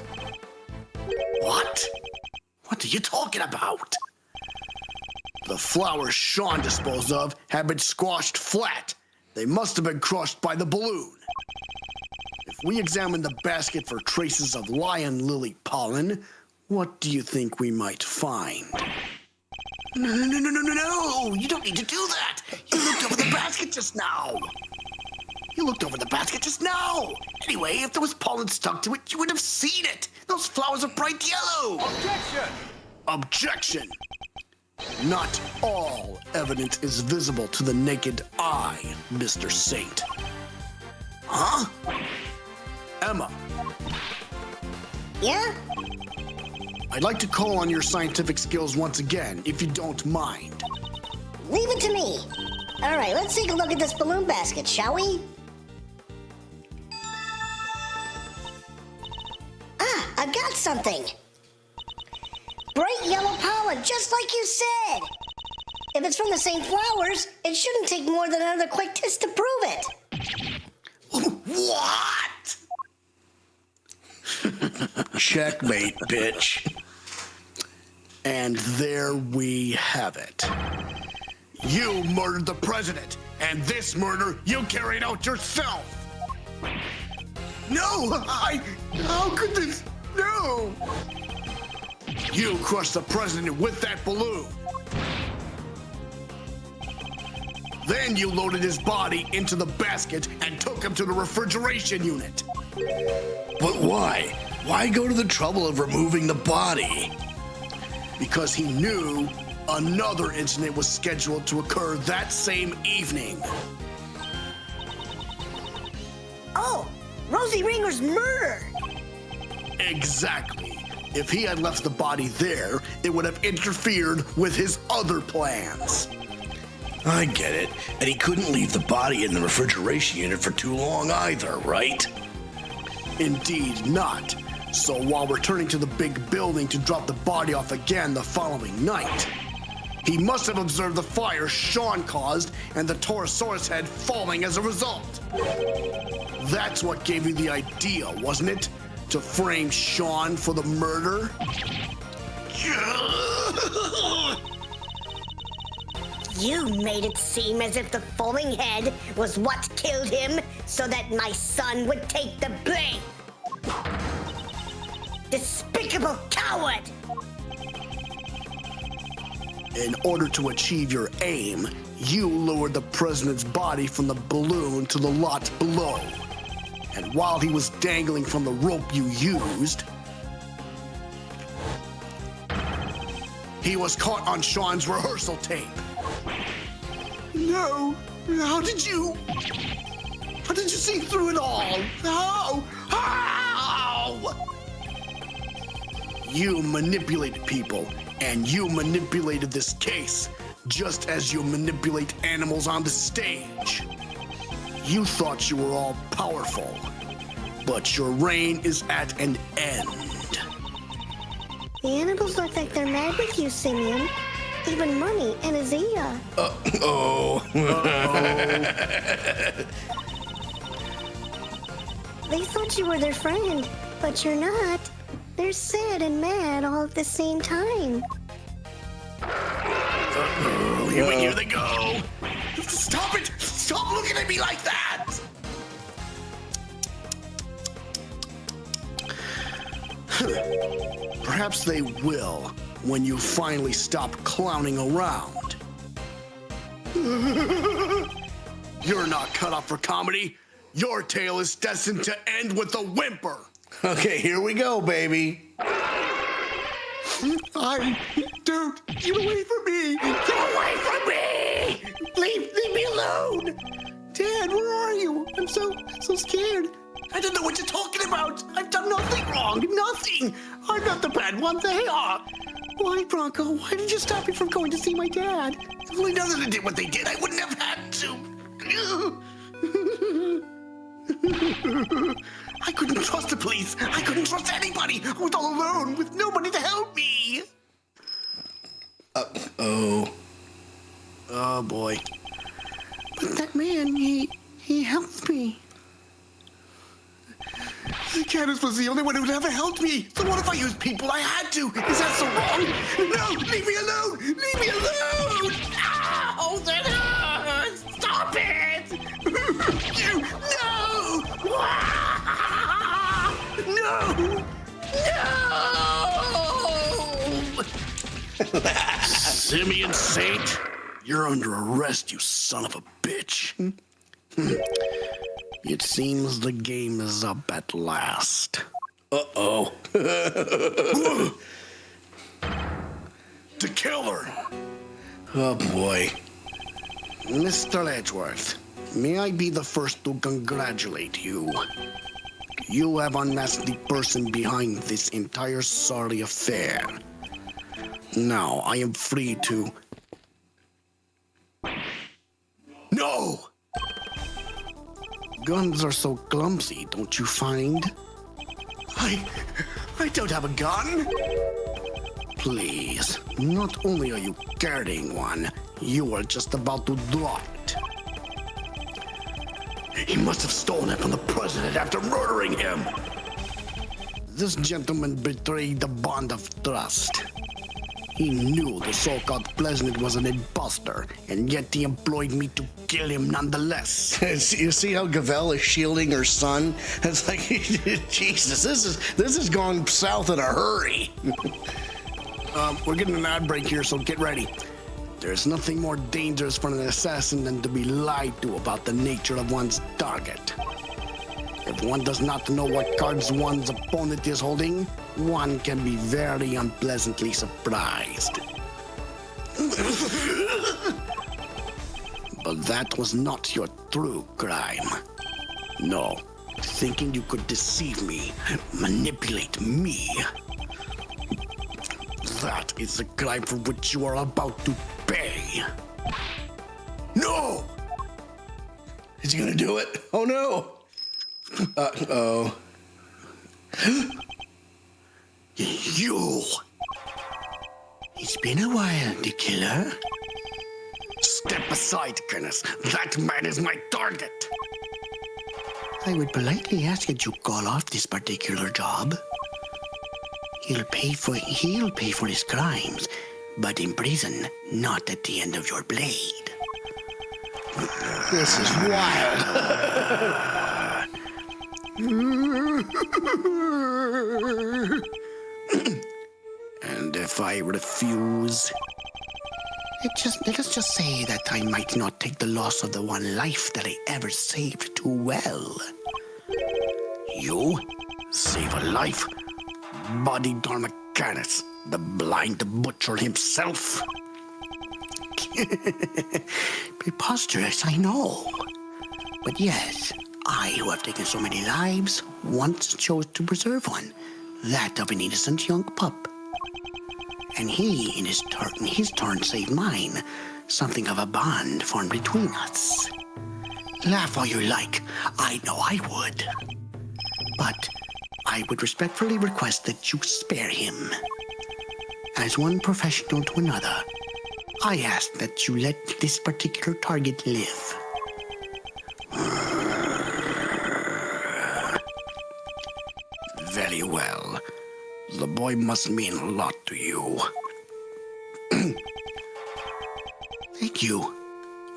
What? What are you talking about? The flowers Sean disposed of had been squashed flat. They must have been crushed by the balloon. If we examine the basket for traces of lion lily pollen, what do you think we might find? No, you don't need to do that. You looked over the basket just now. Anyway, if there was pollen stuck to it, you would have seen it. Those flowers are bright yellow. Objection! Not all evidence is visible to the naked eye, Mr. Saint. Huh? Emma, Yeah? I'd like to call on your scientific skills once again, if you don't mind. Leave it to me. All right, let's take a look at this balloon basket, shall we? Ah, I got something. Bright bright yellow pollen, just like you said. If it's from the same flowers, it shouldn't take more than another quick test to prove it. What? Checkmate, bitch. And there we have it. You murdered the president, and this murder you carried out yourself. No, how could this, no. You crushed the president with that balloon. Then you loaded his body into the basket and took him to the refrigeration unit. But why? Why go to the trouble of removing the body? Because he knew another incident was scheduled to occur that same evening. Oh, Rosie Ringer's murder. Exactly. If he had left the body there, it would have interfered with his other plans. I get it. And he couldn't leave the body in the refrigeration unit for too long either, right? Indeed not. So while returning to the big building to drop the body off again the following night, he must have observed the fire Sean caused and the Torosaurus head falling as a result. That's what gave you the idea, wasn't it? To frame Sean for the murder? You made it seem as if the falling head was what killed him so that my son would take the blame. Despicable coward! In order to achieve your aim, you lowered the president's body from the balloon to the lot below. And while he was dangling from the rope you used, he was caught on Sean's rehearsal tape. No, how did you see through it all? How? You manipulated people, and you manipulated this case, just as you manipulate animals on the stage. You thought you were all powerful, but your reign is at an end. The animals look like they're mad with you, Simeon. Even Mummy and Azia. They thought you were their friend, but you're not. They're sad and mad all at the same time. Here they go. Stop it! Stop looking at me like that! Perhaps they will when you finally stop clowning around. You're not cut out for comedy. Your tale is destined to end with a whimper. Okay, here we go, baby. Dude, get away from me! Get away from me! Leave me alone! Dad, where are you? I'm so scared. I don't know what you're talking about. I've done nothing wrong. Nothing. I'm not the bad one. They are. Why, Bronco? Why did you stop me from going to see my dad? If only none of them did what they did, I wouldn't have had to. I couldn't trust the police. I couldn't trust anybody. I was all alone with nobody to help me. Oh, boy. But that man, he helped me. Candace was the only one who would ever helped me. So what if I used people I had to? Is that so wrong? No, leave me alone. Leave me alone. Ow, that hurts. Stop it. No. Simeon Saint, you're under arrest, you son of a bitch. It seems the game is up at last. Uh-oh. The killer. Oh, boy. Mr. Edgeworth, may I be the first to congratulate you. You have unmasked the person behind this entire sorry affair. Now I am free to... No! Guns are so clumsy, don't you find? I don't have a gun. Please, not only are you carrying one, you are just about to drop it. He must have stolen it from the president after murdering him. This gentleman betrayed the bond of trust. He knew the so-called president was an imposter, and yet he employed me to kill him nonetheless. You see how Gavel is shielding her son? It's like, Jesus, this is going south in a hurry. We're getting an ad break here, so get ready. There's nothing more dangerous for an assassin than to be lied to about the nature of one's target. If one does not know what cards one's opponent is holding, one can be very unpleasantly surprised. But that was not your true crime. No, thinking you could deceive me, manipulate me. That is the crime for which you are about to pay. No! Is he gonna do it? Oh no! Uh-oh. You! It's been a while, the killer. Step aside, Kanis. That man is my target. I would politely ask that you call off this particular job. He'll pay for his crimes, but in prison, not at the end of your blade. This is wild. And if I refuse, Let us just say that I might not take the loss of the one life that I ever saved too well. you save a life? Bodidharma Kanis, the blind butcher himself. Preposterous, I know. But yes, I, who have taken so many lives, once chose to preserve one, that of an innocent young pup. And he, in his turn, saved mine, something of a bond formed between us. Laugh all you like, I know I would. But I would respectfully request that you spare him. As one professional to another, I ask that you let this particular target live. Very well. The boy must mean a lot to you. Thank you.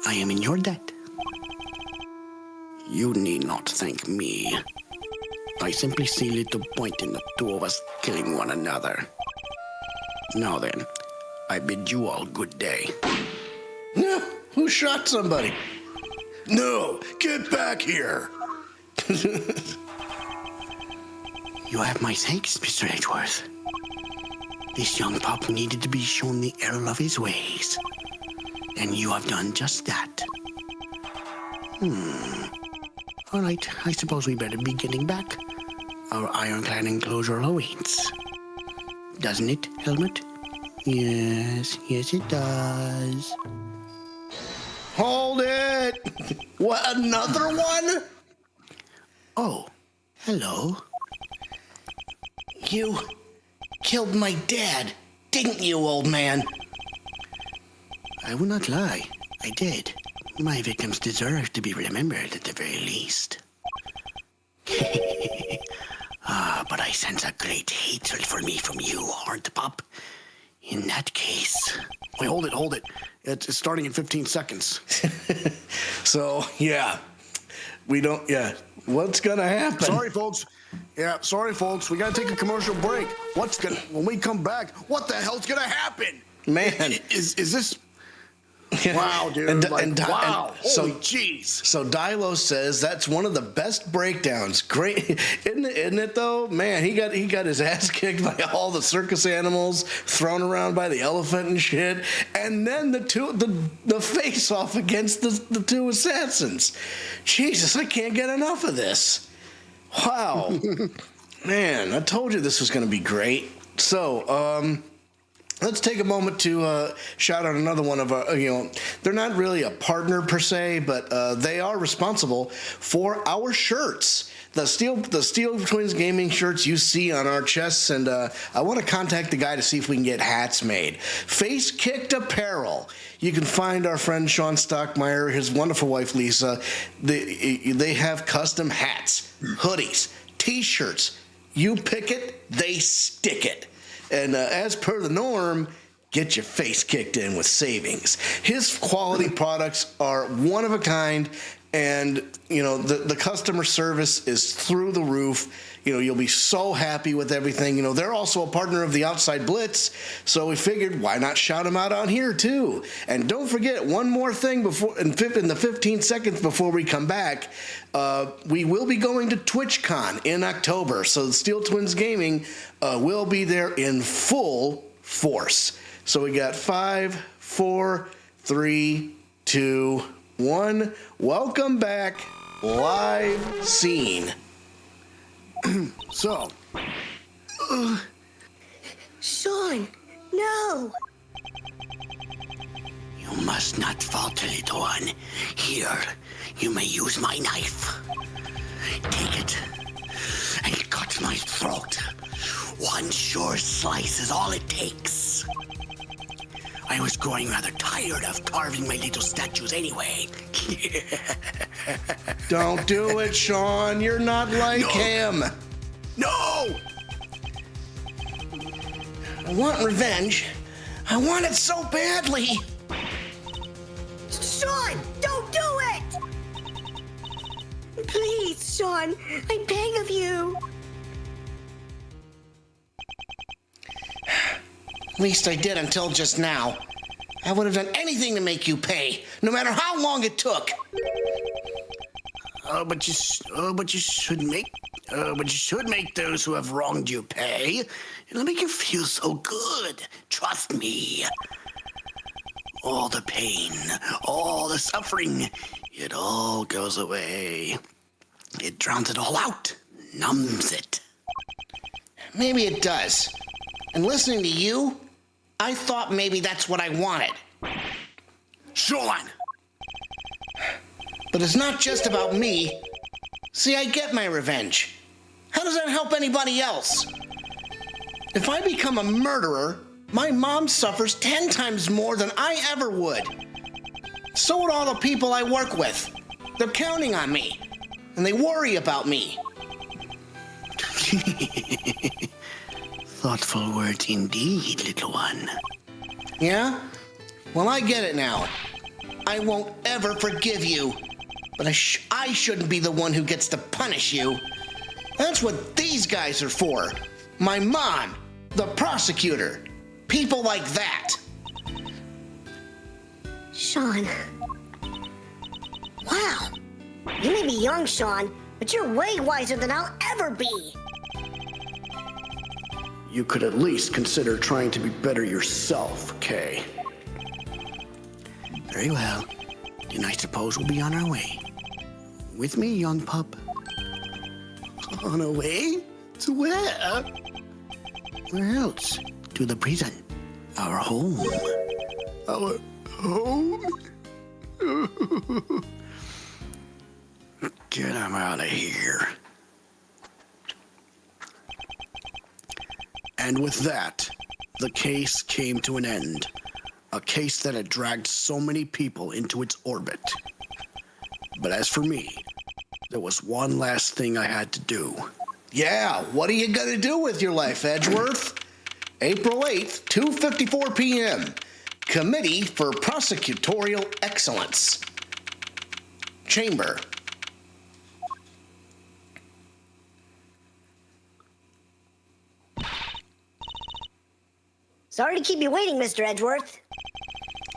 I am in your debt. You need not thank me. I simply see little point in the two of us killing one another. Now then, I bid you all good day. No, who shot somebody? No, get back here. You have my thanks, Mr. Edgeworth. This young pup needed to be shown the error of his ways. And you have done just that. All right, I suppose we better be getting back. Our ironclad enclosure awaits. Doesn't it, Helmut? Yes, it does. Hold it! What, another one? Oh, hello. You killed my dad, didn't you, old man? I will not lie. I did. My victims deserve to be remembered at the very least. But I sense a great hatred for me from you, Horned Pup. In that case... Wait, hold it. It's starting in 15 seconds. So, yeah. What's gonna happen? Sorry, folks. We gotta take a commercial break. When we come back, what the hell's gonna happen? Man. Is this... Wow, dude. Wow. Holy jeez. So Dilo says that's one of the best breakdowns. Great, isn't it though? Man, he got his ass kicked by all the circus animals, thrown around by the elephant and shit, and then the face off against the two assassins. Jesus, I can't get enough of this. Wow. Man, I told you this was going to be great. So, let's take a moment to shout out another one of our, they're not really a partner per se, but they are responsible for our shirts. The Steel Twins Gaming shirts you see on our chests, and I want to contact the guy to see if we can get hats made. Face Kicked Apparel. You can find our friend Sean Stockmeyer, his wonderful wife Lisa. They have custom hats, hoodies, T-shirts. You pick it, they stick it. And as per the norm, get your face kicked in with savings. His quality products are one of a kind, and the customer service is through the roof. You'll be so happy with everything. They're also a partner of the Outside Blitz, so we figured why not shout them out on here too. And don't forget one more thing before in the 15 seconds before we come back. We will be going to TwitchCon in October, so the Steel Twins Gaming will be there in full force. So we got 5, 4, 3, 2, 1. Welcome back, live scene. So, Sean, no. You must not falter, little one. Here, you may use my knife. Take it and cut my throat. One sure slice is all it takes. I was growing rather tired of carving my little statues anyway. Don't do it, Sean. You're not like him. No! I want revenge. I want it so badly. Sean, don't do it! Please, Sean, I beg of you. At least I did until just now. I would have done anything to make you pay, no matter how long it took. But you should make those who have wronged you pay. It'll make you feel so good. Trust me. All the pain, all the suffering, it all goes away. It drowns it all out, numbs it. Maybe it does. And listening to you, I thought maybe that's what I wanted. Sean! But it's not just about me. See, I get my revenge. How does that help anybody else? If I become a murderer, my mom suffers 10 times more than I ever would. So would all the people I work with. They're counting on me, and they worry about me. Thoughtful words indeed, little one. Yeah? Well, I get it now. I won't ever forgive you. But I shouldn't be the one who gets to punish you. That's what these guys are for. My mom, the prosecutor, people like that. Sean. Wow. You may be young, Sean, but you're way wiser than I'll ever be. you could at least consider trying to be better yourself, Kay. Very well. Then I suppose we'll be on our way. With me, young pup. On our way? To where? Where else? To the prison. Our home. Our home? Get him out of here. And with that, the case came to an end. A case that had dragged so many people into its orbit. But as for me, there was one last thing I had to do. Yeah, what are you gonna do with your life, Edgeworth? April 8th, 2:54 p.m. Committee for Prosecutorial Excellence. Chamber. Sorry to keep you waiting, Mr. Edgeworth.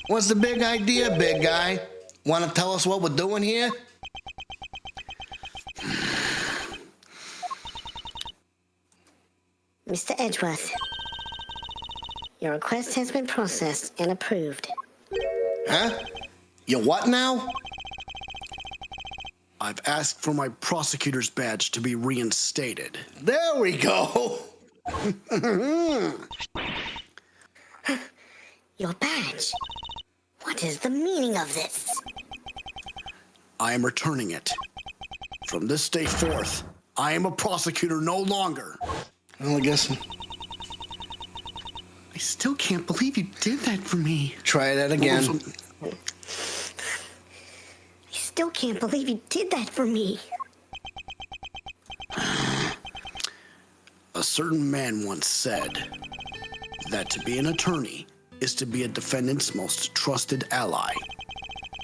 What's the big idea, big guy? Want to tell us what we're doing here? Mr. Edgeworth, your request has been processed and approved. Huh? You what now? I've asked for my prosecutor's badge to be reinstated. There we go. Your badge. What is the meaning of this? I am returning it. From this day forth, I am a prosecutor no longer. Well, I guess I still can't believe you did that for me. try that again. I still can't believe you did that for me. A certain man once said that to be an attorney is to be a defendant's most trusted ally,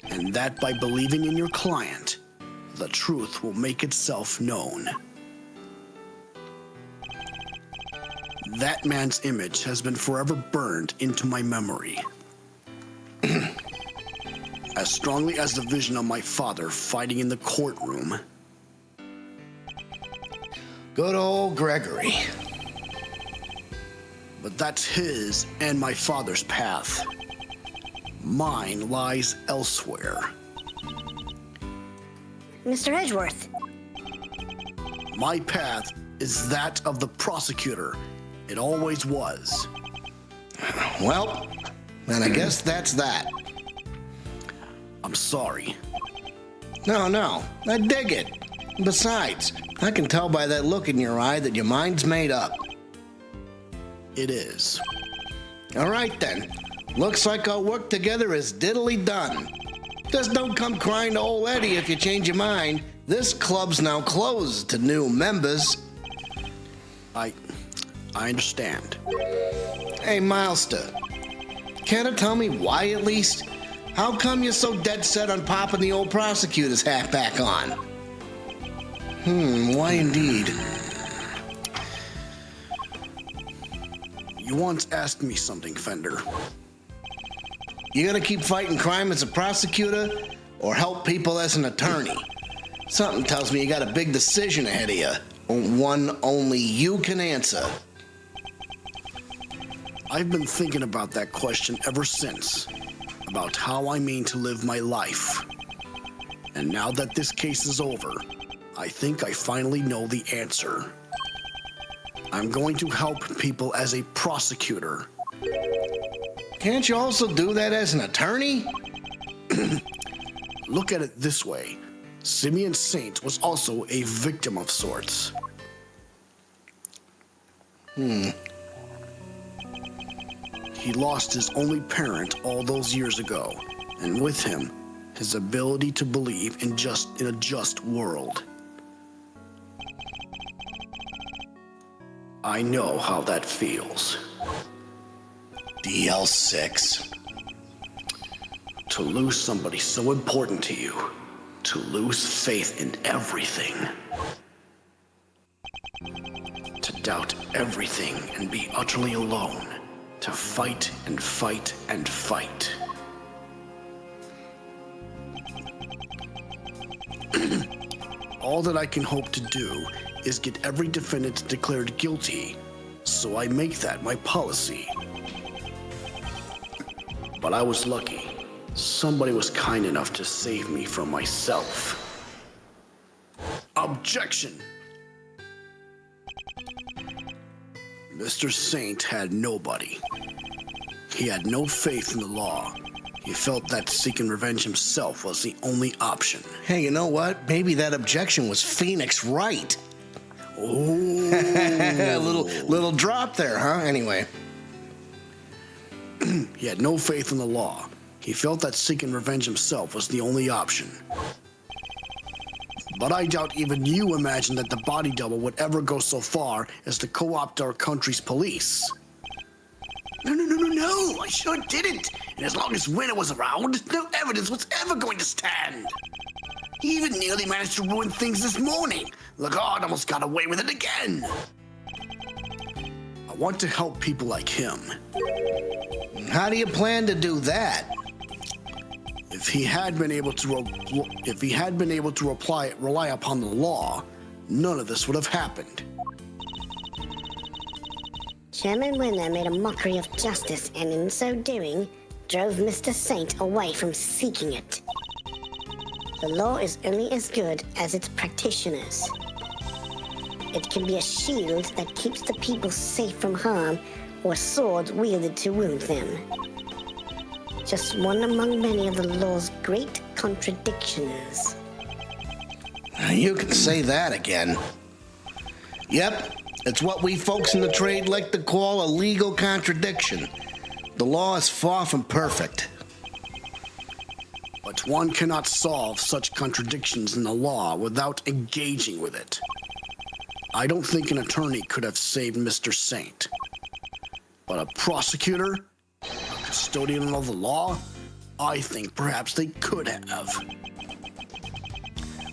and that by believing in your client, the truth will make itself known. That man's image has been forever burned into my memory. As strongly as the vision of my father fighting in the courtroom. Good old Gregory. But that's his and my father's path. Mine lies elsewhere. Mr. Edgeworth, My path is that of the prosecutor. It always was. Well, then I guess that's that. I'm sorry. No, I dig it. Besides, I can tell by that look in your eye that your mind's made up. It is. All right then. Looks like our work together is diddly done. Just don't come crying to old Eddie if you change your mind. This club's now closed to new members. I understand. Hey, Milester, care to tell me why at least? How come you're so dead set on popping the old prosecutor's hat back on? Why indeed? You once asked me something, Fender. You gonna keep fighting crime as a prosecutor or help people as an attorney? Something tells me you got a big decision ahead of you. One only you can answer. I've been thinking about that question ever since, about how I mean to live my life. And now that this case is over, I think I finally know the answer. I'm going to help people as a prosecutor. Can't you also do that as an attorney? Look at it this way. Simeon Saint was also a victim of sorts. He lost his only parent all those years ago, and with him, his ability to believe in a just world. I know how that feels. DL6. To lose somebody so important to you. To lose faith in everything. To doubt everything and be utterly alone. To fight and fight and fight. All that I can hope to do is get every defendant declared guilty, so I make that my policy. But I was lucky. Somebody was kind enough to save me from myself. Objection! Mr. Saint had nobody. He had no faith in the law. He felt that seeking revenge himself was the only option. Hey, you know what? Maybe that objection was Phoenix Wright. Oh. A little drop there, huh? Anyway. He had no faith in the law. He felt that seeking revenge himself was the only option. But I doubt even you imagined that the body double would ever go so far as to co-opt our country's police. No, I sure didn't. And as long as Winter was around, no evidence was ever going to stand. He even nearly managed to ruin things this morning. Lagarde almost got away with it again. I want to help people like him. How do you plan to do that? If he had been able to rely upon the law, none of this would have happened. Chairman Winner made a mockery of justice and in so doing, drove Mr. Saint away from seeking it. The law is only as good as its practitioners. It can be a shield that keeps the people safe from harm or a sword wielded to wound them. just one among many of the law's great contradictions. You can say that again. Yep, it's what we folks in the trade like to call a legal contradiction. The law is far from perfect. But one cannot solve such contradictions in the law without engaging with it. I don't think an attorney could have saved Mr. Saint. But a prosecutor, a custodian of the law, I think perhaps they could have.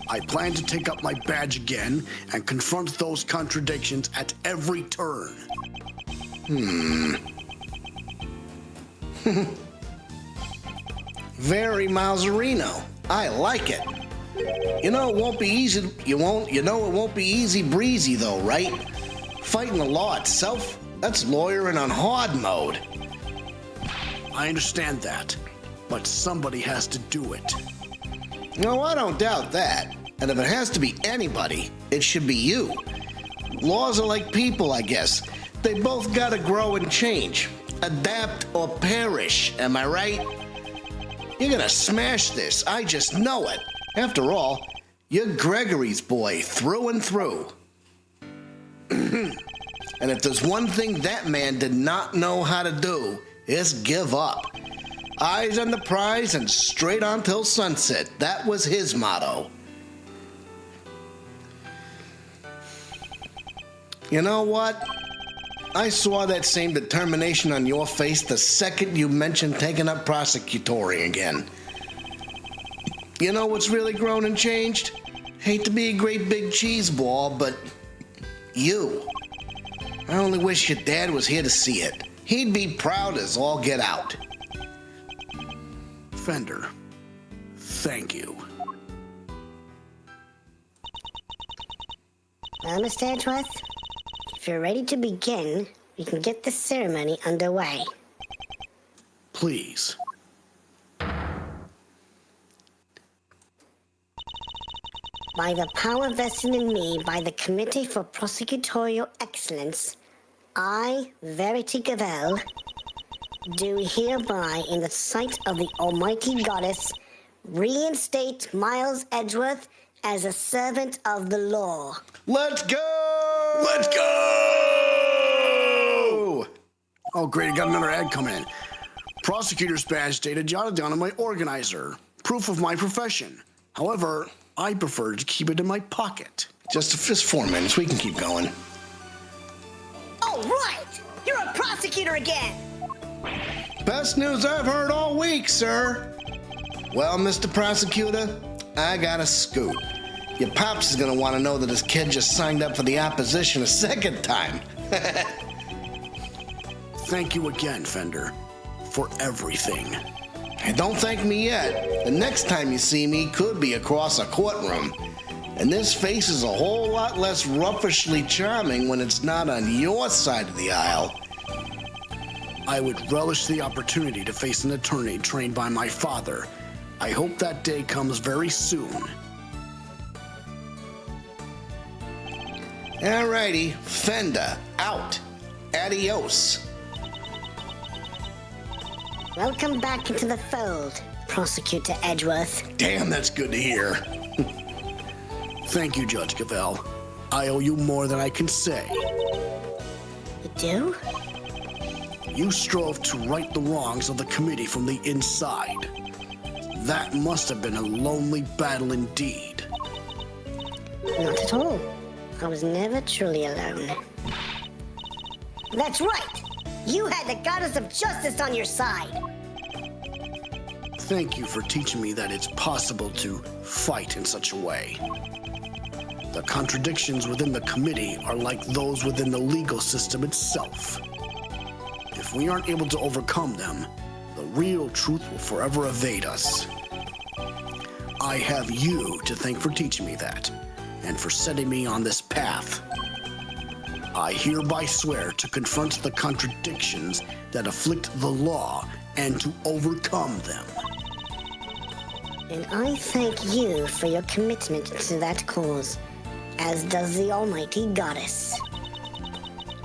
I plan to take up my badge again and confront those contradictions at every turn. Very Mauserino. I like it. You know it won't be easy. You know it won't be easy breezy though, right? Fighting the law itself, that's lawyering on hard mode. I understand that, but somebody has to do it. No, I don't doubt that. And if it has to be anybody, it should be you. Laws are like people, I guess. They both gotta grow and change. Adapt or perish, am I right? You're gonna smash this, I just know it. After all, you're Gregory's boy through and through. And if there's one thing that man did not know how to do, it's give up. Eyes on the prize and straight on till sunset. That was his motto. You know what? I saw that same determination on your face the second you mentioned taking up prosecutory again. You know what's really grown and changed? Hate to be a great big cheese ball, but you. I only wish your dad was here to see it. He'd be proud as all get out. Fender, thank you. Well, Mr. Edgeworth, if you're ready to begin, we can get the ceremony underway. Please. By the power vested in me by the Committee for Prosecutorial Excellence, I, Verity Gavel, do hereby, in the sight of the Almighty Goddess, reinstate Miles Edgeworth as a servant of the law. Let's go! Let's go! Oh, great, I got another ad coming in. Prosecutor's badge dated jotted down on my organizer. Proof of my profession. However, I prefer to keep it in my pocket. Just 4 minutes, we can keep going. Oh, right! You're a prosecutor again! Best news I've heard all week, sir. Well, Mr. Prosecutor, I got a scoop. Your pops is gonna want to know that his kid just signed up for the opposition a second time. Thank you again, Fender, for everything. And don't thank me yet. The next time you see me could be across a courtroom. And this face is a whole lot less ruffishly charming when it's not on your side of the aisle. I would relish the opportunity to face an attorney trained by my father. I hope that day comes very soon. Alrighty, Fender, out. Adios. Welcome back into the fold, Prosecutor Edgeworth. Damn, that's good to hear. Thank you, Judge Gavel. I owe you more than I can say. You do? You strove to right the wrongs of the committee from the inside. That must have been a lonely battle indeed. Not at all. I was never truly alone. That's right! You had the goddess of justice on your side! Thank you for teaching me that it's possible to fight in such a way. The contradictions within the committee are like those within the legal system itself. If we aren't able to overcome them, the real truth will forever evade us. I have you to thank for teaching me that, and for setting me on this path. I hereby swear to confront the contradictions that afflict the law and to overcome them. And I thank you for your commitment to that cause, as does the Almighty Goddess.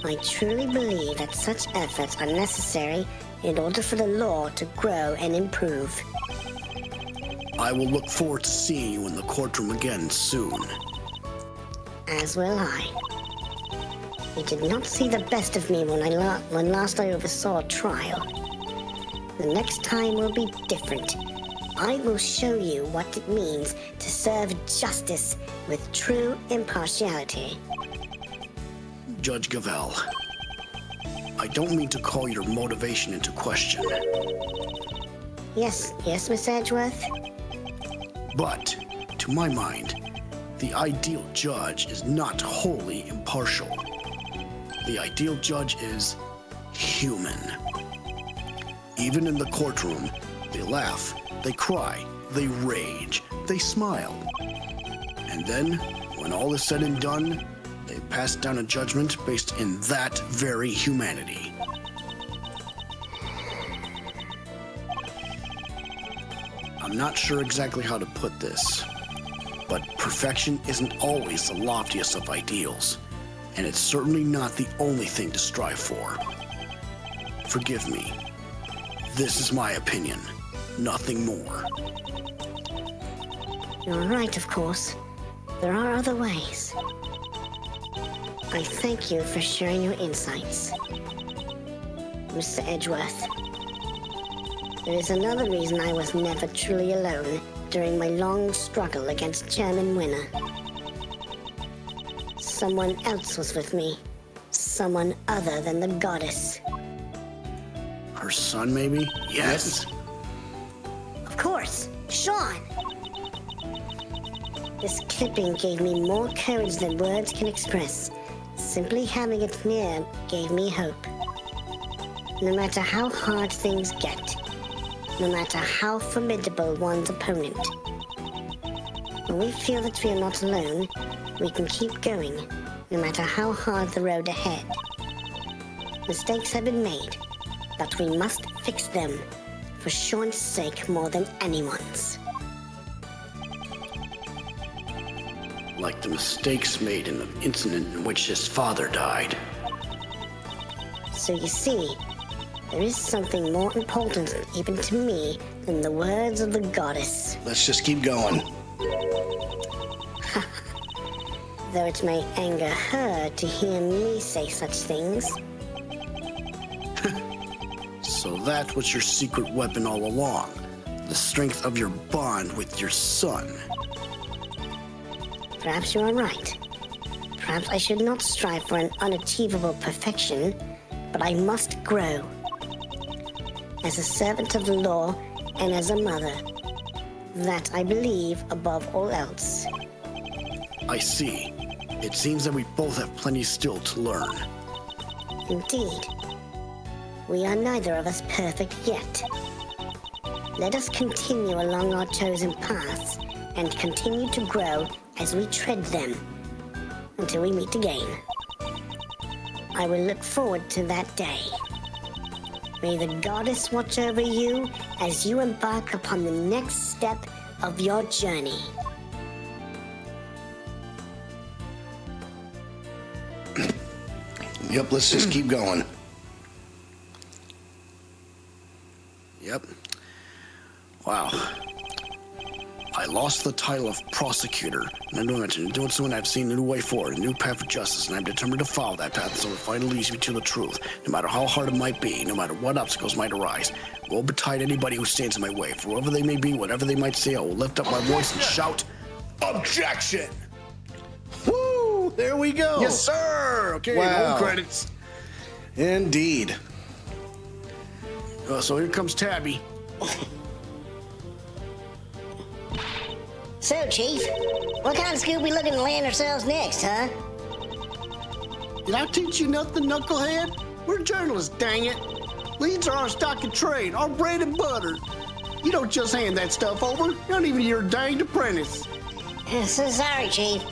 I truly believe that such efforts are necessary in order for the law to grow and improve. I will look forward to seeing you in the courtroom again soon. As will I. You did not see the best of me when last I oversaw a trial. The next time will be different. I will show you what it means to serve justice with true impartiality. Judge Gavelle, I don't mean to call your motivation into question. Yes, Miss Edgeworth? But, to my mind, the ideal judge is not wholly impartial. The ideal judge is human. Even in the courtroom, they laugh, they cry, they rage, they smile. And then, when all is said and done, they pass down a judgment based in that very humanity. I'm not sure exactly how to put this, but perfection isn't always the loftiest of ideals, and it's certainly not the only thing to strive for. Forgive me. This is my opinion, nothing more. You're right, of course. There are other ways. I thank you for sharing your insights, Mr. Edgeworth. There is another reason I was never truly alone during my long struggle against Chairman Winner. Someone else was with me. Someone other than the goddess. Her son, maybe? Yes. Of course, Sean. This clipping gave me more courage than words can express. Simply having it near gave me hope. No matter how hard things get, no matter how formidable one's opponent, when we feel that we are not alone, we can keep going, no matter how hard the road ahead. Mistakes have been made, but we must fix them, for Sean's sake more than anyone's. Like the mistakes made in the incident in which his father died. So you see, there is something more important even to me than the words of the goddess. Let's just keep going. Though it may anger her to hear me say such things. So that was your secret weapon all along. The strength of your bond with your son. Perhaps you are right. Perhaps I should not strive for an unachievable perfection, but I must grow. As a servant of the law and as a mother. That I believe above all else. I see. It seems that we both have plenty still to learn. Indeed. We are neither of us perfect yet. Let us continue along our chosen paths and continue to grow as we tread them until we meet again. I will look forward to that day. May the goddess watch over you as you embark upon the next step of your journey. Yep, let's just keep going. Yep. Wow. I lost the title of Prosecutor, and I'm doing so, and I've seen a new way forward, a new path of justice, and I'm determined to follow that path until it finally leads me to the truth, no matter how hard it might be, no matter what obstacles might arise. Woe betide anybody who stands in my way, for whoever they may be, whatever they might say, I will lift up my voice and shout, "Objection!" Woo! There we go. Yes, sir! Okay, Wow. no credits. Indeed. So here comes Tabby. So, Chief, what kind of scoop we looking to land ourselves next, huh? Did I teach you nothing, knucklehead? We're journalists, dang it. Leads are our stock and trade, our bread and butter. You don't just hand that stuff over, not even your danged apprentice. So sorry, Chief.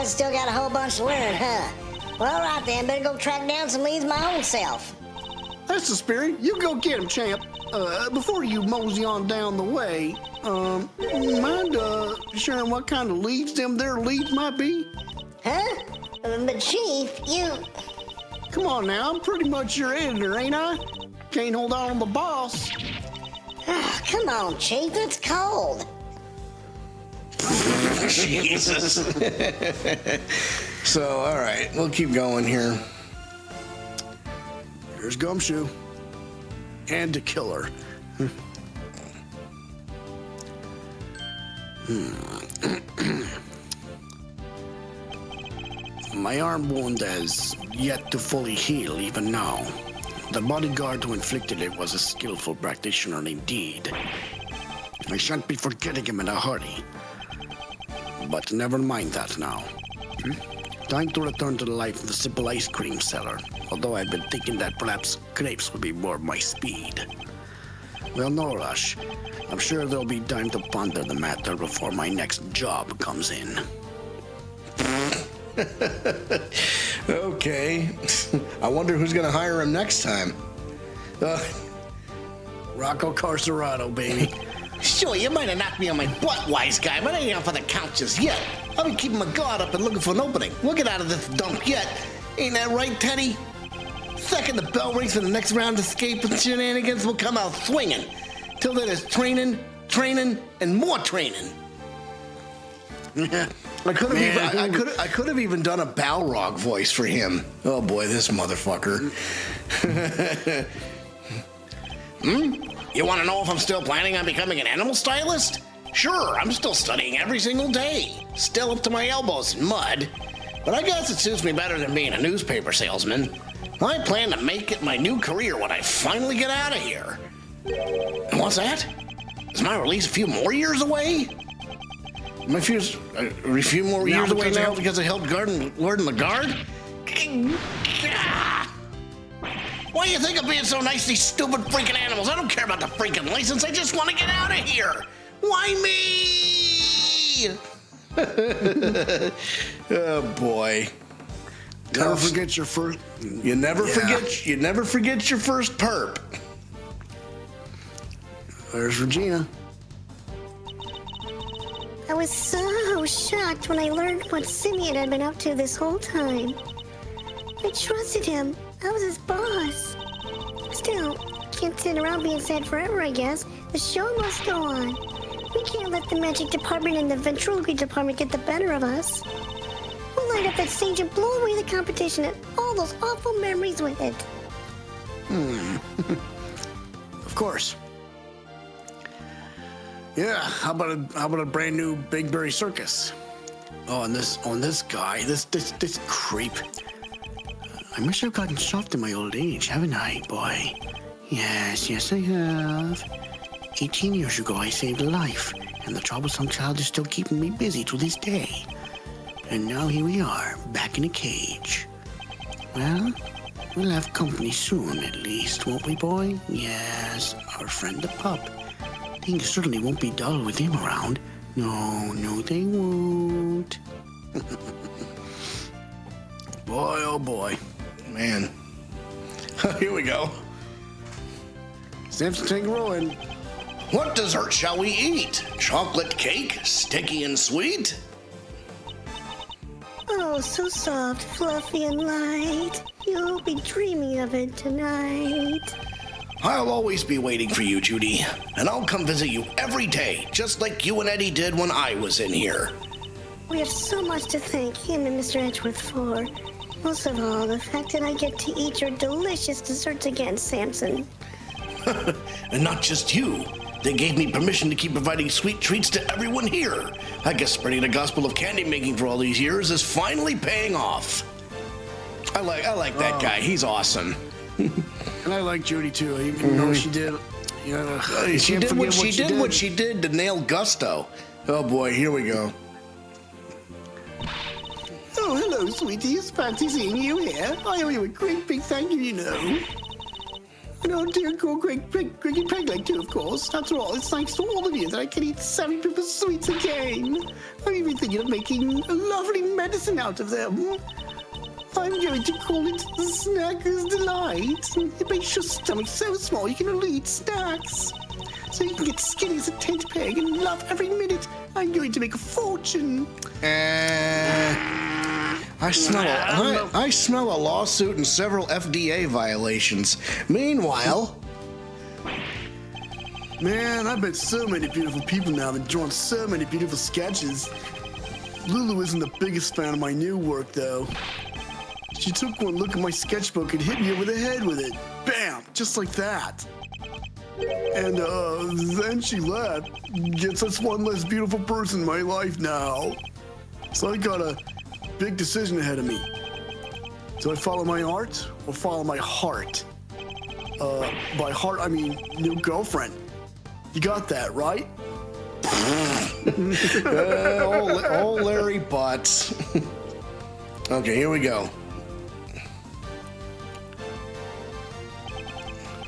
Still got a whole bunch to learn, huh? Well, all right then, better go track down some leads my own self. That's the spirit. You go get him, champ. Before you mosey on down the way, mind sharing what kind of leads them there leads might be? Huh? But Chief, you... Come on now, I'm pretty much your editor, ain't I? can't hold out on the boss. Ah, come on, Chief, it's cold. Jesus. So, all right, we'll keep going here. Here's Gumshoe. And the killer. My arm wound has yet to fully heal even now. The bodyguard who inflicted it was a skillful practitioner indeed. I shan't be forgetting him in a hurry. But never mind that now. Time to return to the life of the simple ice cream seller, although I've been thinking that perhaps grapes would be more my speed. Well, no rush. I'm sure there'll be time to ponder the matter before my next job comes in. Okay. I wonder who's going to hire him next time. Rocco Carcerado, baby. Sure, you might have knocked me on my butt, wise guy, but I ain't out for the count just yet. I'll be keeping my guard up and looking for an opening. We'll get out of this dump yet. Ain't that right, Teddy? Second the bell rings for the next round of escape and shenanigans, we'll come out swinging. Till then, there's training, and more training. I could have even done a Balrog voice for him. Oh boy, this motherfucker. You want to know if I'm still planning on becoming an animal stylist? Sure, I'm still studying every single day. Still up to my elbows in mud. But I guess it suits me better than being a newspaper salesman. I plan to make it my new career when I finally get out of here. And what's that? Is my release a few more years away? A few more years away now because I helped Lord the Guard? Why do you think I'm being so nice to these stupid freaking animals? I don't care about the freaking license. I just want to get out of here. Why me? Oh boy. Never forget your first. You never forget your first perp. There's Regina. I was so shocked when I learned what Simeon had been up to this whole time. I trusted him. I was his boss. Still, can't sit around being sad forever, I guess. The show must go on. We can't let the magic department and the ventriloquy department get the better of us. We'll light up that stage and blow away the competition and all those awful memories with it. Of course. Yeah, how about a brand new Big Berry Circus? Oh, and this guy, this creep. I must have gotten soft in my old age, haven't I, boy? Yes, I have. 18 years ago, I saved a life, and the troublesome child is still keeping me busy to this day. And now here we are, back in a cage. Well, we'll have company soon, at least, won't we, boy? Yes, our friend the pup. Things certainly won't be dull with him around. No, they won't. Boy, oh boy. Man. Here we go. Samson, take a roll in. What dessert shall we eat? Chocolate cake, sticky and sweet? Oh, so soft, fluffy, and light. You'll be dreaming of it tonight. I'll always be waiting for you, Judy. And I'll come visit you every day, just like you and Eddie did when I was in here. We have so much to thank him and Mr. Edgeworth for. Most of all, the fact that I get to eat your delicious desserts again, Samson. And not just you. They gave me permission to keep providing sweet treats to everyone here. I guess spreading the gospel of candy making for all these years is finally paying off. I like that guy. He's awesome. And I like Judy too, even though she did. She did what she did to nail Gusto. Oh boy, here we go. Oh, hello, sweeties. Fancy seeing you here. I owe you a great big thank you, you know. And oh dear, Greggy Pegleg too, of course. After all, it's thanks to all of you that I can eat Sammy Pippa's sweets again. I'm even thinking of making a lovely medicine out of them. I'm going to call it the Snacker's Delight. It makes your stomach so small you can only eat snacks. So you can get skinny as a tent peg and laugh every minute. I'm going to make a fortune. I smell a lawsuit and several FDA violations. Meanwhile, Man, I bet so many beautiful people now have drawn so many beautiful sketches. Lulu isn't the biggest fan of my new work, though. She took one look at my sketchbook and hit me over the head with it. Bam! Just like that. And then she left. Guess that's one less beautiful person in my life now. So I got a big decision ahead of me. Do I follow my art or follow my heart? By heart, I mean new girlfriend. You got that, right? Old Larry Butts. Okay, here we go.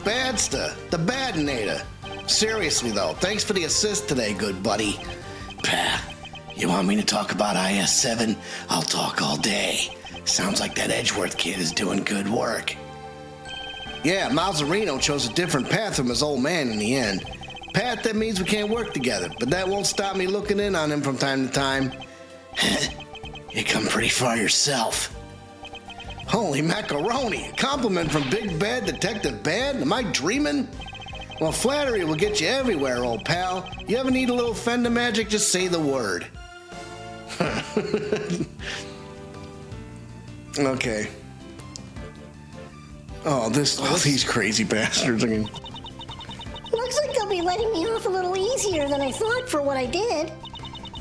Badster, the Badinator. Seriously though, thanks for the assist today, good buddy. Pah, you want me to talk about IS-7? I'll talk all day. Sounds like that Edgeworth kid is doing good work. Yeah, Malzarino chose a different path from his old man in the end. Path that means we can't work together, but that won't stop me looking in on him from time to time. You come pretty far yourself. Holy macaroni, a compliment from Big Bad Detective Bad? Am I dreaming? Well, flattery will get you everywhere, old pal. You ever need a little fender magic, just say the word. Okay. Oh, these crazy bastards. I mean, Looks like they'll be letting me off a little easier than I thought for what I did.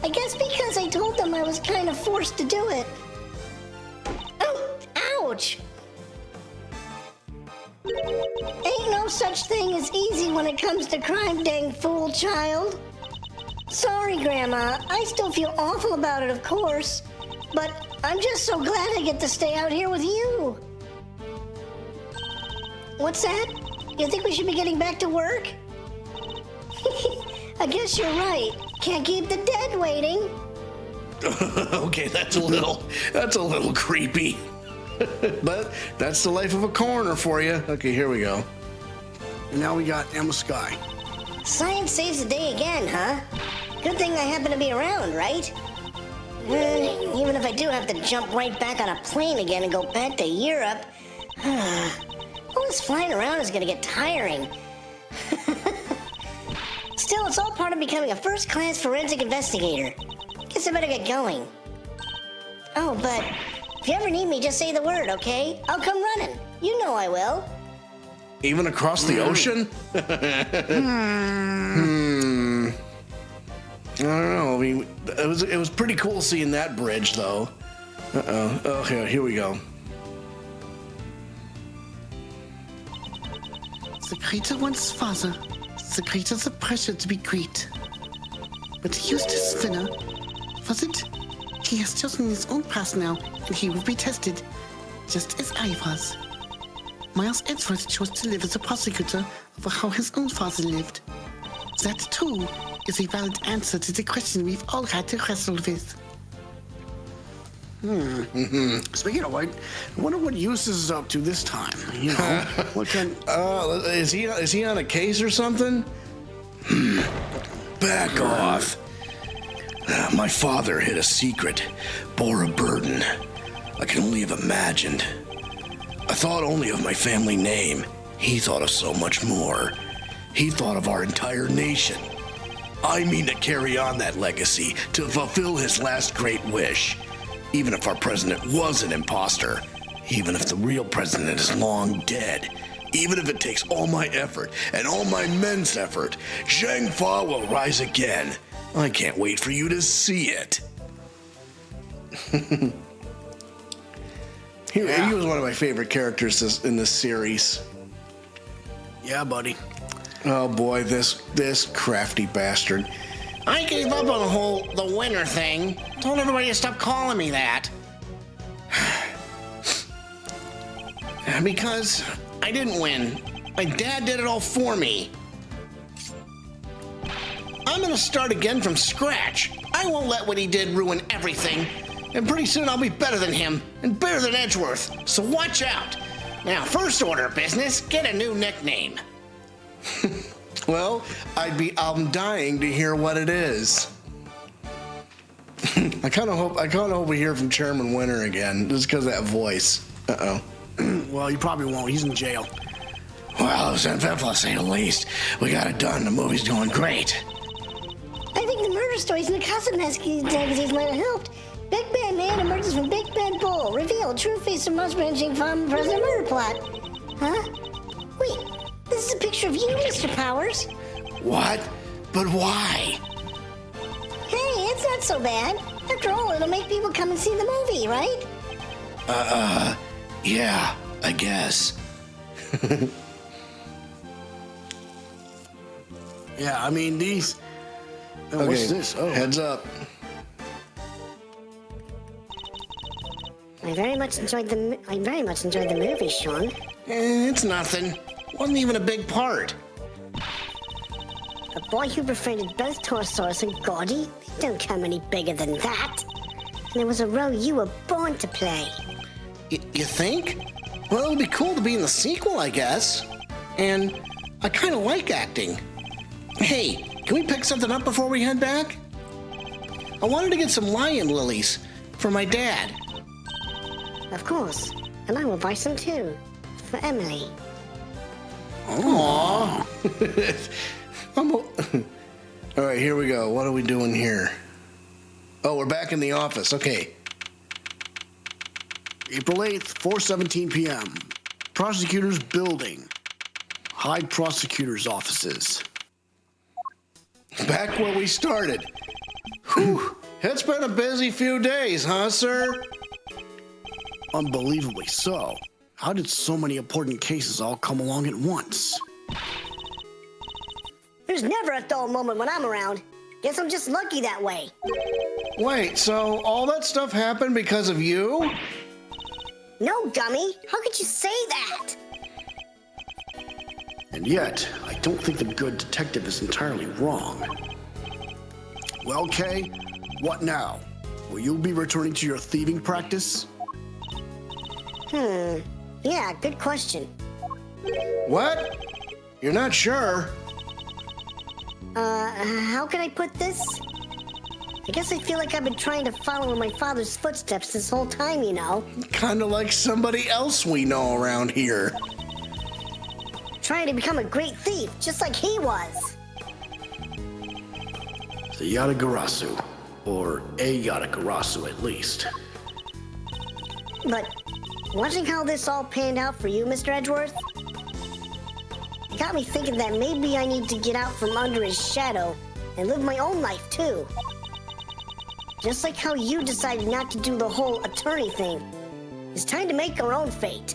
I guess because I told them I was kind of forced to do it. Oh, ouch! Ain't no such thing as easy when it comes to crime, dang fool child. Sorry, Grandma. I still feel awful about it, of course. But I'm just so glad I get to stay out here with you. What's that? You think we should be getting back to work? I guess you're right. Can't keep the dead waiting. okay, that's a little creepy. But that's the life of a coroner for you. Okay, here we go. And now we got Emma Sky. Science saves the day again, huh? Good thing I happen to be around, right? Even if I do have to jump right back on a plane again and go back to Europe, all this flying around is gonna get tiring. Still, it's all part of becoming a first-class forensic investigator. Guess I better get going. Oh, but if you ever need me, just say the word, okay? I'll come running. You know I will. Even across the ocean? I don't know. I mean, it was pretty cool seeing that bridge, though. Oh, here we go. The creature wants father. The creature's a pressure to be great. But he used his spinner. Was it? He has chosen his own path now, and he will be tested, just as I was. Miles Edgeworth chose to live as a prosecutor over how his own father lived. That, too, is a valid answer to the question we've all had to wrestle with. Speaking of which, I wonder what Eustace is up to this time. You know, what kind? Is he on a case or something? Back off. My father hid a secret, bore a burden. I can only have imagined. I thought only of my family name. He thought of so much more. He thought of our entire nation. I mean to carry on that legacy, to fulfill his last great wish. Even if our president was an imposter, even if the real president is long dead, even if it takes all my effort and all my men's effort, Zhang Fa will rise again. I can't wait for you to see it. He was one of my favorite characters in this series. Yeah, buddy. Oh boy, this crafty bastard. I gave up on the winner thing. Told everybody to stop calling me that. Because I didn't win. My dad did it all for me. I'm gonna start again from scratch. I won't let what he did ruin everything. And pretty soon I'll be better than him, and better than Edgeworth. So watch out. Now, first order of business, get a new nickname. Well, I'm dying to hear what it is. I kind of hope we hear from Chairman Winter again, just because of that voice. Well, you probably won't. He's in jail. Well, it was uneventful to say the least. We got it done. The movie's going great. I think the murder stories in the Casa magazines might have helped. Big Bad Man emerges from Big Bad Bull. Reveal true face of mastermind Jing Fang President murder plot. Huh? Wait, this is a picture of you, Mr. Powers. What? But why? Hey, it's not so bad. After all, it'll make people come and see the movie, right? Yeah, I guess. Yeah, I mean, these... Okay, What's this? Oh. heads up. I very much enjoyed the movie, Sean. It's nothing. Wasn't even a big part. A boy who befriended both Torosaurus and Gordy? They don't come any bigger than that. And it was a role you were born to play. You think? Well, it would be cool to be in the sequel, I guess. And I kind of like acting. Hey, can we pick something up before we head back? I wanted to get some lion lilies for my dad. Of course. And I will buy some too. For Emily. Aww. All right, here we go. What are we doing here? Oh, we're back in the office. Okay. April 8th, 4:17 p.m. Prosecutor's building. High prosecutor's offices. Back where we started. Whew. It's been a busy few days, huh, sir? Unbelievably so. How did so many important cases all come along at once? There's never a dull moment when I'm around. Guess I'm just lucky that way. Wait, so all that stuff happened because of you? No, dummy. How could you say that? And yet, I don't think the good detective is entirely wrong. Well, Kay, what now? Will you be returning to your thieving practice? Yeah, good question. What? You're not sure? How can I put this? I guess I feel like I've been trying to follow in my father's footsteps this whole time, you know. Kind of like somebody else we know around here. Trying to become a great thief, just like he was. The Yatagarasu, or a Yatagarasu at least. But watching how this all panned out for you, Mr. Edgeworth, it got me thinking that maybe I need to get out from under his shadow and live my own life, too. Just like how you decided not to do the whole attorney thing. It's time to make our own fate.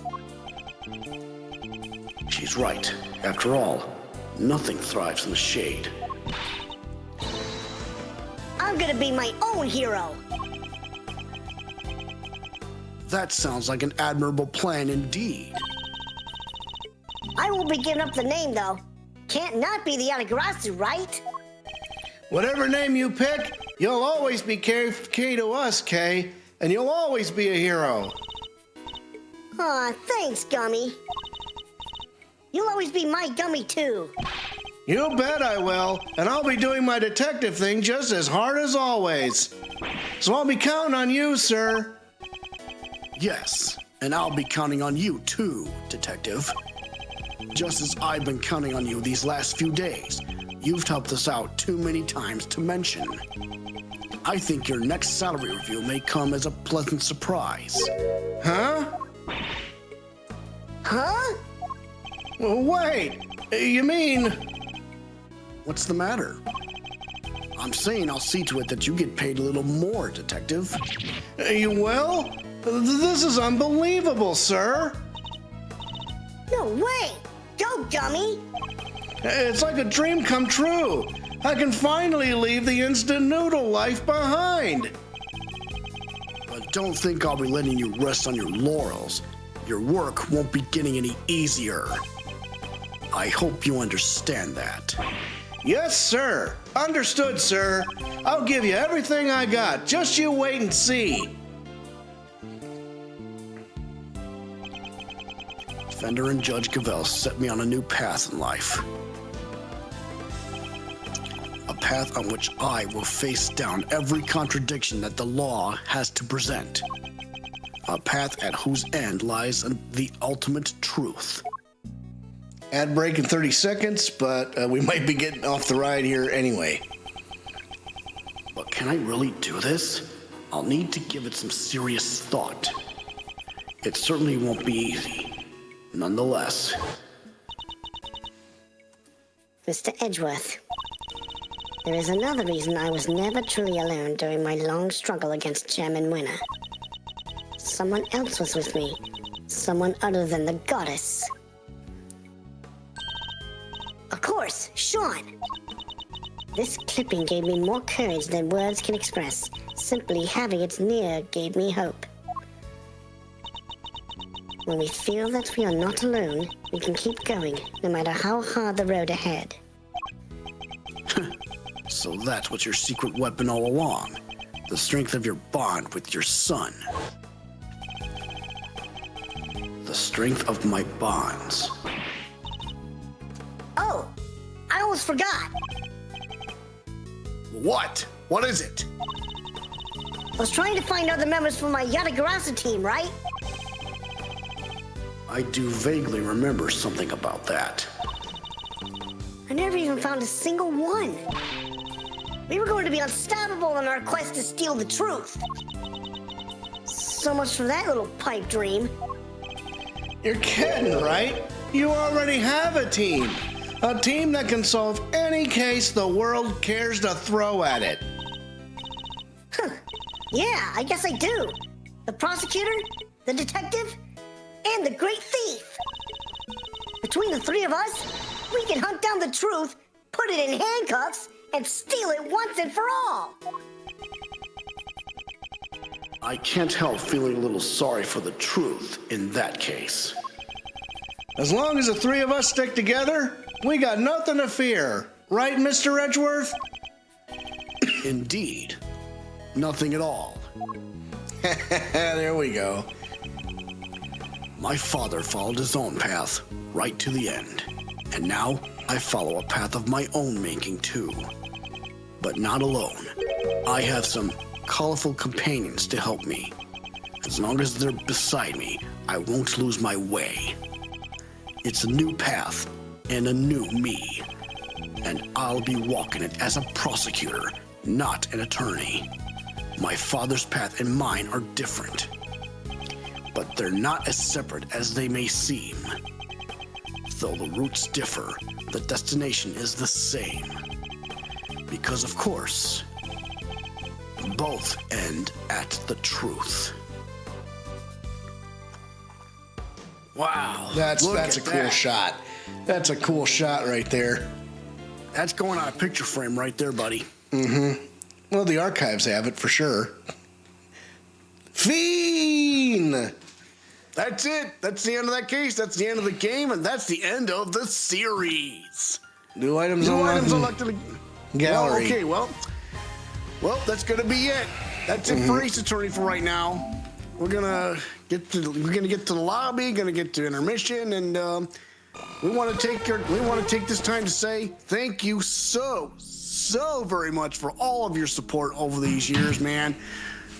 She's right. After all, nothing thrives in the shade. I'm gonna be my own hero. That sounds like an admirable plan indeed. I won't be giving up the name, though. Can't not be the Yatagarasu, right? Whatever name you pick, you'll always be Kay to us, Kay. And you'll always be a hero. Aw, thanks, Gummy. You'll always be my Gummy, too. You bet I will. And I'll be doing my detective thing just as hard as always. So I'll be counting on you, sir. Yes, and I'll be counting on you too, Detective. Just as I've been counting on you these last few days. You've helped us out too many times to mention. I think your next salary review may come as a pleasant surprise. Huh? Huh? Well, wait. You mean... What's the matter? I'm saying I'll see to it that you get paid a little more, Detective. You will? This is unbelievable, sir. No way. Go, Gummy. It's like a dream come true. I can finally leave the instant noodle life behind. But don't think I'll be letting you rest on your laurels. Your work won't be getting any easier. I hope you understand that. Yes, sir. Understood, sir. I'll give you everything I got. Just you wait and see. Fender and Judge Cavell set me on a new path in life. A path on which I will face down every contradiction that the law has to present. A path at whose end lies the ultimate truth. Ad break in 30 seconds, but we might be getting off the ride here anyway. But can I really do this? I'll need to give it some serious thought. It certainly won't be easy. Nonetheless. Mr. Edgeworth, there is another reason I was never truly alone during my long struggle against Chairman Winner. Someone else was with me. Someone other than the goddess. Of course, Sean. This clipping gave me more courage than words can express. Simply having it near gave me hope. When we feel that we are not alone, we can keep going, no matter how hard the road ahead. So that's what your secret weapon all along. The strength of your bond with your son. The strength of my bonds. Oh, I almost forgot. What? What is it? I was trying to find other members for my Yatagarasa team, right? I do vaguely remember something about that. I never even found a single one. We were going to be unstoppable in our quest to steal the truth. So much for that little pipe dream. You're kidding, right? You already have a team. A team that can solve any case the world cares to throw at it. Yeah, I guess I do. The prosecutor, the detective, and the great thief. Between the three of us, we can hunt down the truth, put it in handcuffs, and steal it once and for all. I can't help feeling a little sorry for the truth in that case. As long as the three of us stick together, we got nothing to fear. Right, Mr. Edgeworth? Indeed. Nothing at all. There we go. My father followed his own path right to the end. And now I follow a path of my own making too. But not alone. I have some colorful companions to help me. As long as they're beside me, I won't lose my way. It's a new path and a new me. And I'll be walking it as a prosecutor, not an attorney. My father's path and mine are different. But they're not as separate as they may seem. Though the routes differ, the destination is the same. Because of course, both end at the truth. Wow. That's look a at cool that. shot. That's a cool shot right there. That's going on a picture frame right there, buddy. Mm-hmm. Well, the archives have it for sure. Fiend! That's it. That's the end of that case. That's the end of the game, and that's the end of the series. New items New items unlocked. unlocked to the Gallery. Well, that's gonna be it. That's it for Ace Attorney for right now. We're gonna get to the lobby. Gonna get to intermission, and we want to take this time to say thank you so very much for all of your support over these years, man.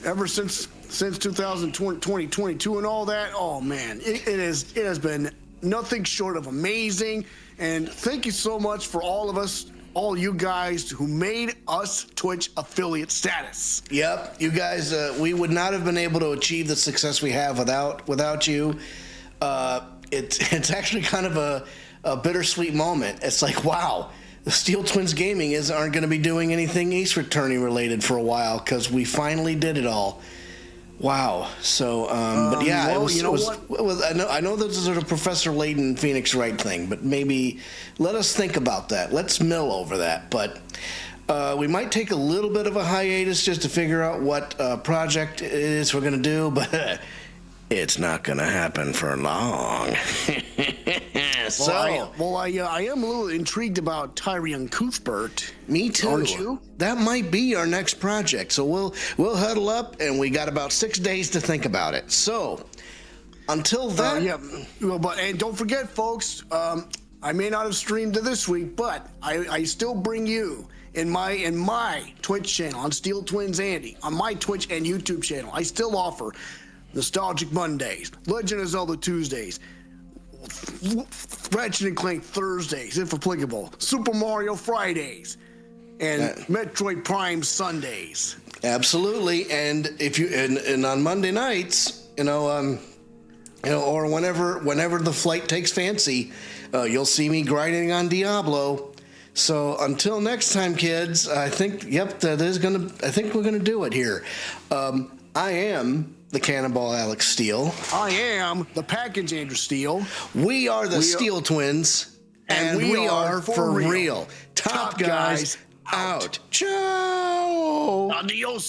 Ever since 2022 and all that, oh man, it has been nothing short of amazing. And thank you so much for all of us, all you guys who made us Twitch affiliate status. Yep, you guys, we would not have been able to achieve the success we have without you. It's actually kind of a bittersweet moment. It's like, wow, the Steel Twins Gaming aren't going to be doing anything Ace Attorney related for a while because we finally did it all. Wow. So, but yeah, well, I know this is a Professor Layton Phoenix Wright thing, but maybe let us think about that. Let's mill over that. But we might take a little bit of a hiatus just to figure out what project it is we're going to do, but it's not going to happen for long. I am a little intrigued about Tyrion Cuthbert. Me too. Aren't you? That might be our next project. So we'll huddle up, and we got about 6 days to think about it. So until then, and don't forget, folks. I may not have streamed this week, but I still bring you in my Twitch channel on Steel Twins Andy on my Twitch and YouTube channel. I still offer Nostalgic Mondays, Legend of Zelda Tuesdays, Ratchet and Clank Thursdays, if applicable. Super Mario Fridays, and Metroid Prime Sundays. Absolutely, and if you and on Monday nights, or whenever the flight takes fancy, you'll see me grinding on Diablo. So until next time, kids, I think we're gonna do it here. I am the Cannonball Alex Steele. I am the Package Andrew Steele. We are the Steele Twins, and we are for real. Top guys out. Ciao. Adios.